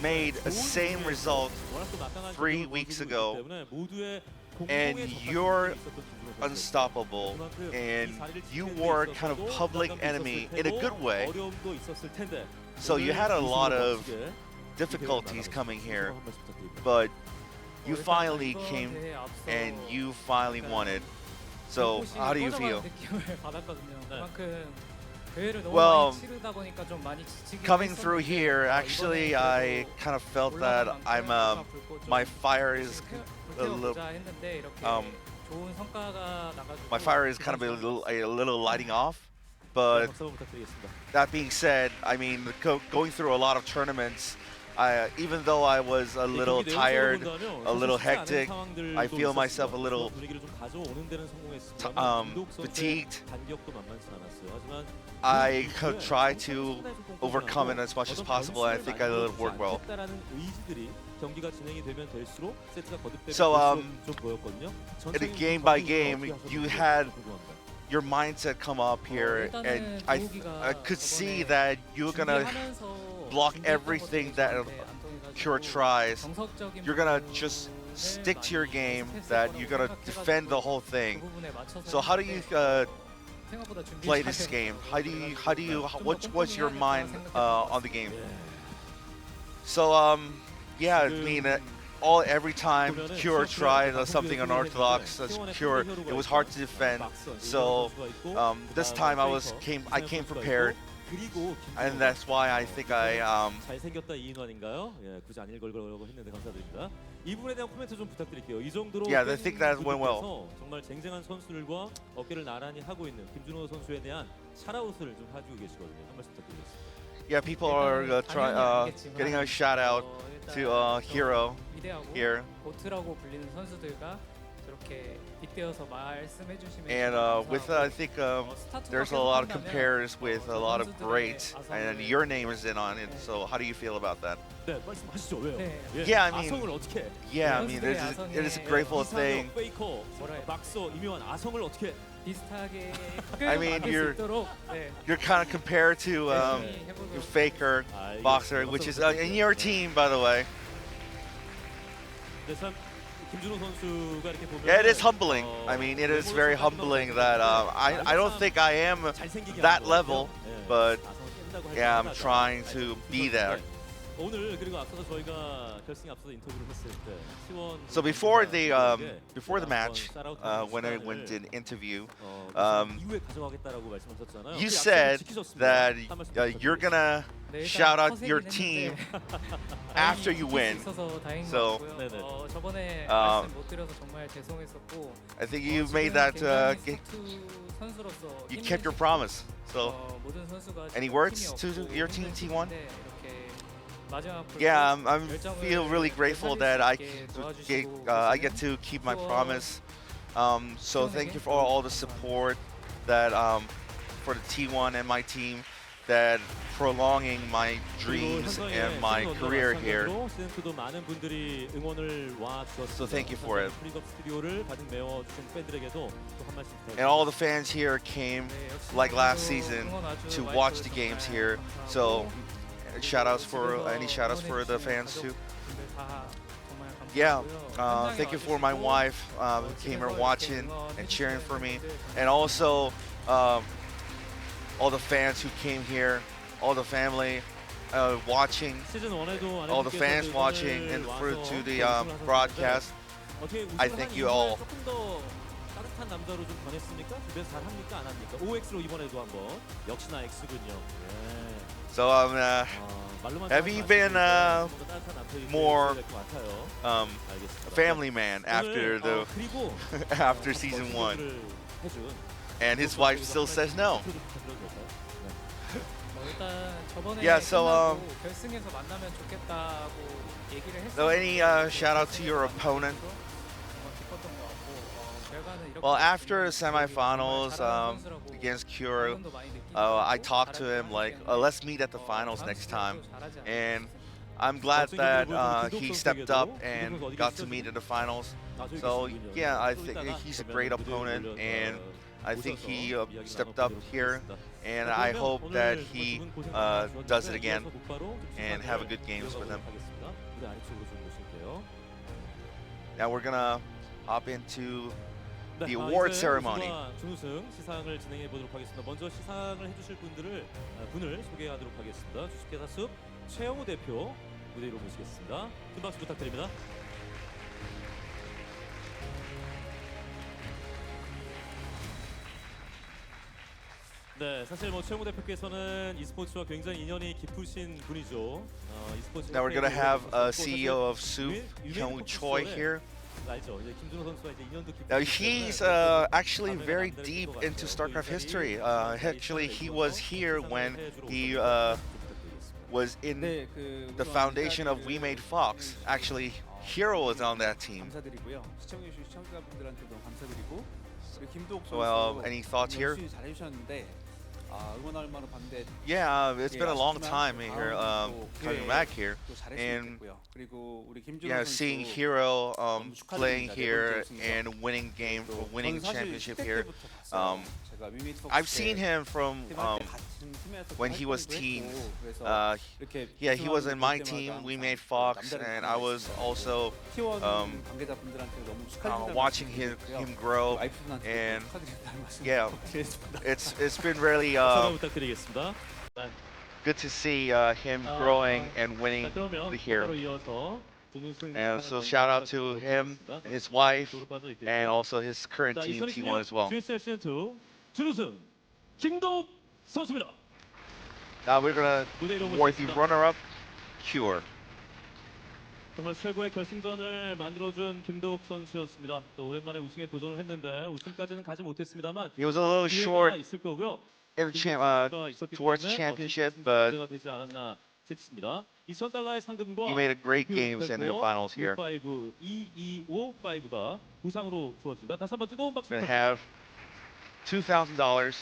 made the same result 3 weeks ago, and you're unstoppable, and you were kind of public enemy in a good way. So you had a lot of difficulties coming here, but you finally came and you finally won it. So how do you feel? Well, coming through here, actually, I kind of felt that my fire is a little, my fire is kind of a little lighting off. But that being said, I mean, going through a lot of tournaments, even though I was a little tired, a little hectic, I feel myself a little fatigued. I could try to overcome it as much as possible, and I think I will work well. So, in a game by game, you had your mindset come up here, and I could see that you're gonna block everything that Cure tries. You're gonna just stick to your game, that you're gonna defend the whole thing. So how do you play this game? What's your mind on the game? So yeah, I mean, every time Cure tried something unorthodox, Cure, it was hard to defend. So this time I came prepared, and that's why I think 잘생겼다 이인호 아닌가요? 예, 굳이 안 읽으려고 했는데 감사드립니다. 이 부분에 대한 코멘트 좀 부탁드릴게요. 이 정도로 Yeah, I think that went well. 정말 쟁쟁한 선수들과 어깨를 나란히 하고 있는 김준호 선수에 대한 샤라웃을 좀 해주고 계시거든요. 한 말씀 부탁드리겠습니다. Yeah, people are getting a shout out to herO here. 보트라고 불리는 선수들과 이렇게 빗대어서 말씀해 주시면 And with I think there's a lot of compares with a lot of greats, and your name is in on it. So how do you feel about that? 네, 말씀하시죠. 왜요? Yeah, I mean, 아성을 어떻게? yeah, I mean, it is a grateful thing. 페이커, 박서, 이묘한 아성을 어떻게? 비슷하게 I mean, 끌어갈 수 있도록 you're kind of compared to Faker, Boxer, which is in your team, by the way. 네, 참 김준호 선수가 이렇게 보면 Yeah, it is humbling. I mean, it is very humbling that I don't think I am that level, but yeah, I'm trying to be there. 오늘 그리고 앞서서 저희가 결승에 앞서서 인터뷰를 했을 때 T1 So before the match, when I went in interview, 이후에 가져가겠다라고 말씀하셨잖아요. you said that you're gonna shout out your team after you win. So 저번에 말씀 못 드려서 정말 죄송했었고 I think you made that. You kept your promise. So any words to your team, T1? Yeah, I feel really grateful that I get to keep my promise. So thank you for all the support that for the T1 and my team, that prolonging my dreams and my career here. So thank you for it. And all the fans here came, like last season, to watch the games here. So shoutouts for the fans too. Yeah, thank you for my wife who came here watching and cheering for me, and also all the fans who came here, all the family watching, all the fans watching, and to the broadcast. I thank you all. 따뜻한 남자로 좀 변했습니까? 집에서 잘합니까? 안 합니까? OX로 이번에도 한번 역시나 X군요. So have you been more a family man after the after season 1? And his wife still says no. Yeah, so so any shout out to your opponent? Well, after the semifinals against herO, I talked to him like, let's meet at the finals next time. And I'm glad that he stepped up and got to meet at the finals. So yeah, I think he's a great opponent, and I think he stepped up here. And I hope that he does it again and have a good games with him. Now we're gonna hop into the award ceremony. 준우승 시상을 진행해 보도록 하겠습니다. 먼저 시상을 해주실 분을 소개하도록 하겠습니다. 주식회사 숲 최영우 대표 무대 위로 모시겠습니다. 큰 박수 부탁드립니다. 네, 사실 뭐 최영우 대표께서는 e스포츠와 굉장히 인연이 깊으신 분이죠. e스포츠. Now we're gonna have a CEO of SOOP, Hyung Choi here. Now he's actually very deep into StarCraft history. Actually, he was here when he was in the foundation of We Made Fox. Actually, herO was on that team. Well, any thoughts here? Yeah, it's been a long time here, coming back here, and yeah, seeing herO playing here and winning championship here. I've seen him from when he was teens. Yeah, he was in my team. We made Fox, and I was also watching him grow. And yeah, it's been really good to see him growing and winning the herO. And so shout out to him, his wife, and also his current team, T1 as well. GSL S2 준우승 김도욱 선수입니다. Now we're gonna award the runner-up, herO. 정말 최고의 결승전을 만들어준 김도욱 선수였습니다. 또 오랜만에 우승에 도전을 했는데 우승까지는 가지 못했습니다만 He was a little short 있을 거고요. in towards championship, but 되지 않았나 싶습니다. 2,000달러의 상금과 You made a great games in the finals here. 5, 225가 부상으로 주어집니다. 다시 한번 뜨거운 박수 Gonna have $2,000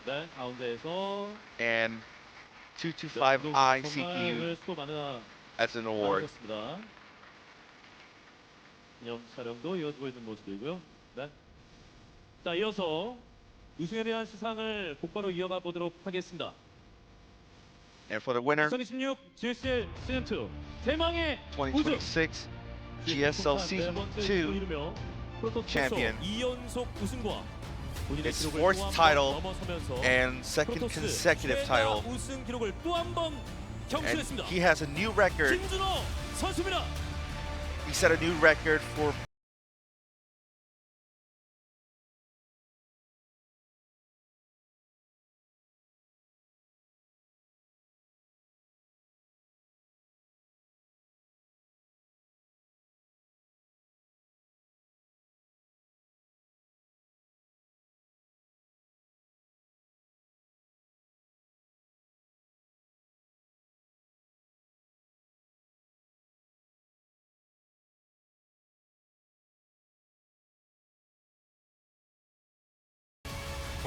네, 가운데에서 and 225i CPU 수고 많으셨습니다. as an award. 기념 촬영도 이어지고 있는 모습이고요. 네. 자, 이어서 우승에 대한 시상을 곧바로 이어가 보도록 하겠습니다. And for the winner, 2026 GSL 시즌2 대망의 2026 GSL Season 2 champion. 2연속 우승과 Its fourth title and second consecutive title. 우승 기록을 또 한 번 And 경신했습니다. he has a new record. 김준호 선수입니다. He set a new record for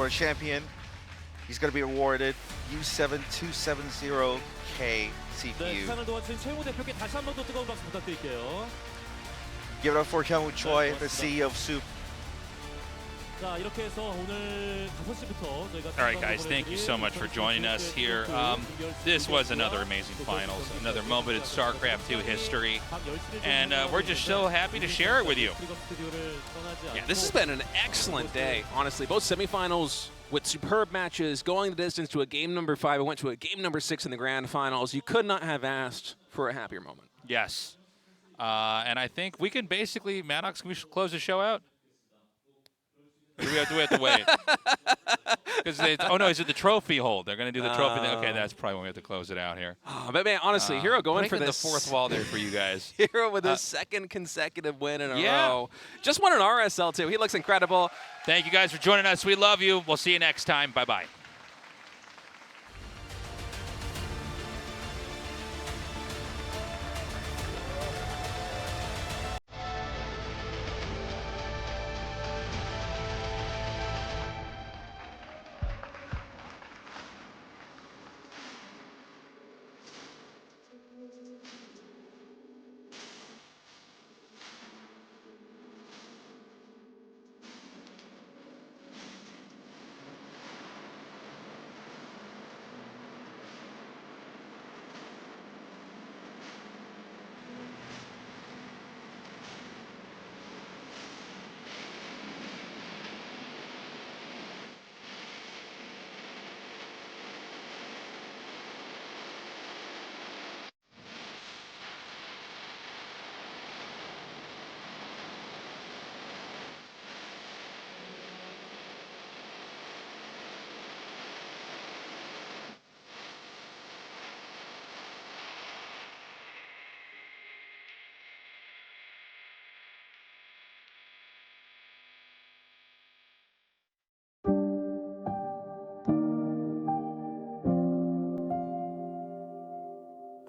a champion. He's going to be awarded U7270K 네, CPU. 시상을 도와주신 최영호 대표께 다시 한 번 더 뜨거운 박수 부탁드릴게요. Give it up for Hyung Choi, the CEO of SOOP. 자, 이렇게 해서 오늘 5시부터 저희가 All right, guys, thank you so much for joining us here. This was another amazing finals, another moment in StarCraft 2 history, and we're just so happy to share it with you. Yeah, this has been an excellent day, honestly. Both semifinals with superb matches, going the distance to a game number 5. I went to a game number 6 in the grand finals. You could not have asked for a happier moment. Yes. And I think we can basically, Maddox, can we close the show out? Or do we have to wait? Because oh no, is it the trophy hold? They're going to do the trophy. Okay, that's probably when we have to close it out here. But man, honestly, herO going for breaking this. the fourth wall there for you guys. herO with his second consecutive win in a row. Just won an RSL too. He looks incredible. Thank you guys for joining us. We love you. We'll see you next time. Bye-bye.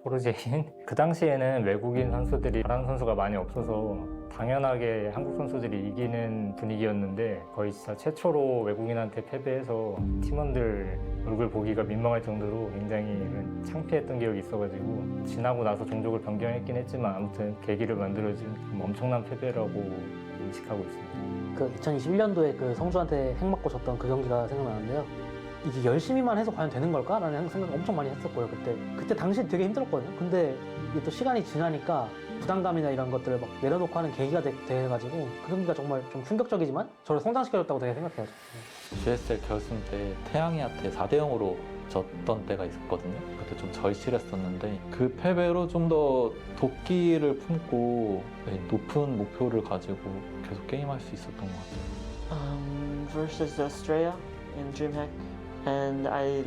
포르제인 그 당시에는 외국인 선수들이 잘하는 선수가 많이 없어서 당연하게 한국 선수들이 이기는 분위기였는데 거의 진짜 최초로 외국인한테 패배해서 팀원들 얼굴 보기가 민망할 정도로 굉장히 창피했던 기억이 있어가지고 지나고 나서 종족을 변경했긴 했지만 아무튼 계기를 만들어준 엄청난 패배라고 인식하고 있습니다. 그 2021년도에 그 성주한테 핵 맞고 졌던 그 경기가 생각나는데요. 이게 열심히만 해서 과연 되는 걸까? 라는 생각을 엄청 많이 했었고요, 그때 당시 되게 힘들었거든요. 근데 이게 또 시간이 지나니까 부담감이나 이런 것들을 막 내려놓고 하는 계기가 돼가지고 그 경기가 정말 좀 충격적이지만 저를 성장시켜줬다고 되게 생각해요. GSL 결승 때 태양이한테 4대0으로 졌던 때가 있었거든요. 그때 좀 절실했었는데 그 패배로 좀 더 도끼를 품고 높은 목표를 가지고 계속 게임할 수 있었던 것 같아요. Versus Australia in DreamHack. And at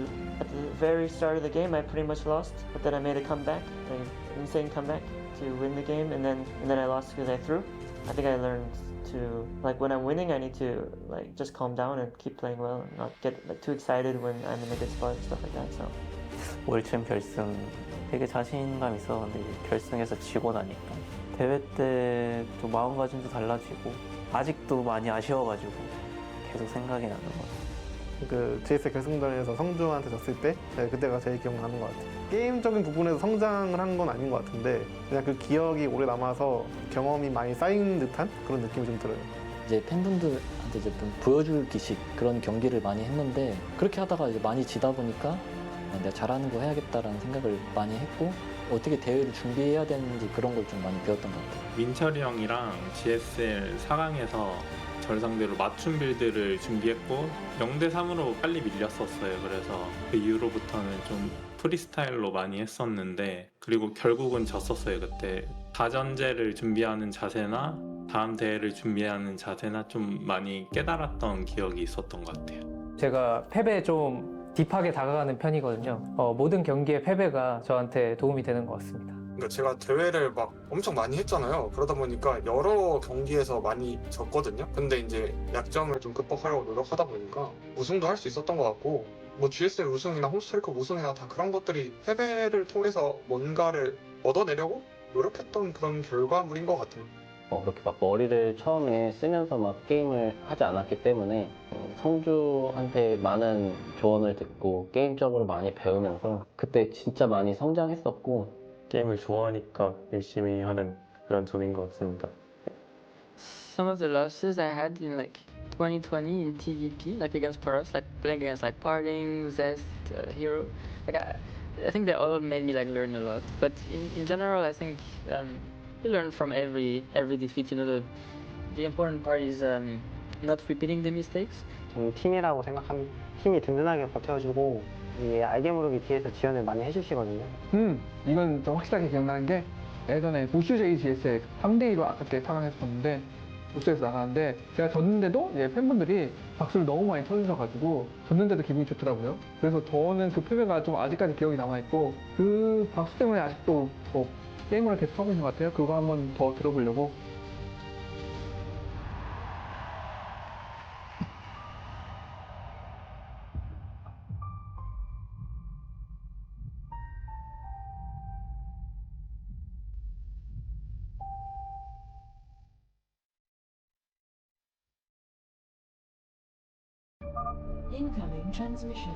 the very start of the game, I pretty much lost, but then I made a comeback, like an insane comeback to win the game, and then I lost because I threw. I think I learned to, like, when I'm winning, I need to, like, just calm down and keep playing well and not get, like, too excited when I'm in a good spot and stuff like that, so. 월챔 결승 되게 자신감 있었는데 결승에서 지고 나니까 대회 때 좀 마음가짐도 달라지고 아직도 많이 아쉬워가지고 계속 생각이 나는 것 같아요. 그 GSL 결승전에서 성주한테 졌을 때 그때가 제일 기억나는 것 같아요. 게임적인 부분에서 성장을 한 건 아닌 것 같은데 그냥 그 기억이 오래 남아서 경험이 많이 쌓인 듯한 그런 느낌이 좀 들어요. 이제 팬분들한테 이제 좀 보여줄 기식 그런 경기를 많이 했는데 그렇게 하다가 이제 많이 지다 보니까 내가 잘하는 거 해야겠다라는 생각을 많이 했고 어떻게 대회를 준비해야 되는지 그런 걸 좀 많이 배웠던 것 같아요. 민철이 형이랑 GSL 4강에서 절 상대로 맞춤 빌드를 준비했고 0대3으로 빨리 밀렸었어요. 그래서 그 이후로부터는 좀 프리스타일로 많이 했었는데 그리고 결국은 졌었어요. 그때 다전제를 준비하는 자세나 다음 대회를 준비하는 자세나 좀 많이 깨달았던 기억이 있었던 것 같아요. 제가 패배에 좀 딥하게 다가가는 편이거든요. 모든 경기의 패배가 저한테 도움이 되는 것 같습니다. 그러니까 제가 대회를 막 엄청 많이 했잖아요. 그러다 보니까 여러 경기에서 많이 졌거든요. 근데 이제 약점을 좀 극복하려고 노력하다 보니까 우승도 할 수 있었던 것 같고 뭐 GSL 우승이나 홈스트레이크 우승이나 다 그런 것들이 패배를 통해서 뭔가를 얻어내려고 노력했던 그런 결과물인 것 같아요. 그렇게 막 머리를 처음에 쓰면서 막 게임을 하지 않았기 때문에 성주한테 많은 조언을 듣고 게임적으로 많이 배우면서 그때 진짜 많이 성장했었고 게임을 좋아하니까 열심히 하는 그런 점인 것 같습니다. Some of the losses I had in like 2020 in TVP, like against Paras, like playing against like Parting, Zest, herO, like I think they all made me like learn a lot. But in general, I think you learn from every defeat. You know, the important part is not repeating the mistakes. 저는 팀이라고 생각합니다. 팀이 든든하게 버텨주고 이 알게 모르게 뒤에서 지원을 많이 해주시거든요. 이건 좀 확실하게 기억나는 게 예전에 부슈 JGS에 3대2로 아깝게 4강에서 졌는데 부스에서 나가는데 제가 졌는데도 이제 팬분들이 박수를 너무 많이 쳐주셔가지고 졌는데도 기분이 좋더라고요. 그래서 저는 그 패배가 좀 아직까지 기억이 남아있고 그 박수 때문에 아직도 뭐 게임을 계속 하고 있는 것 같아요. 그거 한번 더 들어보려고. Incoming transmission.